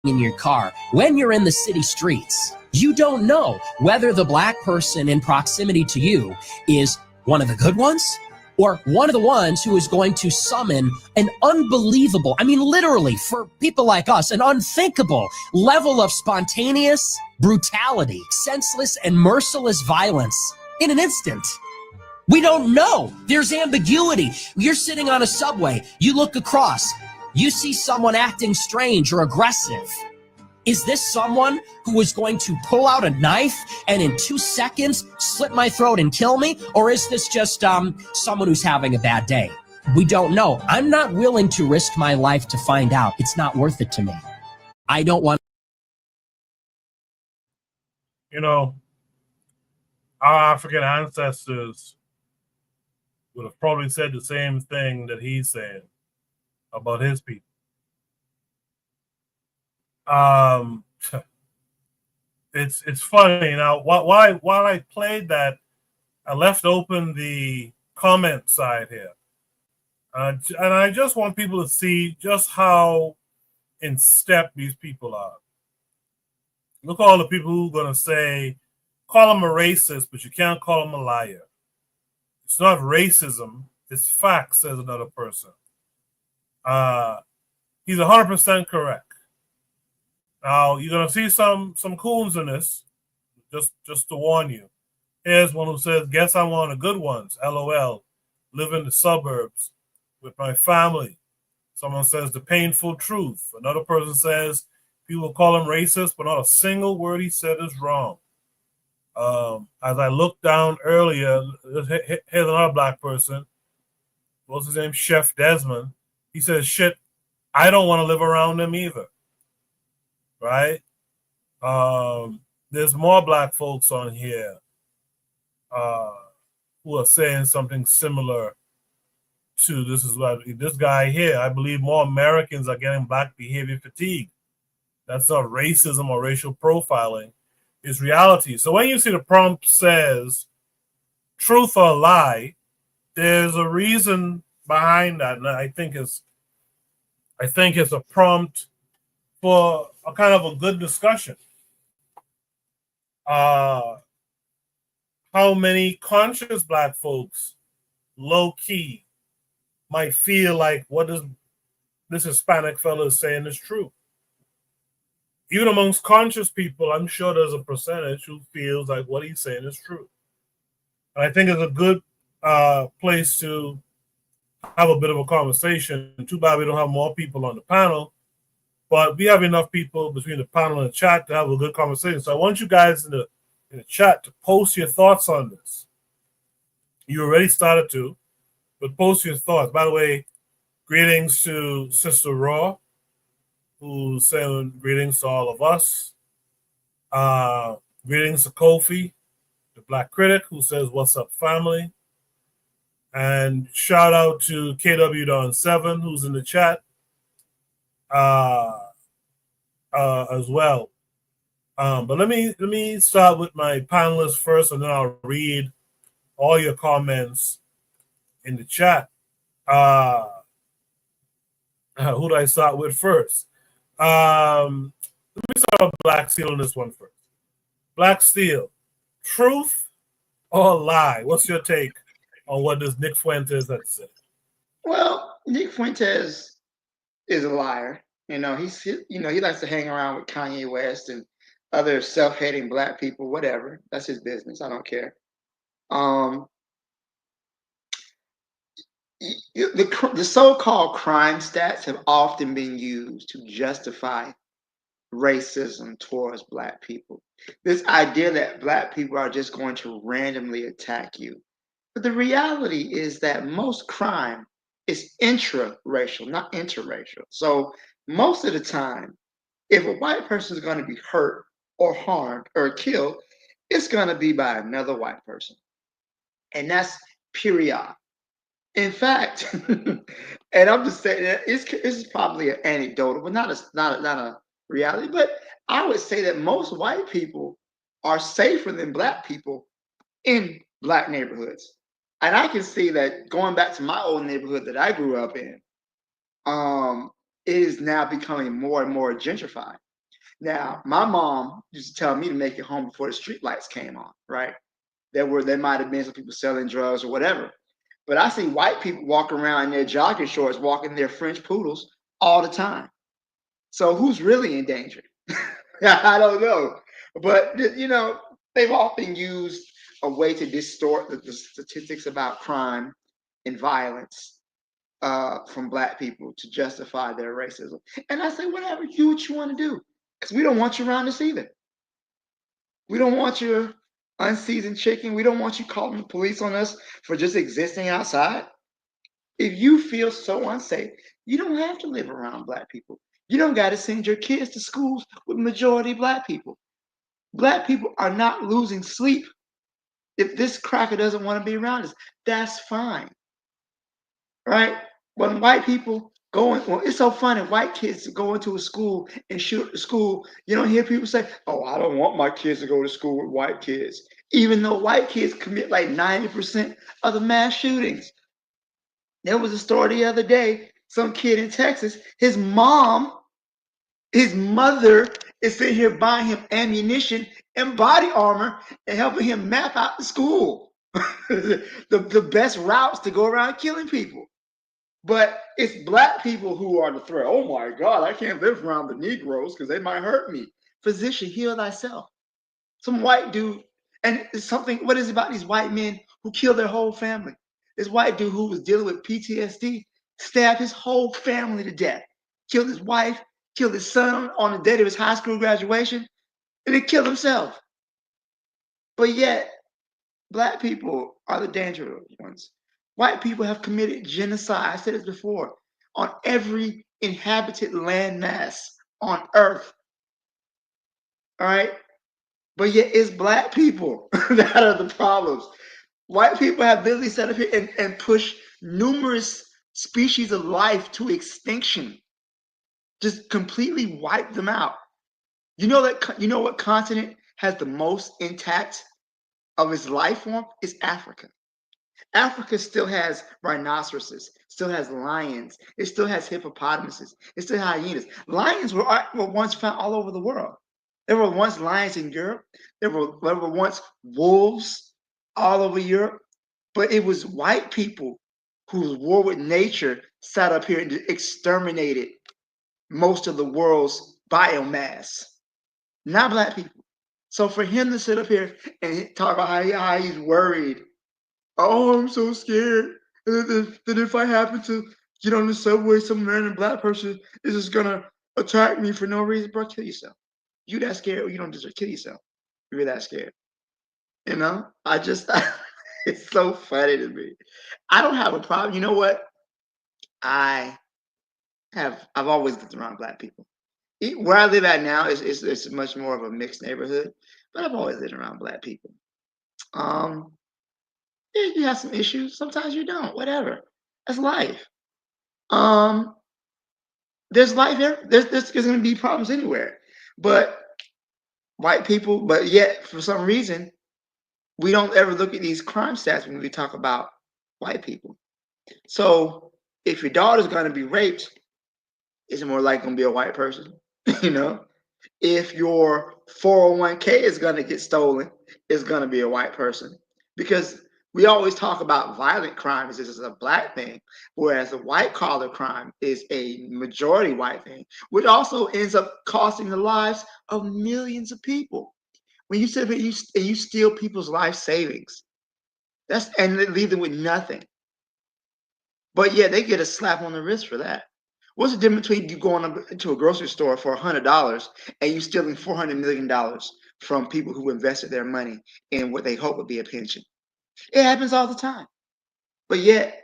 in your car, when you're in the city streets, you don't know whether the black person in proximity to you is one of the good ones or one of the ones who is going to summon an unbelievable, I mean, literally, for people like us, an unthinkable level of spontaneous brutality, senseless and merciless violence in an instant. We don't know. There's ambiguity. You're sitting on a subway. You look across. You see someone acting strange or aggressive. Is this someone who is going to pull out a knife and in 2 seconds slit my throat and kill me? Or is this just someone who's having a bad day? We don't know. I'm not willing to risk my life to find out. It's not worth it to me. I don't want. You know, our African ancestors would have probably said the same thing that he's saying about his people. It's funny now. While I played that, I left open the comment side here, and I just want people to see just how in step these people are. Look at all the people who are going to say, call him a racist, but you can't call him a liar. It's not racism, it's facts, says another person. He's 100% correct. Now, you're going to see some coons in this, just to warn you. Here's one who says, guess I'm one of the good ones, LOL, live in the suburbs with my family. Someone says the painful truth. Another person says, people call him racist, but not a single word he said is wrong. As I looked down earlier, here's another black person. What's his name? Chef Desmond. He says, shit, I don't want to live around them either. Right? There's more black folks on here who are saying something similar to this guy here. I believe more Americans are getting black behavior fatigue. That's not racism or racial profiling. It's reality. So when you see the prompt says truth or lie, there's a reason behind that, and I think it's a prompt for a kind of a good discussion. How many conscious black folks, low key, might feel like what this Hispanic fellow is saying is true? Even amongst conscious people, I'm sure there's a percentage who feels like what he's saying is true. And I think it's a good place to have a bit of a conversation. Too bad we don't have more people on the panel, but we have enough people between the panel and the chat to have a good conversation. So I want you guys in the chat to post your thoughts on this. You already started to, but post your thoughts. By the way, greetings to Sister Raw, who's saying greetings to all of us. Greetings to Kofi, the Black Critic, who says, what's up, family? And shout out to KW7, who's in the chat as well. But let me start with my panelists first, and then I'll read all your comments in the chat. Who do I start with first? Let me start with Black Steel on this one first. Black Steel, truth or lie? What's your take on what this Nick Fuentes had said? Well, Nick Fuentes is a liar. He likes to hang around with Kanye West and other self-hating black people, whatever. That's his business. I don't care. The so-called crime stats have often been used to justify racism towards black people. This idea that black people are just going to randomly attack you. But the reality is that most crime is intra-racial, not interracial. So most of the time, if a white person is going to be hurt or harmed or killed, it's going to be by another white person. And that's period. In fact, and I'm just saying that it's probably an anecdotal, but not a reality. But I would say that most white people are safer than black people in black neighborhoods. And I can see that going back to my old neighborhood that I grew up in, it is now becoming more and more gentrified. Now, my mom used to tell me to make it home before the street lights came on, right? There might have been some people selling drugs or whatever. But I see white people walk around in their jogging shorts, walking their French poodles all the time. So who's really in danger? I don't know. But, they've often used a way to distort the statistics about crime and violence from black people to justify their racism. And I say, whatever, do what you want to do. Because we don't want you around us either. We don't want your unseasoned chicken. We don't want you calling the police on us for just existing outside. If you feel so unsafe, you don't have to live around black people. You don't got to send your kids to schools with majority black people. Black people are not losing sleep. If this cracker doesn't want to be around us, that's fine. Right? When white people it's so funny, white kids go into a school and shoot the school. You don't hear people say, oh, I don't want my kids to go to school with white kids. Even though white kids commit like 90% of the mass shootings. There was a story the other day, some kid in Texas, his mother is sitting here buying him ammunition and body armor and helping him map out the school. the best routes to go around killing people. But it's black people who are the threat. Oh my God, I can't live around the Negroes because they might hurt me. Physician, heal thyself. Some white dude, and it's something, what is it about these white men who kill their whole family? This white dude who was dealing with PTSD stabbed his whole family to death, killed his wife, killed his son on the day of his high school graduation, and then killed himself. But yet, black people are the dangerous ones. White people have committed genocide, I said this before, on every inhabited landmass on earth. All right? But yet it's black people that are the problems. White people have literally set up here and pushed numerous species of life to extinction. Just completely wiped them out. You know what continent has the most intact of its life form? Is Africa. Africa still has rhinoceroses, still has lions, it still has hippopotamuses, it still has hyenas. Lions were once found all over the world. There were once lions in Europe. There were once wolves all over Europe. But it was white people whose war with nature sat up here and exterminated most of the world's biomass, not black people. So for him to sit up here and talk about how he's worried, oh, I'm so scared that if I happen to get on the subway, some random black person is just gonna attack me for no reason, bro, kill yourself. You that scared or you don't deserve, kill yourself. You're that scared. It's so funny to me. I don't have a problem. You know what? I've always lived around black people. Where I live at now is much more of a mixed neighborhood, but I've always lived around black people. Yeah, you have some issues. Sometimes you don't. Whatever. That's life. There's life here. There's going to be problems anywhere. But white people, but yet for some reason, we don't ever look at these crime stats when we talk about white people. So if your daughter's going to be raped, is it more likely going to be a white person? You know, if your 401k is going to get stolen, it's going to be a white person. Because we always talk about violent crime as this is a black thing, whereas a white collar crime is a majority white thing, which also ends up costing the lives of millions of people. When you sit there and you steal people's life savings, and leave them with nothing. But yeah, they get a slap on the wrist for that. What's the difference between you going into a grocery store for $100 and you stealing $400 million from people who invested their money in what they hope would be a pension? It happens all the time. But yet,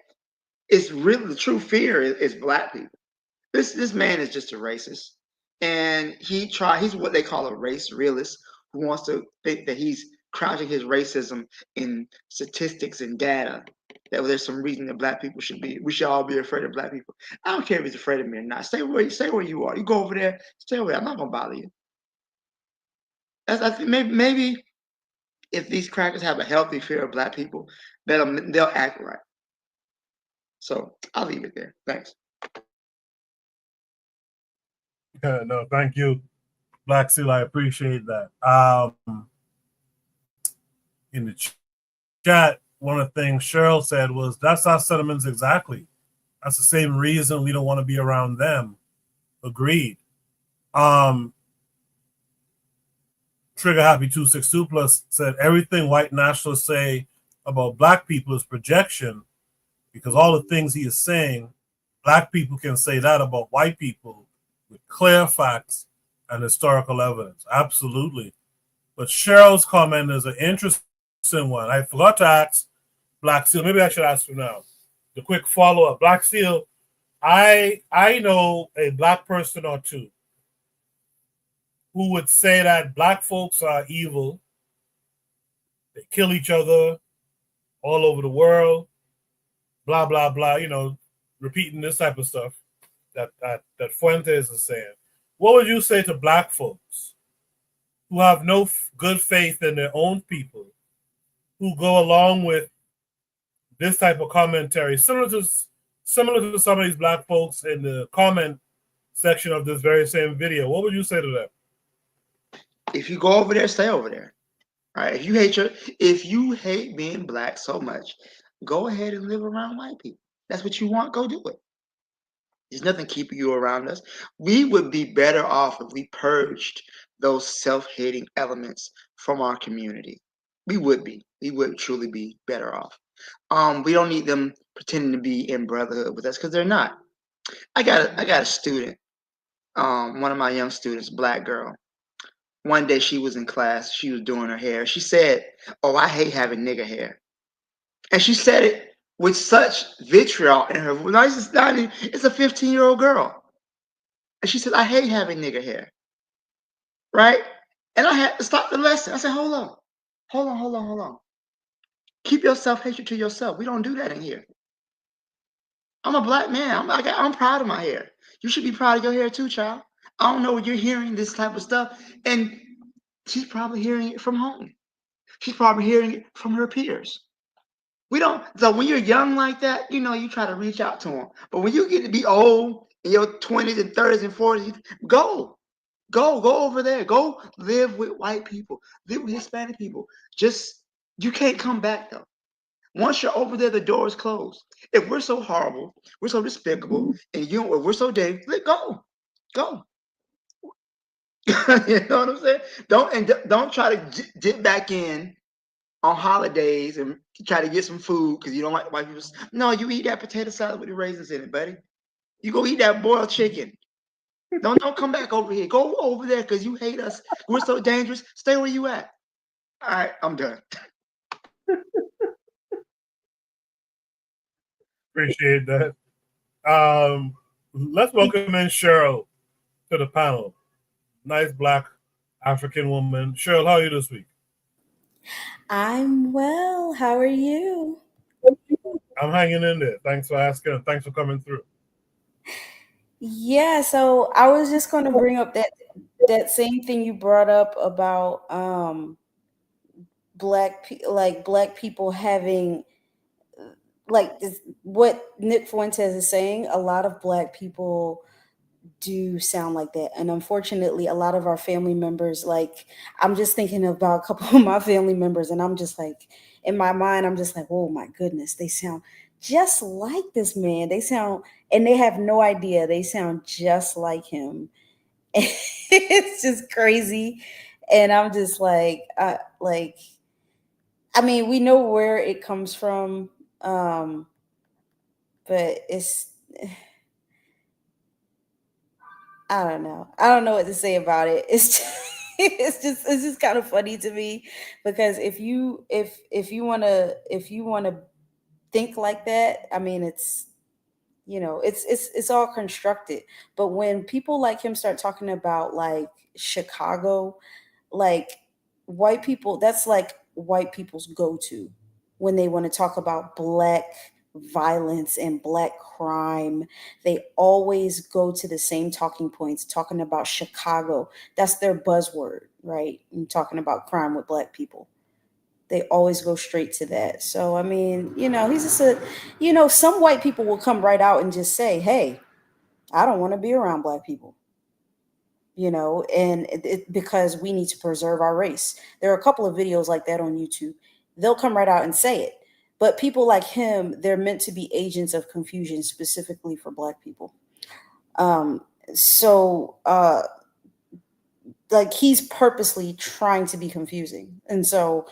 it's really the true fear is black people. This man is just a racist, and he's what they call a race realist who wants to think that he's crouching his racism in statistics and data. That there's some reason that we should all be afraid of black people. I don't care if he's afraid of me or not. Stay where you are. You go over there, stay over there. I'm not gonna bother you. I think maybe if these crackers have a healthy fear of black people, they'll act right. So I'll leave it there. Thanks. No, thank you, Black Seal. I appreciate that. In the chat, one of the things Cheryl said was, that's our sentiments exactly. That's the same reason we don't want to be around them. Agreed. Trigger Happy 262 Plus said, everything white nationalists say about black people is projection, because all the things he is saying, black people can say that about white people with clear facts and historical evidence. Absolutely. But Cheryl's comment is an interesting one. I forgot to ask Black Seal. Maybe I should ask you now. The quick follow-up. Black Seal, I know a black person or two who would say that black folks are evil. They kill each other all over the world. Blah, blah, blah. You know, repeating this type of stuff that Fuentes is saying. What would you say to black folks who have no good faith in their own people, who go along with this type of commentary, similar to some of these black folks in the comment section of this very same video? What would you say to them? If you go over there, stay over there. All right. If you hate being black so much, go ahead and live around white people. That's what you want. Go do it. There's nothing keeping you around us. We would be better off if we purged those self-hating elements from our community. We would be. We would truly be better off. We don't need them pretending to be in brotherhood with us because they're not. I got a student, one of my young students, black girl. One day she was in class, she was doing her hair. She said, "Oh, I hate having nigger hair." And she said it with such vitriol in her voice. It's a 15-year-old girl. And she said, "I hate having nigger hair." Right? And I had to stop the lesson. I said, hold on. Keep your self-hatred to yourself. We don't do that in here. I'm a black man. I'm proud of my hair. You should be proud of your hair too, child. I don't know what you're hearing, this type of stuff. And she's probably hearing it from home. She's probably hearing it from her peers. So when you're young like that, you try to reach out to them. But when you get to be old, in your 20s and 30s and 40s, go over there. Go live with white people. Live with Hispanic people. You can't come back though. Once you're over there, the door is closed. If we're so horrible, we're so despicable, and we're so dangerous, go. You know what I'm saying? Don't try to dip back in on holidays and try to get some food because you don't like white people. No, you eat that potato salad with the raisins in it, buddy. You go eat that boiled chicken. Don't come back over here. Go over there because you hate us. We're so dangerous. Stay where you at. All right, I'm done. Appreciate that. Let's welcome in Cheryl to the panel. Nice black African woman. Cheryl, how are you this week? I'm well. How are you? I'm hanging in there. Thanks for asking and thanks for coming through. Yeah, so I was just going to bring up that same thing you brought up about black people having like this, what Nick Fuentes is saying, a lot of black people do sound like that. And unfortunately, a lot of our family members, like, I'm just thinking about a couple of my family members, and I'm just like, in my mind, I'm just like, oh my goodness, they sound just like this man. They sound, and they have no idea, they sound just like him. It's just crazy. And I'm just like, I mean, we know where it comes from, but it's, I don't know. I don't know what to say about it. It's just, it's just kind of funny to me, because if you want to think like that, I mean, it's, it's all constructed. But when people like him start talking about like Chicago, like white people, that's like white people's go-to when they want to talk about black violence and black crime. They always go to the same talking points, talking about Chicago. That's their buzzword, right? And talking about crime with black people. They always go straight to that. So, I mean, he's just some white people will come right out and just say, hey, I don't want to be around black people, and because we need to preserve our race. There are a couple of videos like that on YouTube. They'll come right out and say it. But people like him, they're meant to be agents of confusion specifically for black people. Like, he's purposely trying to be confusing. And so,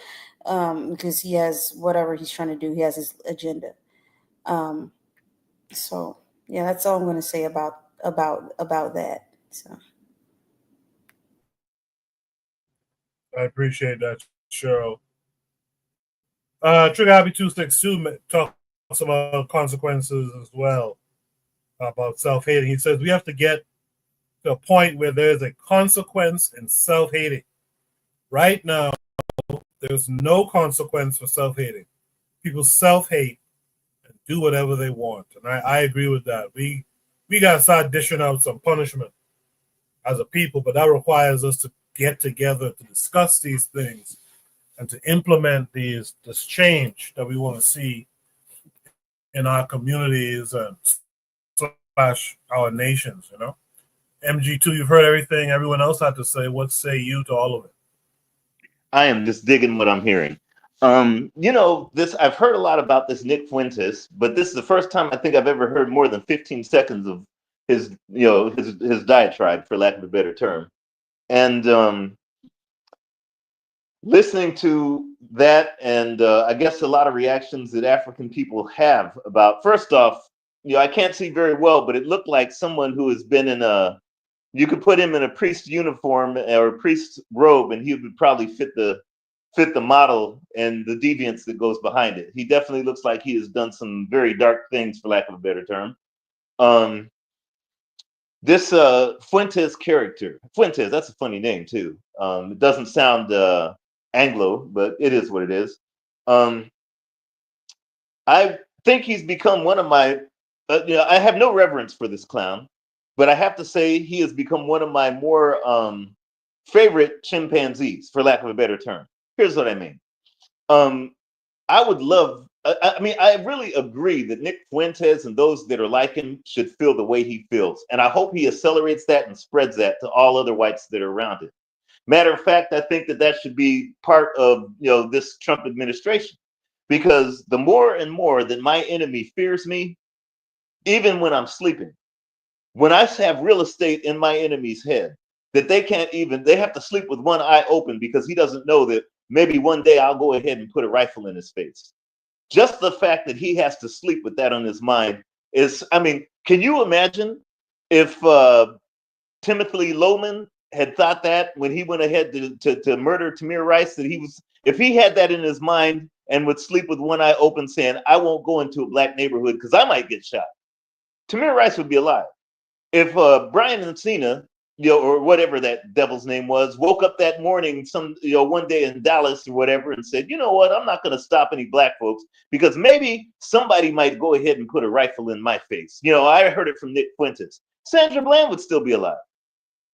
because he has whatever he's trying to do, he has his agenda. So yeah, that's all I'm going to say about that. So I appreciate that, Cheryl. Trigger Happy 262 talks about consequences as well, about self-hating. He says we have to get to a point where there's a consequence in self-hating. Right now, there's no consequence for self-hating. People self-hate and do whatever they want. And I agree with that. We got to start dishing out some punishment as a people, but that requires us to get together to discuss these things and to implement this change that we want to see in our communities and slash our nations, MG2, you've heard everything everyone else had to say. What say you to all of it? I am just digging what I'm hearing. I've heard a lot about this Nick Fuentes, but this is the first time I think I've ever heard more than 15 seconds of his diatribe, for lack of a better term. And listening to that, and I guess a lot of reactions that African people have about, first off, I can't see very well, but it looked like someone who has been you could put him in a priest uniform or a priest robe, and he would probably fit the model and the deviance that goes behind it. He definitely looks like he has done some very dark things, for lack of a better term. This Fuentes character, Fuentes, that's a funny name too. It doesn't sound Anglo, but it is what it is. I think he's become one of my, I have no reverence for this clown, but I have to say he has become one of my more favorite chimpanzees, for lack of a better term. Here's what I mean. I would love, I really agree that Nick Fuentes and those that are like him should feel the way he feels. And I hope he accelerates that and spreads that to all other whites that are around him. Matter of fact, I think that should be part of this Trump administration, because the more and more that my enemy fears me, even when I'm sleeping, when I have real estate in my enemy's head, that they have to sleep with one eye open, because he doesn't know that maybe one day I'll go ahead and put a rifle in his face. Just the fact that he has to sleep with that on his mind is, can you imagine if Timothy Loman had thought that when he went ahead to murder Tamir Rice, that if he had that in his mind and would sleep with one eye open saying, I won't go into a black neighborhood because I might get shot, Tamir Rice would be alive. If Brian Encina, or whatever that devil's name was, woke up that morning, one day in Dallas or whatever, and said, you know what, I'm not going to stop any black folks because maybe somebody might go ahead and put a rifle in my face. I heard it from Nick Fuentes. Sandra Bland would still be alive.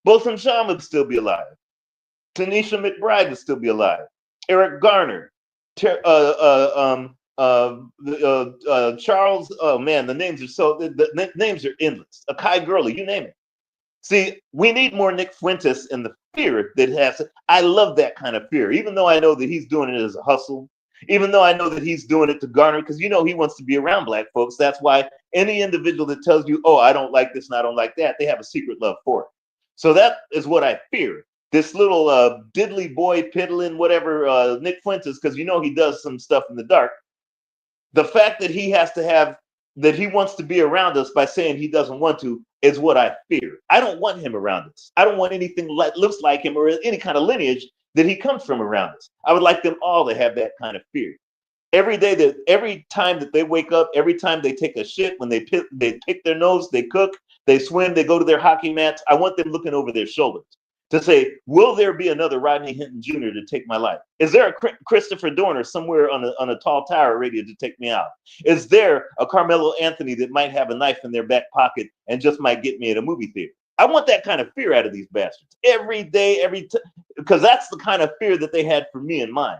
Botham Jean would still be alive. Tanisha McBride would still be alive. Eric Garner, Charles. Oh man, the names are the names are endless. Akai Gurley, you name it. See, we need more Nick Fuentes in the fear that has. I love that kind of fear, even though I know that he's doing it as a hustle. Even though I know that he's doing it to garner, because you know he wants to be around black folks. That's why any individual that tells you, "Oh, I don't like this and I don't like that," they have a secret love for it. So that is what I fear. This little diddly boy piddling whatever Nick Fuentes, because you know he does some stuff in the dark. The fact that he has to have that he wants to be around us by saying he doesn't want to is what I fear. I don't want him around us. I don't want anything like looks like him or any kind of lineage that he comes from around us. I would like them all to have that kind of fear. Every time that they wake up, every time they take a shit, when they pick their nose, they cook, they swim, they go to their hockey mats, I want them looking over their shoulders to say, will there be another Rodney Hinton Jr. to take my life? Is there a Christopher Dorner somewhere on a tall tower ready to take me out? Is there a Carmelo Anthony that might have a knife in their back pocket and just might get me at a movie theater? I want that kind of fear out of these bastards every day, because that's the kind of fear that they had for me and mine.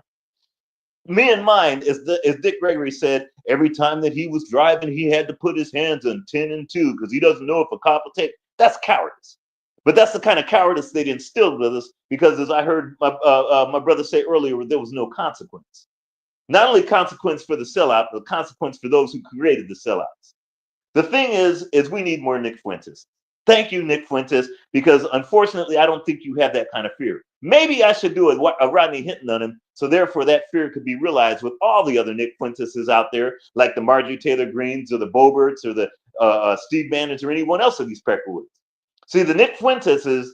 Me and mine, as Dick Gregory said, every time that he was driving, he had to put his hands on 10 and 2 because he doesn't know if a cop will take. That's cowardice. But that's the kind of cowardice they'd instilled with us because, as I heard my brother say earlier, there was no consequence. Not only consequence for the sellout, but consequence for those who created the sellouts. The thing is we need more Nick Fuentes. Thank you, Nick Fuentes, because unfortunately, I don't think you have that kind of fear. Maybe I should do a Rodney Hinton on him, so therefore that fear could be realized with all the other Nick Fuenteses out there, like the Marjorie Taylor Greens or the Boberts or the Steve Bannons or anyone else of these Peckerwoods. See, the Nick Fuenteses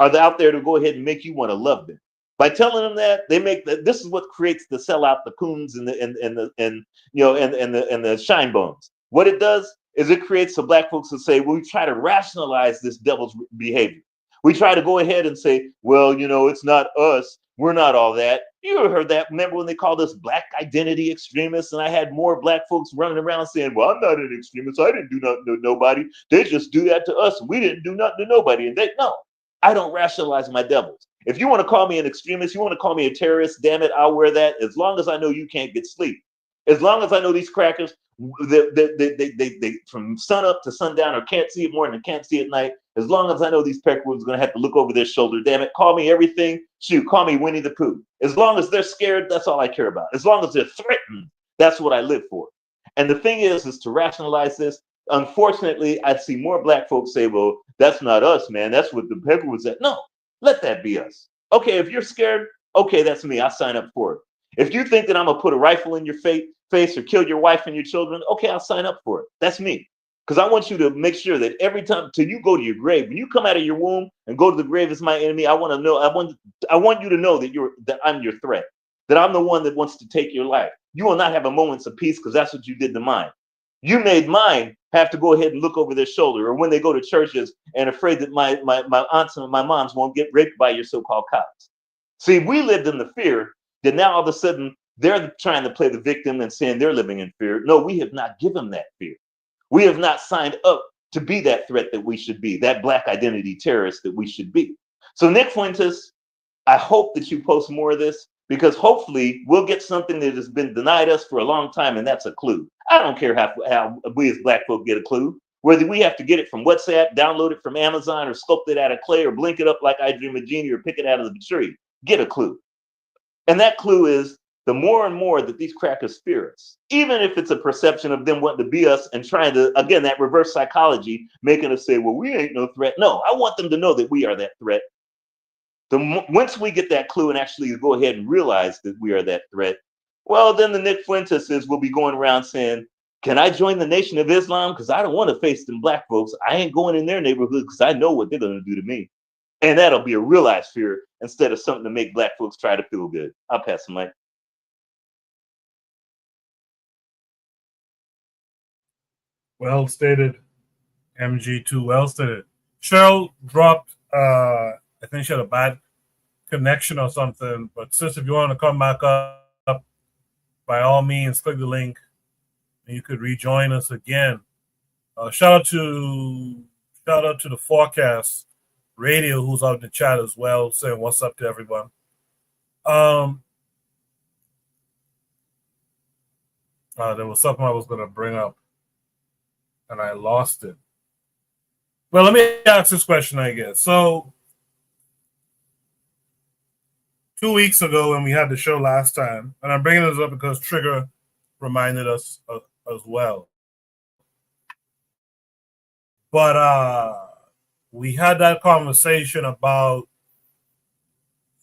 are out there to go ahead and make you want to love them. By telling them that, they make this is what creates the sellout, the coons and the shine bones. What it does is it creates some black folks to say, well, we try to rationalize this devil's behavior. We try to go ahead and say, well, it's not us. We're not all that. You ever heard that? Remember when they called us black identity extremists? And I had more black folks running around saying, well, I'm not an extremist. I didn't do nothing to nobody. They just do that to us. We didn't do nothing to nobody. And no, I don't rationalize my devils. If you want to call me an extremist, you want to call me a terrorist, damn it, I'll wear that as long as I know you can't get sleep. As long as I know these crackers, they from sun up to sundown or can't see it morning and can't see it night. As long as I know these Peckerwoods are going to have to look over their shoulder, damn it, call me everything. Shoot, call me Winnie the Pooh. As long as they're scared, that's all I care about. As long as they're threatened, that's what I live for. And the thing is to rationalize this. Unfortunately, I see more black folks say, well, that's not us, man. That's what the Peckerwoods said. No, let that be us. Okay, if you're scared, okay, that's me. I'll sign up for it. If you think that I'm going to put a rifle in your face or kill your wife and your children, okay, I'll sign up for it. That's me. Because I want you to make sure that every time till you go to your grave, when you come out of your womb and go to the grave as my enemy, I want to know, I want you to know that I'm your threat, that I'm the one that wants to take your life. You will not have a moment's of peace because that's what you did to mine. You made mine have to go ahead and look over their shoulder, or when they go to churches and afraid that my aunts and my moms won't get raped by your so-called cops. See, we lived in the fear that now all of a sudden they're trying to play the victim and saying they're living in fear. No, we have not given that fear. We have not signed up to be that threat that we should be, that black identity terrorist that we should be. So Nick Fuentes, I hope that you post more of this, because hopefully we'll get something that has been denied us for a long time, and that's a clue. I don't care how we as black folk get a clue, whether we have to get it from WhatsApp, download it from Amazon, or sculpt it out of clay, or blink it up like I Dream of Genie, or pick it out of the tree. Get a clue. And that clue is the more and more that these crackers fear us, even if it's a perception of them wanting to be us and trying to, again, that reverse psychology, making us say, well, we ain't no threat. No, I want them to know that we are that threat. Once we get that clue and actually go ahead and realize that we are that threat, well, then the Nick Fuenteses will be going around saying, can I join the Nation of Islam? Because I don't want to face them black folks. I ain't going in their neighborhood because I know what they're going to do to me. And that'll be a realized fear instead of something to make black folks try to feel good. I'll pass the mic. Well stated, MG2. Well stated. Cheryl dropped. I think she had a bad connection or something. But sis, if you want to come back up, by all means, click the link, and you could rejoin us again. Shout out to the Forecast Radio, who's out in the chat as well, saying what's up to everyone. There was something I was going to bring up, and I lost it. Well, let me ask this question, I guess. So, 2 weeks ago when we had the show last time, and I'm bringing this up because Trigger reminded us as well. But we had that conversation about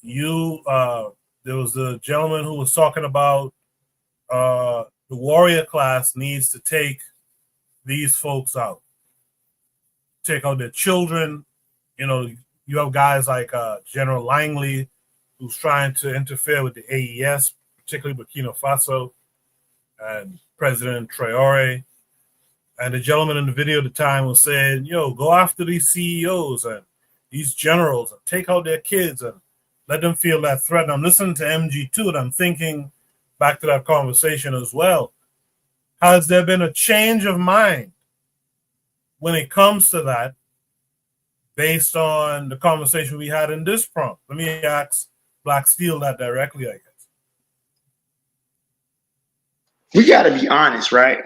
you. There was a gentleman who was talking about the warrior class needs to take these folks out, take out their children. You know, you have guys like General Langley, who's trying to interfere with the AES, particularly Burkina Faso, and President Traore. And the gentleman in the video at the time was saying, yo, go after these CEOs and these generals and take out their kids and let them feel that threat. And I'm listening to MG2 and I'm thinking back to that conversation as well. Has there been a change of mind when it comes to that based on the conversation we had in this prompt? Let me ask Black Steel that directly, I guess. We got to be honest, right?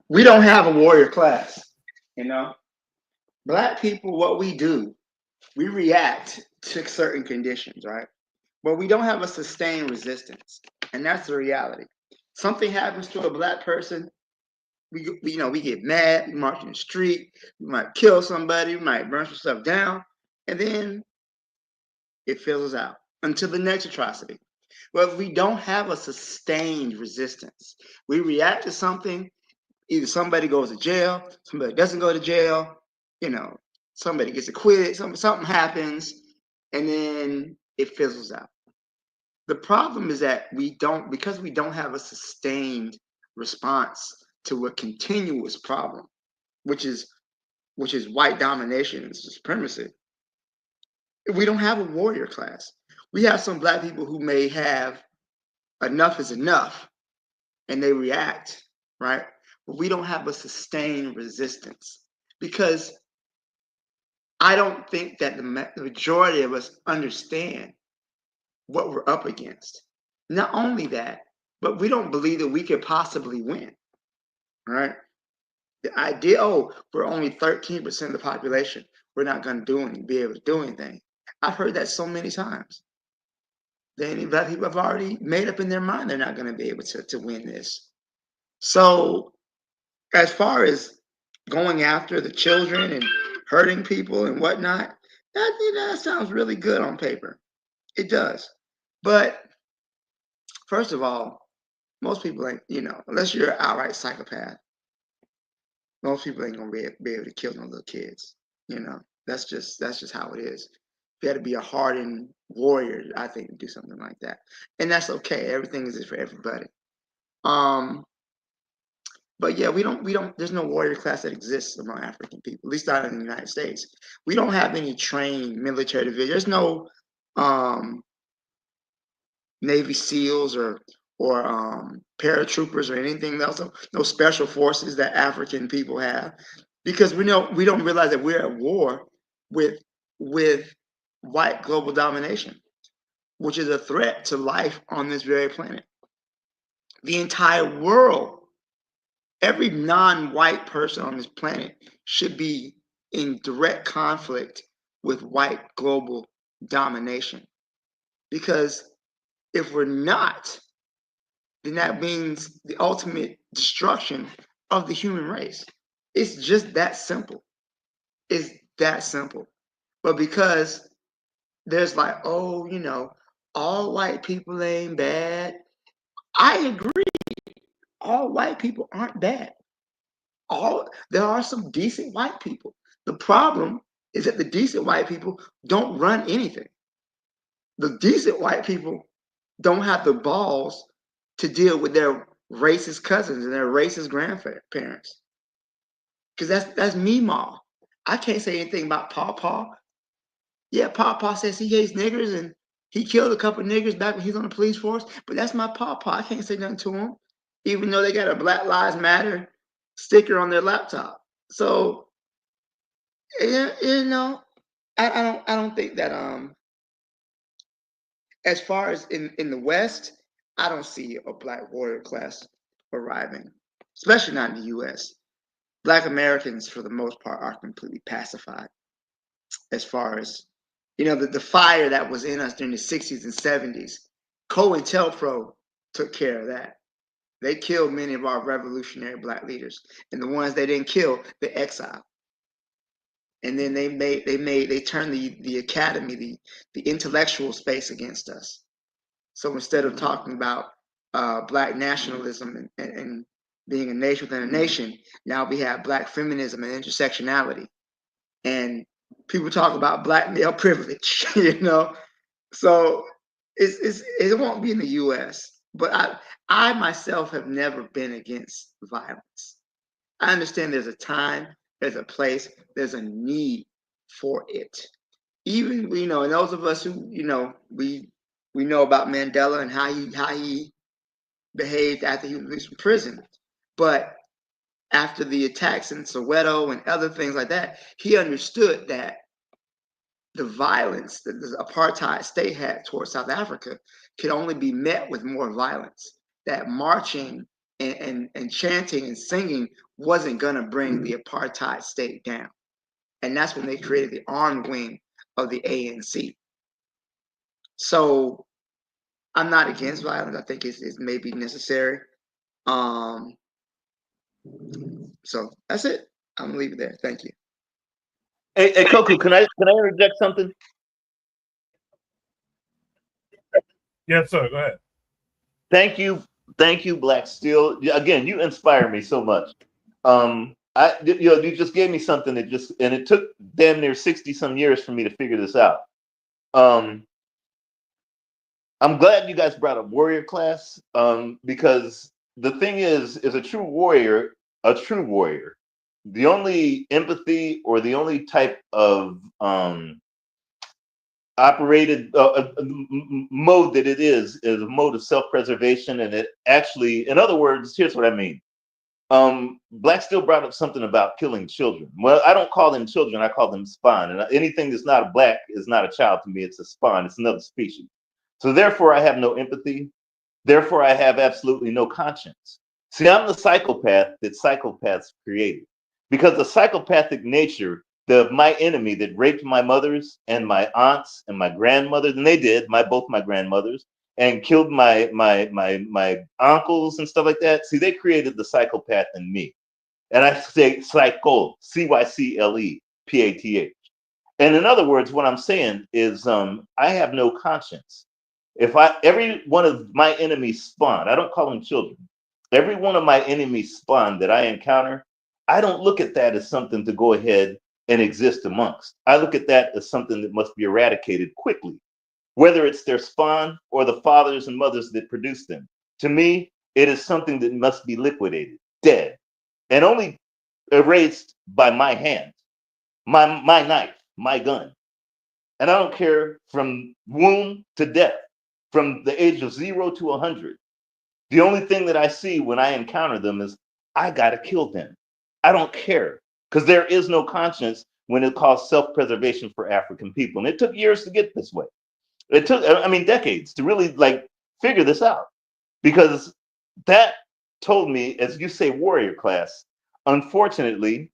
We don't have a warrior class, you know? Black people, what we do, we react to certain conditions, right? But we don't have a sustained resistance. And that's the reality. Something happens to a Black person, we get mad, we march in the street, we might kill somebody, we might burn some stuff down, and then it fizzles out until the next atrocity. Well, we don't have a sustained resistance. We react to something, either somebody goes to jail, somebody doesn't go to jail, somebody gets acquitted, something happens, and then it fizzles out. The problem is that because we don't have a sustained response to a continuous problem, which is white domination and supremacy. We don't have a warrior class. We have some Black people who may have enough is enough and they react, right? But we don't have a sustained resistance because I don't think that the majority of us understand what we're up against. Not only that, but we don't believe that we could possibly win, right? The idea, we're only 13% of the population. We're not going to be able to do anything. I've heard that so many times. Black people have already made up in their mind they're not going to be able to win this. So as far as going after the children and hurting people and whatnot, that sounds really good on paper. It does. But first of all, most people ain't, unless you're an outright psychopath, most people ain't gonna be able to kill no little kids. That's just how it is. You got to be a hardened warrior, I think, to do something like that, and that's okay. Everything is for everybody. But yeah, we don't. There's no warrior class that exists among African people, at least not in the United States. We don't have any trained military division. There's no Navy SEALs or paratroopers or anything else. No special forces that African people have, because we don't realize that we're at war with white global domination, which is a threat to life on this very planet. The entire world, every non-white person on this planet should be in direct conflict with white global domination. Because if we're not, then that means the ultimate destruction of the human race. It's just that simple. It's that simple. But because there's like, all white people ain't bad. I agree. All white people aren't bad. There are some decent white people. The problem is that the decent white people don't run anything. The decent white people don't have the balls to deal with their racist cousins and their racist grandparents. Because that's Meemaw. I can't say anything about Paw. Yeah, Paw says he hates niggers and he killed a couple of niggers back when he was on the police force, but that's my Paw. I can't say nothing to him, even though they got a Black Lives Matter sticker on their laptop. So, I don't think that as far as in the West, I don't see a Black warrior class arriving, especially not in the U.S. Black Americans, for the most part, are completely pacified as far as, the fire that was in us during the 60s and 70s. COINTELPRO took care of that. They killed many of our revolutionary Black leaders, and the ones they didn't kill, they exiled. And then they turned the academy, the intellectual space against us. So instead of talking about Black nationalism and being a nation within a nation, now we have Black feminism and intersectionality. And people talk about Black male privilege, So it won't be in the U.S. But I myself have never been against violence. I understand there's a time, there's a place, there's a need for it. Even, and those of us who, we know about Mandela and how he behaved after he was released from prison. But after the attacks in Soweto and other things like that, he understood that the violence that the apartheid state had towards South Africa could only be met with more violence. That marching and chanting and singing wasn't going to bring the apartheid state down. And that's when they created the armed wing of the ANC. So I'm not against violence. I think it's maybe necessary. So that's it. I'm gonna leave it there. Thank you. Hey, Koku, can I interject something? Yes, sir. Go ahead. Thank you, Black Steel. Again, you inspire me so much. You just gave me something and it took damn near 60 some years for me to figure this out. I'm glad you guys brought up warrior class, because the thing is a true warrior, the only empathy or the only type of operated mode that it is a mode of self-preservation. And it actually, in other words, here's what I mean. Black Steel brought up something about killing children. Well, I don't call them children, I call them spawn. And anything that's not a black is not a child to me. It's a spawn, it's another species. So therefore I have no empathy. Therefore I have absolutely no conscience. See, I'm the psychopath that psychopaths created, because the psychopathic nature of my enemy that raped my mothers and my aunts and my grandmothers, and they did, both my grandmothers, and killed my uncles and stuff like that. See, they created the psychopath in me. And I say psycho, CYCLEPATH. And in other words, what I'm saying is I have no conscience. If every one of my enemies spawn, I don't call them children, every one of my enemies spawn that I encounter, I don't look at that as something to go ahead and exist amongst. I look at that as something that must be eradicated quickly, whether it's their spawn or the fathers and mothers that produce them. To me, it is something that must be liquidated, dead, and only erased by my hand, my knife, my gun. And I don't care from womb to death, from the age of 0 to 100. The only thing that I see when I encounter them is I gotta kill them. I don't care, because there is no conscience when it calls self-preservation for African people. And it took years to get this way. It took, decades to really figure this out, because that told me, as you say, warrior class. Unfortunately,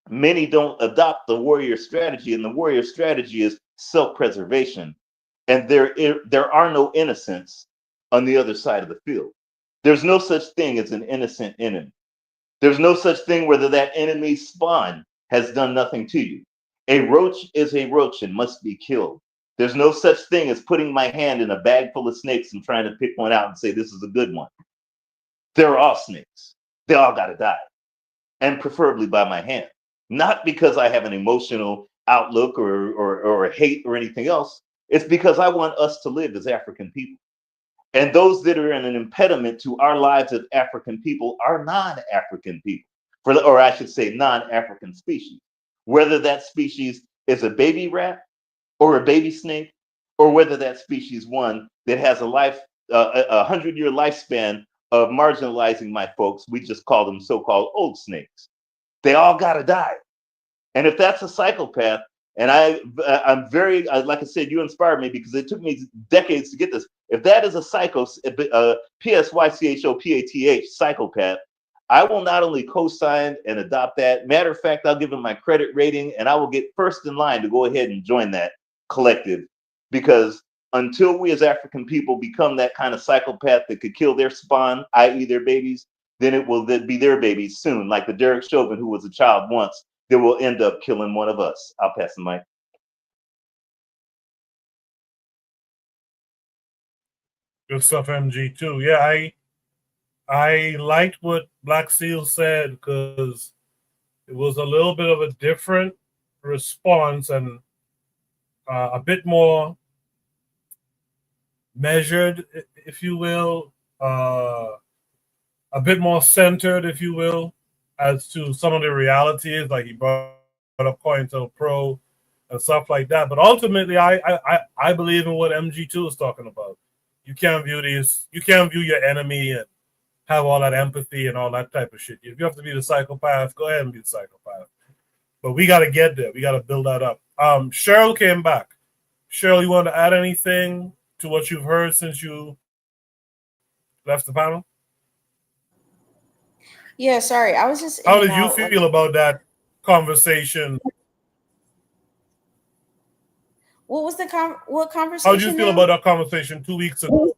many don't adopt the warrior strategy, and the warrior strategy is self-preservation. And there are no innocents on the other side of the field. There's no such thing as an innocent enemy. There's no such thing whether that enemy spawn has done nothing to you. A roach is a roach and must be killed. There's no such thing as putting my hand in a bag full of snakes and trying to pick one out and say, this is a good one. They're all snakes. They all got to die. And preferably by my hand. Not because I have an emotional outlook or hate or anything else. It's because I want us to live as African people. And those that are an impediment to our lives as African people are non-African people, or I should say non-African species. Whether that species is a baby rat or a baby snake, or whether that species one that has a 100-year lifespan of marginalizing my folks, we just call them so-called old snakes. They all gotta die. And if that's a psychopath, And I'm very, like I said, you inspired me because it took me decades to get this. If that is a PSYCHOPATH psychopath, I will not only co-sign and adopt that. Matter of fact, I'll give him my credit rating and I will get first in line to go ahead and join that collective. Because until we as African people become that kind of psychopath that could kill their spawn, i.e. their babies, then it will be their babies soon, like the Derek Chauvin who was a child once, that will end up killing one of us. I'll pass the mic. Good stuff, MG2. Yeah, I liked what Black Seal said because it was a little bit of a different response and a bit more measured, if you will, a bit more centered, if you will, as to some of the realities. Like he brought up COINTELPRO and stuff like that. But ultimately, I believe in what MG2 is talking about. You can't view your enemy and have all that empathy and all that type of shit. If you have to be the psychopath, go ahead and be the psychopath. But we got to get there. We got to build that up. Cheryl came back. Cheryl, you want to add anything to what you've heard since you left the panel? Yeah, sorry. I was just. How did you feel about that conversation? What was the what conversation? How did you feel about that conversation 2 weeks ago?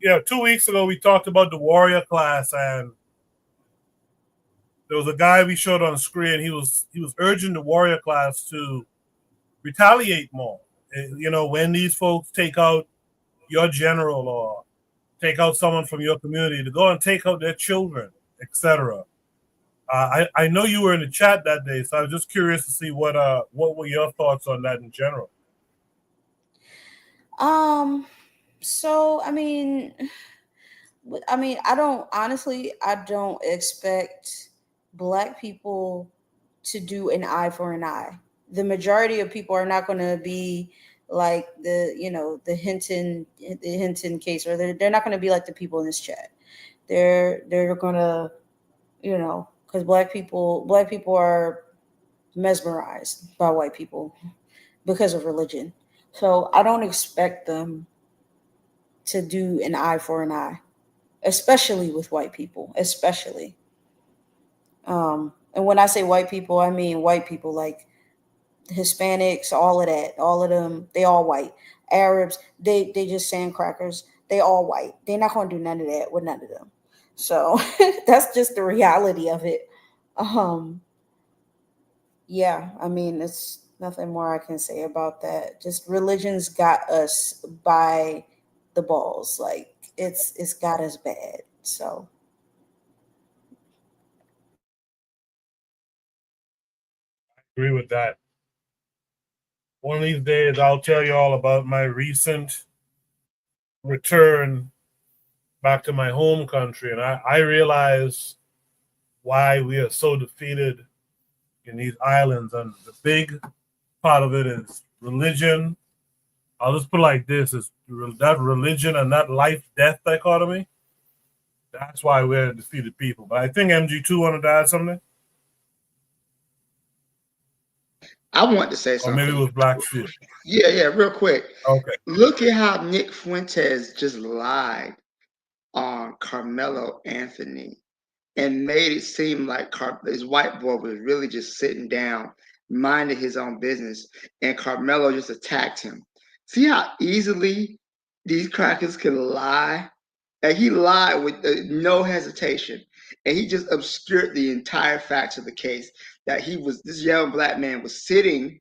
Yeah, 2 weeks ago we talked about the warrior class, and there was a guy we showed on screen. He was urging the warrior class to retaliate more. You know, when these folks take out your general or take out someone from your community, to go and take out their children, etc. I know you were in the chat that day, so I was just curious to see what were your thoughts on that in general. So I mean, I don't expect Black people to do an eye for an eye. The majority of people are not going to be like the Hinton case, or they're not going to be like the people in this chat. They're going to, because black people are mesmerized by white people because of religion. So I don't expect them to do an eye for an eye, especially with white people, especially. And when I say white people, I mean white people like Hispanics, all of that, all of them, they all white. Arabs, they just sandcrackers. They all white. They're not going to do none of that with none of them. So that's just the reality of it. Yeah, I mean, it's nothing more I can say about that. Just religion's got us by the balls. Like it's got us bad. So I agree with that. One of these days, I'll tell you all about my recent return back to my home country, and I realize why we are so defeated in these islands. And the big part of it is religion. I'll just put it like this: is that religion and that life-death dichotomy. That's why we're defeated people. But I think MG2 wanted to add something. I want to say something. Or maybe it was Blackfield. Yeah, real quick. Okay. Look at how Nick Fuentes just lied on Carmelo Anthony and made it seem like this white boy was really just sitting down, minding his own business, and Carmelo just attacked him. See how easily these crackers can lie? And he lied with no hesitation, and he just obscured the entire facts of the case that this young Black man was sitting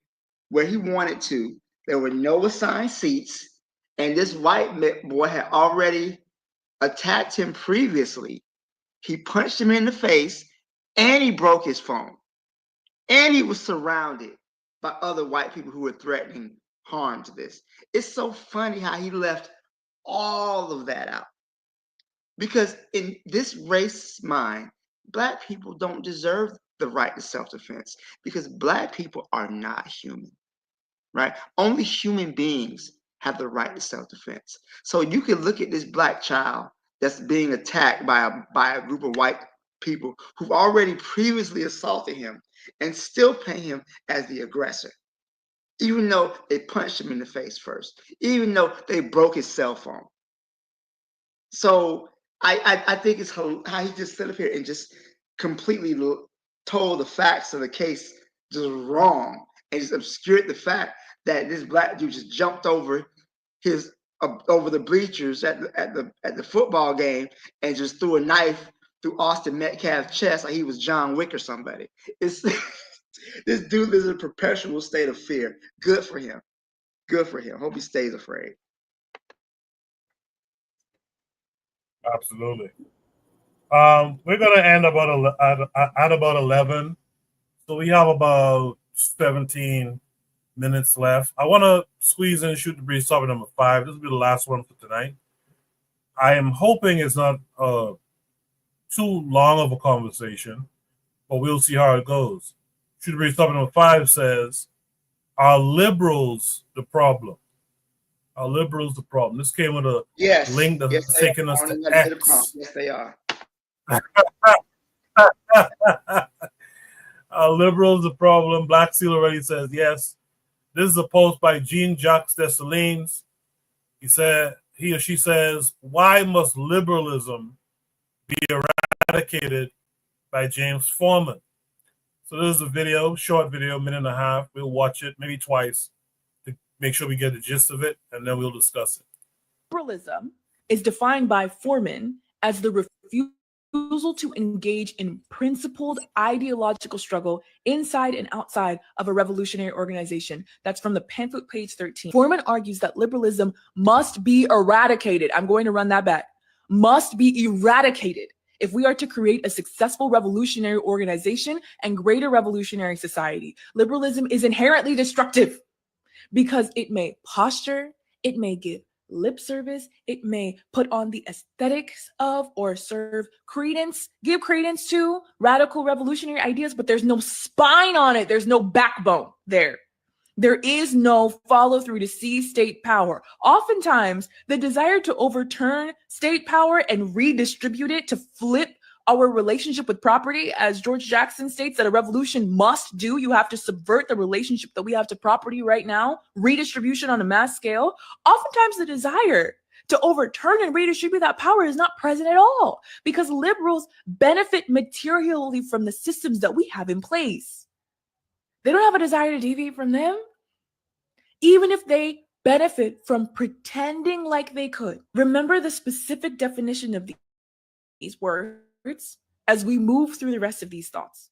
where he wanted to. There were no assigned seats, and this white boy had already attacked him previously. He punched him in the face, and he broke his phone. And he was surrounded by other white people who were threatening harm to this. It's so funny how he left all of that out. Because in this race mind, Black people don't deserve the right to self-defense because Black people are not human, right? Only human beings have the right to self-defense. So you can look at this Black child that's being attacked by a group of white people who've already previously assaulted him, and still paint him as the aggressor, even though they punched him in the face first, even though they broke his cell phone. So I think it's how he just stood up here and just completely told the facts of the case just wrong, and just obscured the fact that this black dude just jumped over over the bleachers at the football game and just threw a knife through Austin Metcalf's chest like he was John Wick or somebody. It's this dude is in a perpetual state of fear. Good for him. Good for him. Hope he stays afraid. Absolutely. We're gonna end at about 11, so we have about 17 minutes left. I want to squeeze in Shoot the Breeze topic number 5. This will be the last one for tonight. I am hoping it's not too long of a conversation, but we'll see how it goes. Shoot the Breeze topic number 5 says, "Are liberals the problem?" Are liberals the problem? This came with a link that's taking us to X. Yes, they are. Are liberals the problem? Black Seal already says yes. This is a post by Jean-Jacques Dessalines. He or she says, "Why must liberalism be eradicated?" by James Foreman. So this is a video, short video, minute and a half. We'll watch it maybe twice to make sure we get the gist of it, and then we'll discuss it. Liberalism is defined by Foreman as the refusal to engage in principled ideological struggle inside and outside of a revolutionary organization. That's from the pamphlet, page 13. Foreman argues that liberalism must be eradicated. I'm going to run that back. Must be eradicated if we are to create a successful revolutionary organization and greater revolutionary society. Liberalism is inherently destructive because it may posture, it may give lip service, it may put on the aesthetics of or give credence to radical revolutionary ideas, but there's no spine on it. There's no backbone there. There is no follow through to seize state power. Oftentimes, the desire to overturn state power and redistribute it to flip our relationship with property, as George Jackson states that a revolution must do. You have to subvert the relationship that we have to property right now, redistribution on a mass scale. Oftentimes the desire to overturn and redistribute that power is not present at all because liberals benefit materially from the systems that we have in place. They don't have a desire to deviate from them, even if they benefit from pretending like they could. Remember the specific definition of these words as we move through the rest of these thoughts.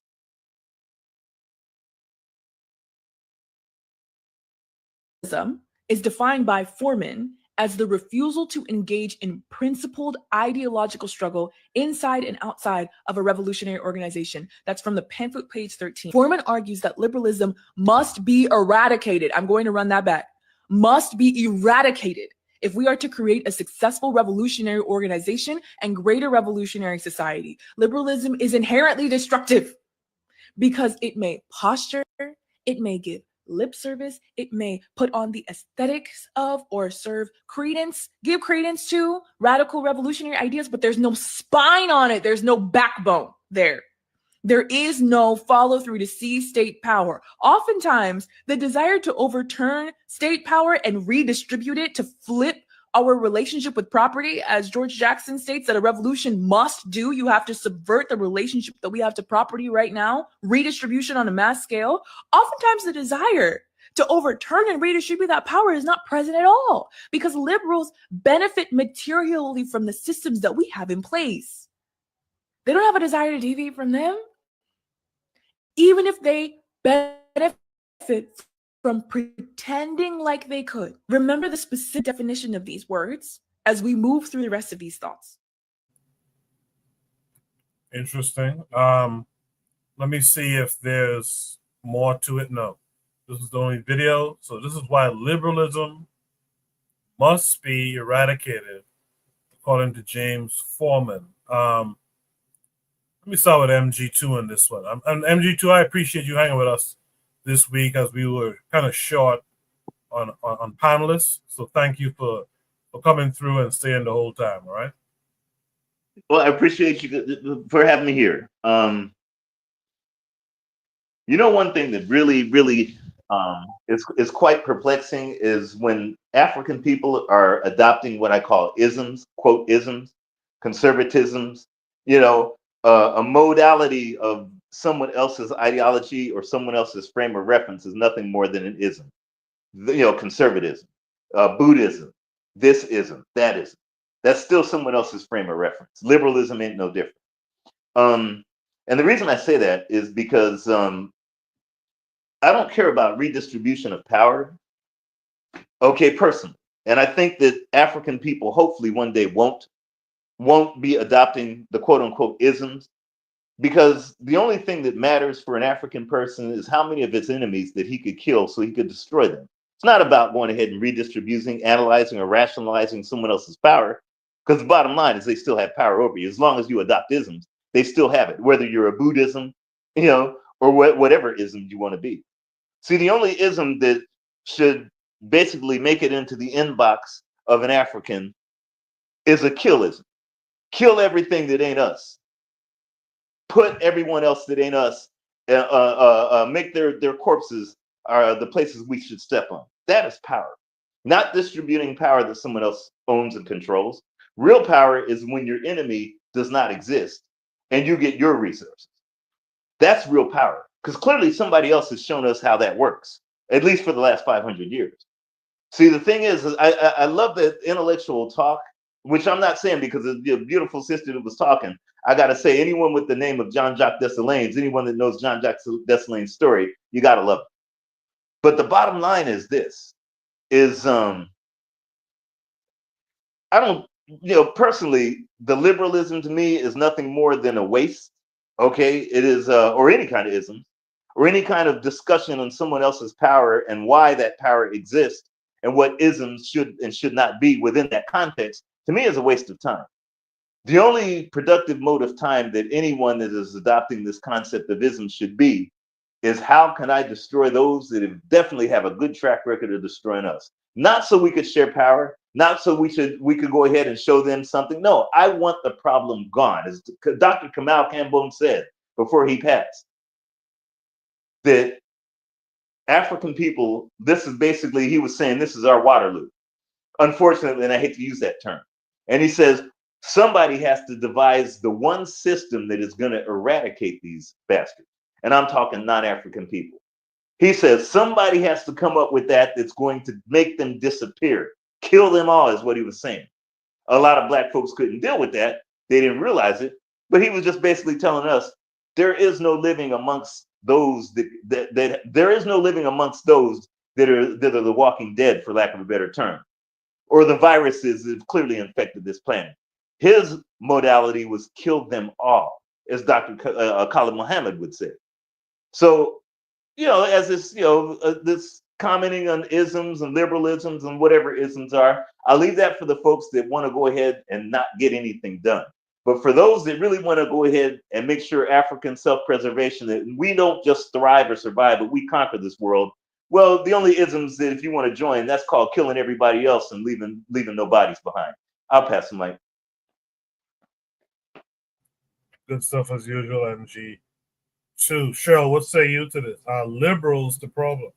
Liberalism is defined by Foreman as the refusal to engage in principled ideological struggle inside and outside of a revolutionary organization. That's from the pamphlet, page 13. Foreman argues that liberalism must be eradicated. I'm going to run that back. Must be eradicated if we are to create a successful revolutionary organization and greater revolutionary society. Liberalism is inherently destructive because it may posture, it may give lip service, it may put on the aesthetics of or give credence to radical revolutionary ideas, but there's no spine on it. There's no backbone there. There is no follow through to seize state power. Oftentimes, the desire to overturn state power and redistribute it to flip our relationship with property, as George Jackson states that a revolution must do. You have to subvert the relationship that we have to property right now, redistribution on a mass scale. Oftentimes, the desire to overturn and redistribute that power is not present at all because liberals benefit materially from the systems that we have in place. They don't have a desire to deviate from them, even if they benefit from pretending like they could. Remember the specific definition of these words as we move through the rest of these thoughts. Interesting. Let me see if there's more to it. No, this is the only video. So this is why liberalism must be eradicated, according to James Foreman. Let me start with MG2 on this one. MG2, I appreciate you hanging with us this week as we were kind of short on panelists. So thank you for coming through and staying the whole time, all right? Well, I appreciate you for having me here. You know, one thing that really is quite perplexing is when African people are adopting what I call isms, quote isms, conservatisms. You know, a modality of someone else's ideology or someone else's frame of reference is nothing more than an ism. You know, conservatism, Buddhism, this ism, that ism. That's still someone else's frame of reference. Liberalism ain't no different. And the reason I say that is because I don't care about redistribution of power, okay, personally. And I think that African people hopefully one day won't be adopting the quote unquote isms, because the only thing that matters for an African person is how many of its enemies that he could kill so he could destroy them. It's not about going ahead and redistributing, analyzing, or rationalizing someone else's power, because the bottom line is they still have power over you. As long as you adopt isms, they still have it, whether you're a Buddhism, you know, or whatever ism you want to be. See, the only ism that should basically make it into the inbox of an African is a killism. Kill everything that ain't us. Put everyone else that ain't us, make their corpses are the places we should step on. That is power. Not distributing power that someone else owns and controls. Real power is when your enemy does not exist and you get your resources. That's real power. Because clearly somebody else has shown us how that works, at least for the last 500 years. See, the thing is I love the intellectual talk, which I'm not saying because of the beautiful sister that was talking. I got to say, anyone with the name of Jean-Jacques Dessalines, anyone that knows Jean-Jacques Dessalines' story, you got to love it. But the bottom line is this, is I don't, you know, personally, the liberalism to me is nothing more than a waste. Okay, it is, or any kind of ism, or any kind of discussion on someone else's power and why that power exists and what isms should and should not be within that context, to me is a waste of time. The only productive mode of time that anyone that is adopting this concept of ism should be is how can I destroy those that definitely have a good track record of destroying us? Not so we could share power, not so we could go ahead and show them something. No, I want the problem gone. As Dr. Kamal Cambone said before he passed, that African people, this is basically, he was saying, this is our Waterloo. Unfortunately, and I hate to use that term. And he says, somebody has to devise the one system that is going to eradicate these bastards. And I'm talking non-African people. He says somebody has to come up with that that's going to make them disappear. Kill them all is what he was saying. A lot of black folks couldn't deal with that. They didn't realize it. But he was just basically telling us there is no living amongst those that there is no living amongst those that are the walking dead, for lack of a better term, or the viruses that have clearly infected this planet. His modality was kill them all, as Dr. Khalid Muhammad would say. So, you know, as this, you know, this commenting on isms and liberalisms and whatever isms are, I'll leave that for the folks that want to go ahead and not get anything done. But for those that really want to go ahead and make sure African self-preservation, that we don't just thrive or survive, but we conquer this world. Well, the only isms that if you want to join, that's called killing everybody else and leaving no bodies behind. I'll pass the mic. Good stuff as usual, MG. Two, Cheryl, what say you to this? Are liberals the problem?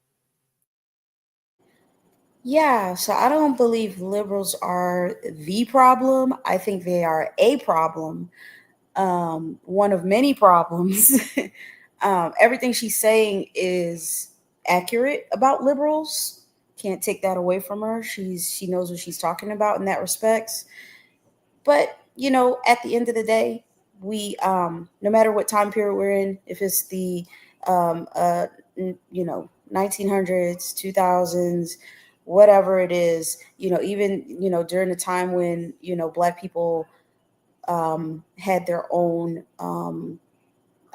Yeah, so I don't believe liberals are the problem. I think they are a problem, one of many problems. Everything she's saying is accurate about liberals. Can't take that away from her. She knows what she's talking about in that respects. But you know, at the end of the day, we no matter what time period we're in, if it's the you know 1900s, 2000s, whatever it is, you know, even you know during the time when you know Black people had their own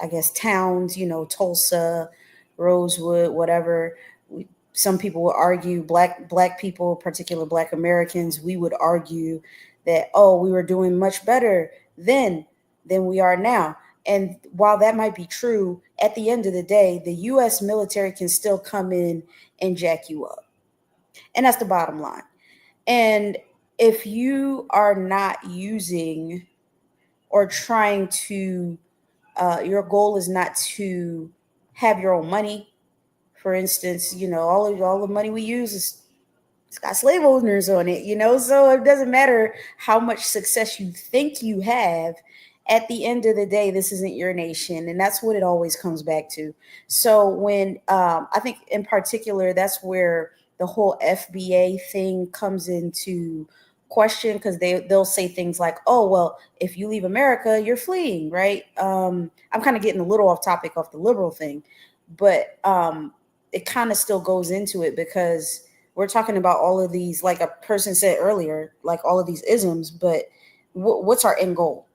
I guess towns, you know, Tulsa, Rosewood, whatever. Some people would argue, black people, particular Black Americans, we would argue that, oh, we were doing much better then than we are now. And while that might be true, at the end of the day, the U.S. military can still come in and jack you up. And that's the bottom line. And if you are not using or trying to, your goal is not to have your own money. For instance, all the money we use it's got slave owners on it, so it doesn't matter how much success you think you have. At the end of the day, this isn't your nation, and that's what it always comes back to. So when I think in particular, that's where the whole FBA thing comes into question, because they'll say things like, oh, well, if you leave America, you're fleeing, right? I'm kind of getting a little off topic off the liberal thing, but it kind of still goes into it, because we're talking about all of these, like a person said earlier, like all of these isms, but what's our end goal?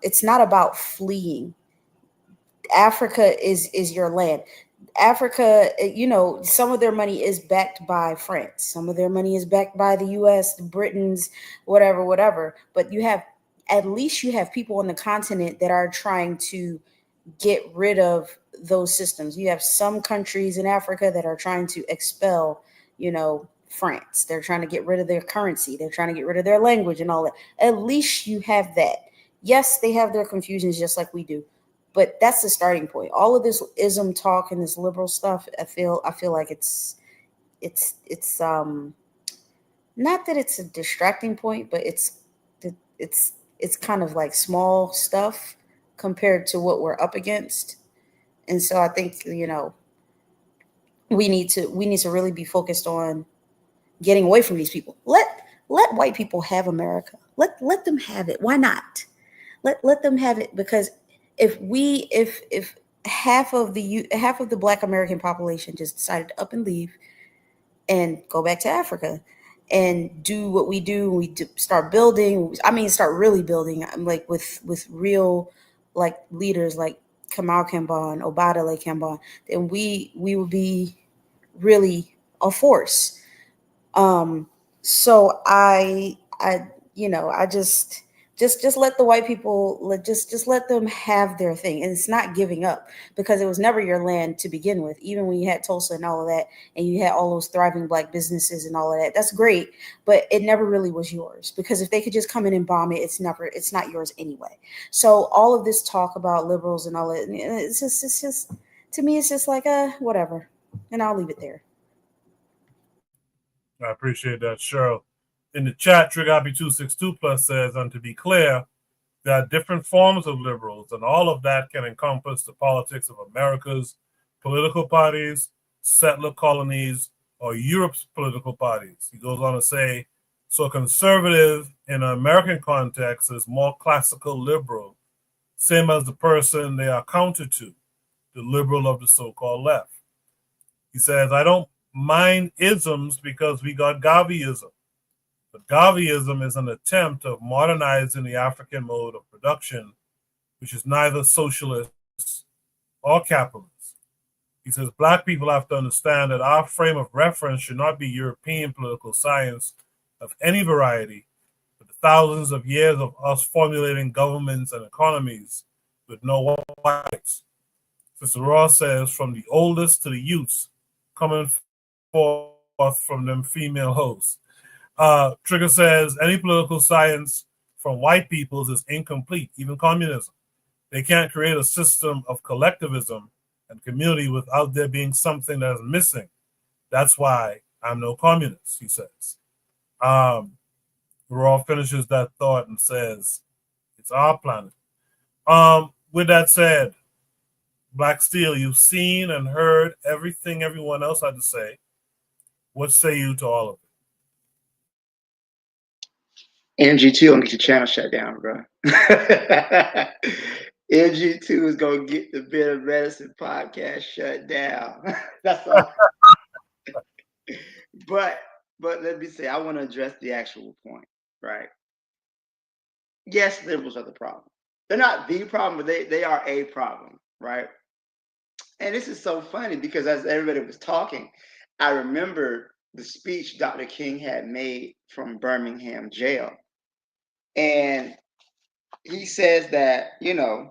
It's not about fleeing. Africa is your land. Africa, some of their money is backed by France. Some of their money is backed by the US, the Britons, whatever. But at least you have people on the continent that are trying to get rid of those systems. You have some countries in Africa that are trying to expel, France. They're trying to get rid of their currency. They're trying to get rid of their language and all that. At least you have that. Yes, they have their confusions just like we do, but that's the starting point. All of this ism talk and this liberal stuff, I feel like it's not that it's a distracting point, but it's kind of like small stuff compared to what we're up against. And so I think, we need to really be focused on getting away from these people. Let white people have America. Let them have it. Why not? Let them have it, because if half of the Black American population just decided to up and leave and go back to Africa and do what we do, we start building. Start really building. Like with real like leaders like Kamal Kambon, Obadale Kambon, then we will be really a force. So I just let the white people just let them have their thing. And it's not giving up, because it was never your land to begin with. Even when you had Tulsa and all of that, and you had all those thriving Black businesses and all of that, that's great, but it never really was yours, because if they could just come in and bomb it, it's not yours anyway. So all of this talk about liberals and all that, it's just to me, it's just like whatever, and I'll leave it there. I appreciate that, Cheryl. In the chat, Trigabi262 Plus says, and to be clear, there are different forms of liberals, and all of that can encompass the politics of America's political parties, settler colonies, or Europe's political parties. He goes on to say, so conservative in an American context is more classical liberal, same as the person they are counter to, the liberal of the so-called left. He says, I don't mind isms because we got Garveyism. But Garveyism is an attempt of modernizing the African mode of production, which is neither socialist or capitalist. He says, Black people have to understand that our frame of reference should not be European political science of any variety, but the thousands of years of us formulating governments and economies with no whites. Sister Ross says, from the oldest to the youths, coming forth from them female hosts. Trigger says, any political science from white peoples is incomplete, even communism. They can't create a system of collectivism and community without there being something that is missing. That's why I'm no communist, he says. Raw finishes that thought and says, it's our planet. With that said, Black Steel, you've seen and heard everything everyone else had to say. What say you to all of it? MG2 gonna get your channel shut down, bro. MG2 is gonna get the Bitter Medicine podcast shut down. That's all. But let me say, I want to address the actual point, right? Yes, liberals are the problem. They're not the problem, but they are a problem, right? And this is so funny because as everybody was talking, I remember the speech Dr. King had made from Birmingham jail. And he says that, the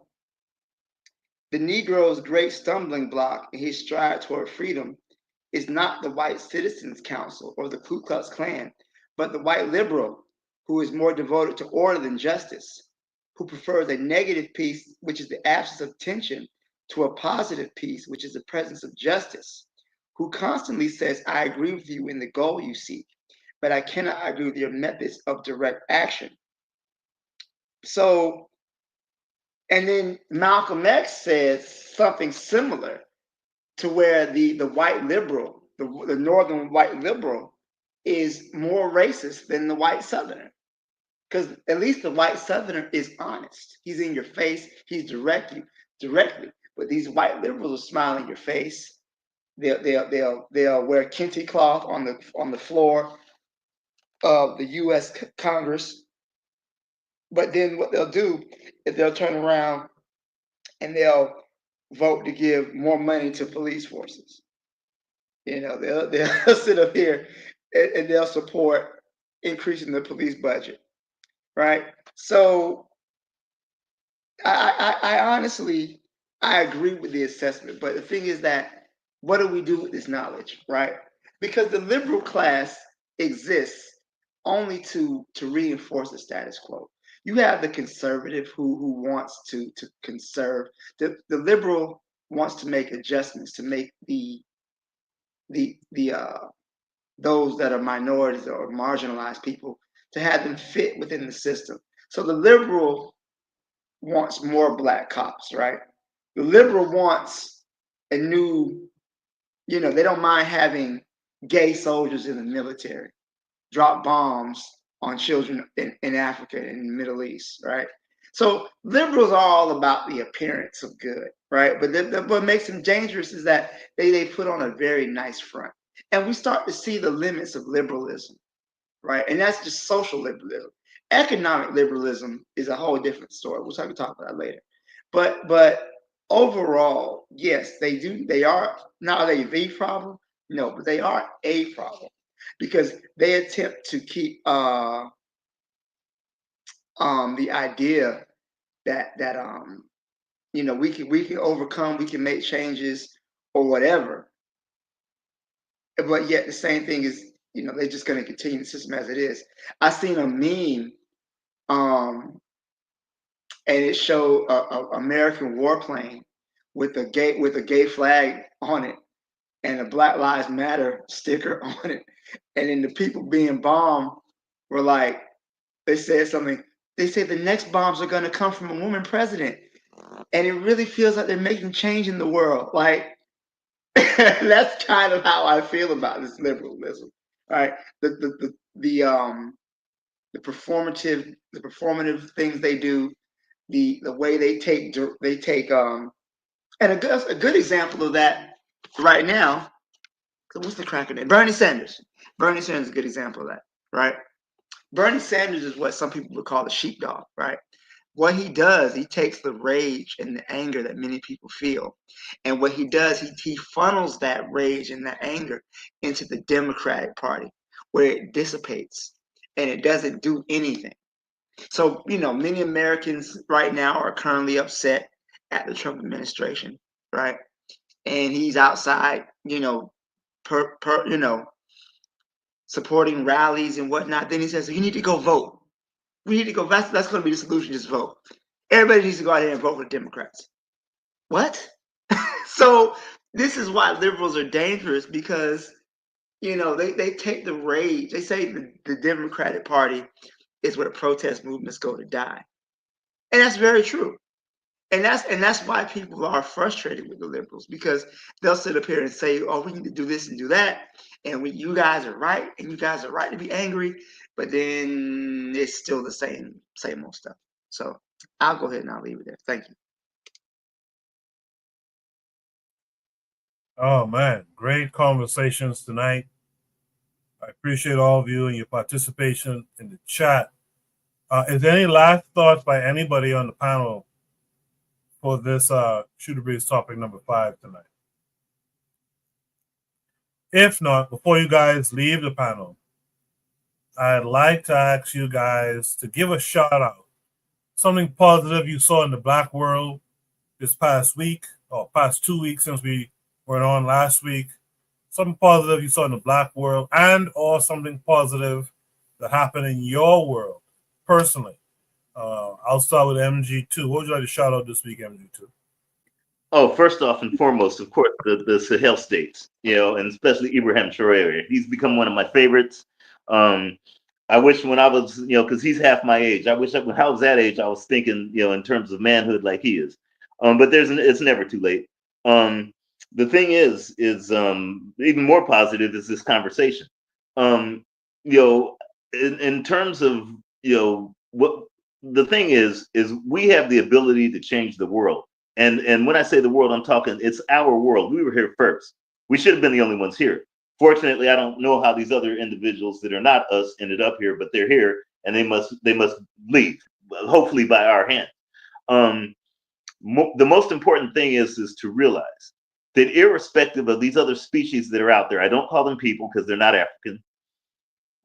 Negro's great stumbling block in his stride toward freedom is not the White Citizens Council or the Ku Klux Klan, but the white liberal who is more devoted to order than justice, who prefers a negative peace, which is the absence of tension, to a positive peace, which is the presence of justice, who constantly says, I agree with you in the goal you seek, but I cannot agree with your methods of direct action. So, and then Malcolm X says something similar to where the white liberal, the northern white liberal, is more racist than the white southerner. Because at least the white southerner is honest. He's in your face. He's directly. But these white liberals will smile in your face. They'll wear kente cloth on the floor of the U.S. Congress. But then what they'll do is they'll turn around and they'll vote to give more money to police forces. You know, they'll sit up here and they'll support increasing the police budget, right? So I honestly, I agree with the assessment, but the thing is that what do we do with this knowledge, right? Because the liberal class exists only to reinforce the status quo. You have the conservative who wants to conserve. The liberal wants to make adjustments to make those that are minorities or marginalized people to have them fit within the system. So the liberal wants more black cops, right? The liberal wants a new, you know, they don't mind having gay soldiers in the military, drop bombs on children in Africa and in the Middle East, right? So liberals are all about the appearance of good, right? But what makes them dangerous is that they put on a very nice front. And we start to see the limits of liberalism, right? And that's just social liberalism. Economic liberalism is a whole different story. We'll talk about that later. But overall, yes, they do. They are not the problem, no, but they are a problem because they attempt to keep the idea that you know, we can overcome, we can make changes or whatever. But yet the same thing is, you know, they're just going to continue the system as it is. I seen a meme, and it showed a American warplane with a gay flag on it and a Black Lives Matter sticker on it, and then the people being bombed were like, they said something. They say the next bombs are going to come from a woman president, and it really feels like they're making change in the world. Like that's kind of how I feel about this liberalism, right? The performative things they do, the way they take and a good example of that right now. What's the cracker name? Bernie Sanders. Bernie Sanders is a good example of that, right? Bernie Sanders is what some people would call the sheepdog, right? What he does, he takes the rage and the anger that many people feel, and what he does, he funnels that rage and that anger into the Democratic Party, where it dissipates and it doesn't do anything. So, you know, many Americans right now are currently upset at the Trump administration, right? And he's outside, you know, supporting rallies and whatnot. Then he says, "You need to go vote. We need to go. That's going to be the solution. Just vote. Everybody needs to go out here and vote for the Democrats." What? So this is why liberals are dangerous because, you know, they take the rage. They say the Democratic Party is where the protest movements go to die, and that's very true. And that's why people are frustrated with the liberals because they'll sit up here and say, "Oh, we need to do this and do that," and you guys are right, and you guys are right to be angry, but then it's still the same old stuff. So I'll go ahead and I'll leave it there. Thank you. Oh man, great conversations tonight. I appreciate all of you and your participation in the chat. Is there any last thoughts by anybody on the panel for this Shooter Breeze topic number 5 tonight? If not, before you guys leave the panel, I'd like to ask you guys to give a shout out. Something positive you saw in the Black world this past week, or past 2 weeks since we were on last week. Something positive you saw in the Black world, and or something positive that happened in your world, personally. I'll start with MG2. What would you like to shout out this week, MG2? Oh, first off and foremost, of course, the Sahel states, and especially Ibrahim Traore. He's become one of my favorites. I wish when I was, because he's half my age. I wish when I was that age, I was thinking, in terms of manhood like he is. But it's never too late. The thing is even more positive is this conversation. In terms of, what the thing is we have the ability to change the world. And when I say the world, I'm talking, it's our world. We were here first. We should have been the only ones here. Fortunately, I don't know how these other individuals that are not us ended up here, but they're here and they must leave, hopefully by our hand. The most important thing is to realize that irrespective of these other species that are out there, I don't call them people because they're not African.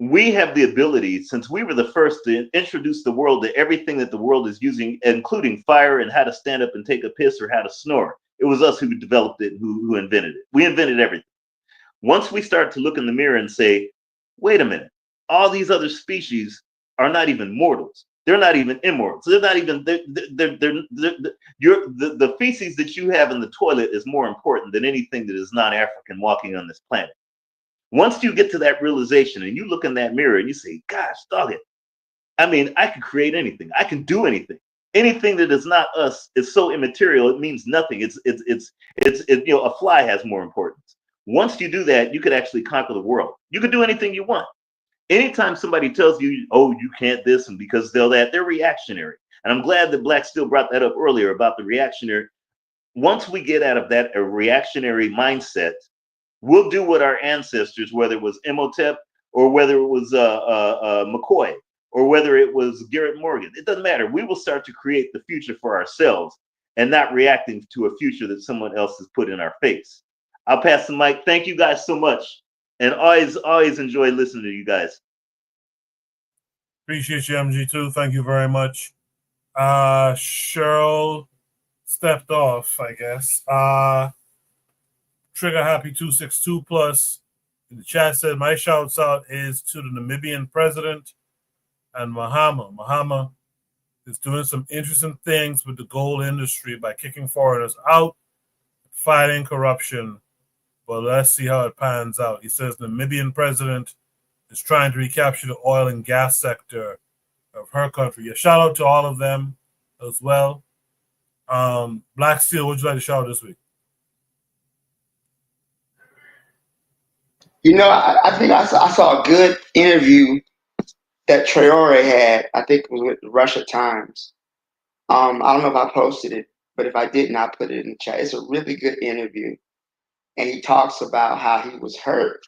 We have the ability, since we were the first to introduce the world to everything that the world is using, including fire and how to stand up and take a piss or how to snore. It was us who developed it, who invented it. We invented everything. Once we start to look in the mirror and say, wait a minute, all these other species are not even mortals. They're not even immortals. They're not even, the feces that you have in the toilet is more important than anything that is non-African walking on this planet. Once you get to that realization and you look in that mirror and you say, gosh, dog it. I mean, I can create anything. I can do anything. Anything that is not us is so immaterial, it means nothing. A fly has more importance. Once you do that, you could actually conquer the world. You could do anything you want. Anytime somebody tells you, oh, you can't this and because they're reactionary. And I'm glad that Black Steel brought that up earlier about the reactionary. Once we get out of that, a reactionary mindset, we'll do what our ancestors, whether it was Imhotep or whether it was McCoy or whether it was Garrett Morgan. It doesn't matter. We will start to create the future for ourselves and not reacting to a future that someone else has put in our face. I'll pass the mic. Thank you guys so much. And always enjoy listening to you guys. Appreciate you, MG2. Thank you very much. Cheryl stepped off, I guess. Trigger Happy 262 plus in the chat said my shouts out is to the Namibian president and Mahama. Mahama is doing some interesting things with the gold industry by kicking foreigners out, fighting corruption. But let's see how it pans out. He says the Namibian president is trying to recapture the oil and gas sector of her country. Yeah, shout out to all of them as well. Black Steel, what would you like to shout out this week? I think I saw a good interview that Traore had. I think it was with the Russia Times. I don't know if I posted it, but if I didn't, I'll put it in the chat. It's a really good interview. And he talks about how he was hurt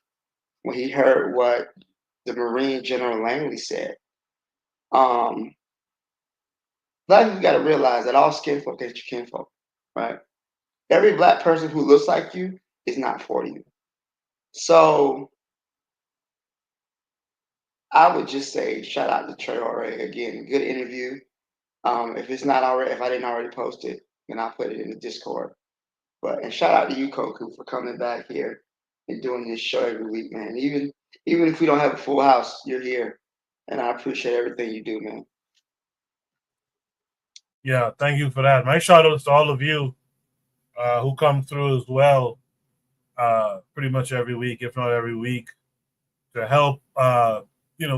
when he heard what the Marine General Langley said. Black people got to realize that all skin folk ain't your kinfolk, right? Every Black person who looks like you is not for you. So I would just say shout out to Traore again. Good interview. If it's not already, if I didn't already post it, then I'll put it in the Discord. And shout out to you, Koku, for coming back here and doing this show every week, man. Even if we don't have a full house, you're here, and I appreciate everything you do, man. Yeah, thank you for that. My shout outs to all of you who come through as well, pretty much every week, if not every week, to help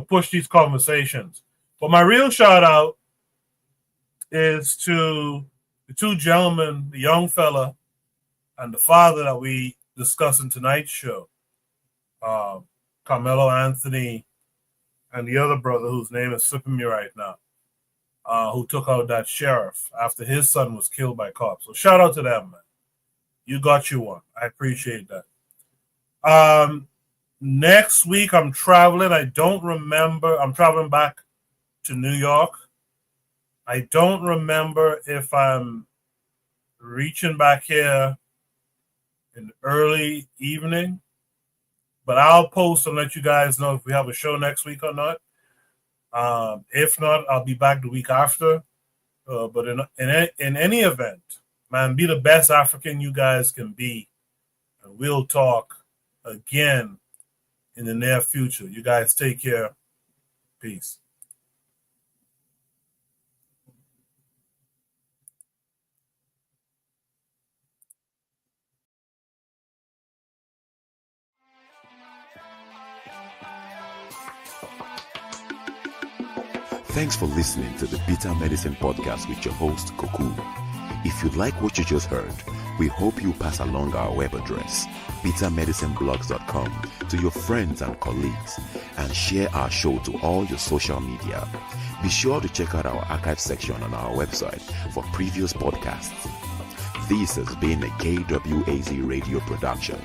push these conversations. But my real shout out is to the two gentlemen, the young fella and the father that we discussed in tonight's show, Carmelo Anthony and the other brother whose name is slipping me right now, who took out that sheriff after his son was killed by cops. So shout out to them, man. You got you one. I appreciate that. Next week I'm traveling. I don't remember. I'm traveling back to New York. I don't remember if I'm reaching back here in the early evening, but I'll post and let you guys know if we have a show next week or not. If not, I'll be back the week after. But in any event, man, be the best African you guys can be. And we'll talk again in the near future. You guys take care. Peace. Thanks for listening to the Bitter Medicine Podcast with your host, Koku. If you like what you just heard, we hope you pass along our web address, bittermedicineblogs.com, to your friends and colleagues, and share our show to all your social media. Be sure to check out our archive section on our website for previous podcasts. This has been a KWAZ radio production.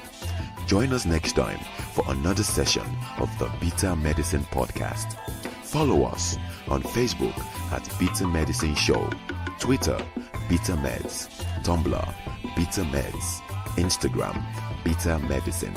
Join us next time for another session of the Bitter Medicine Podcast. Follow us on Facebook at Bitter Medicine Show, Twitter, Bitter Meds, Tumblr, Bitter Meds, Instagram, Bitter Medicine.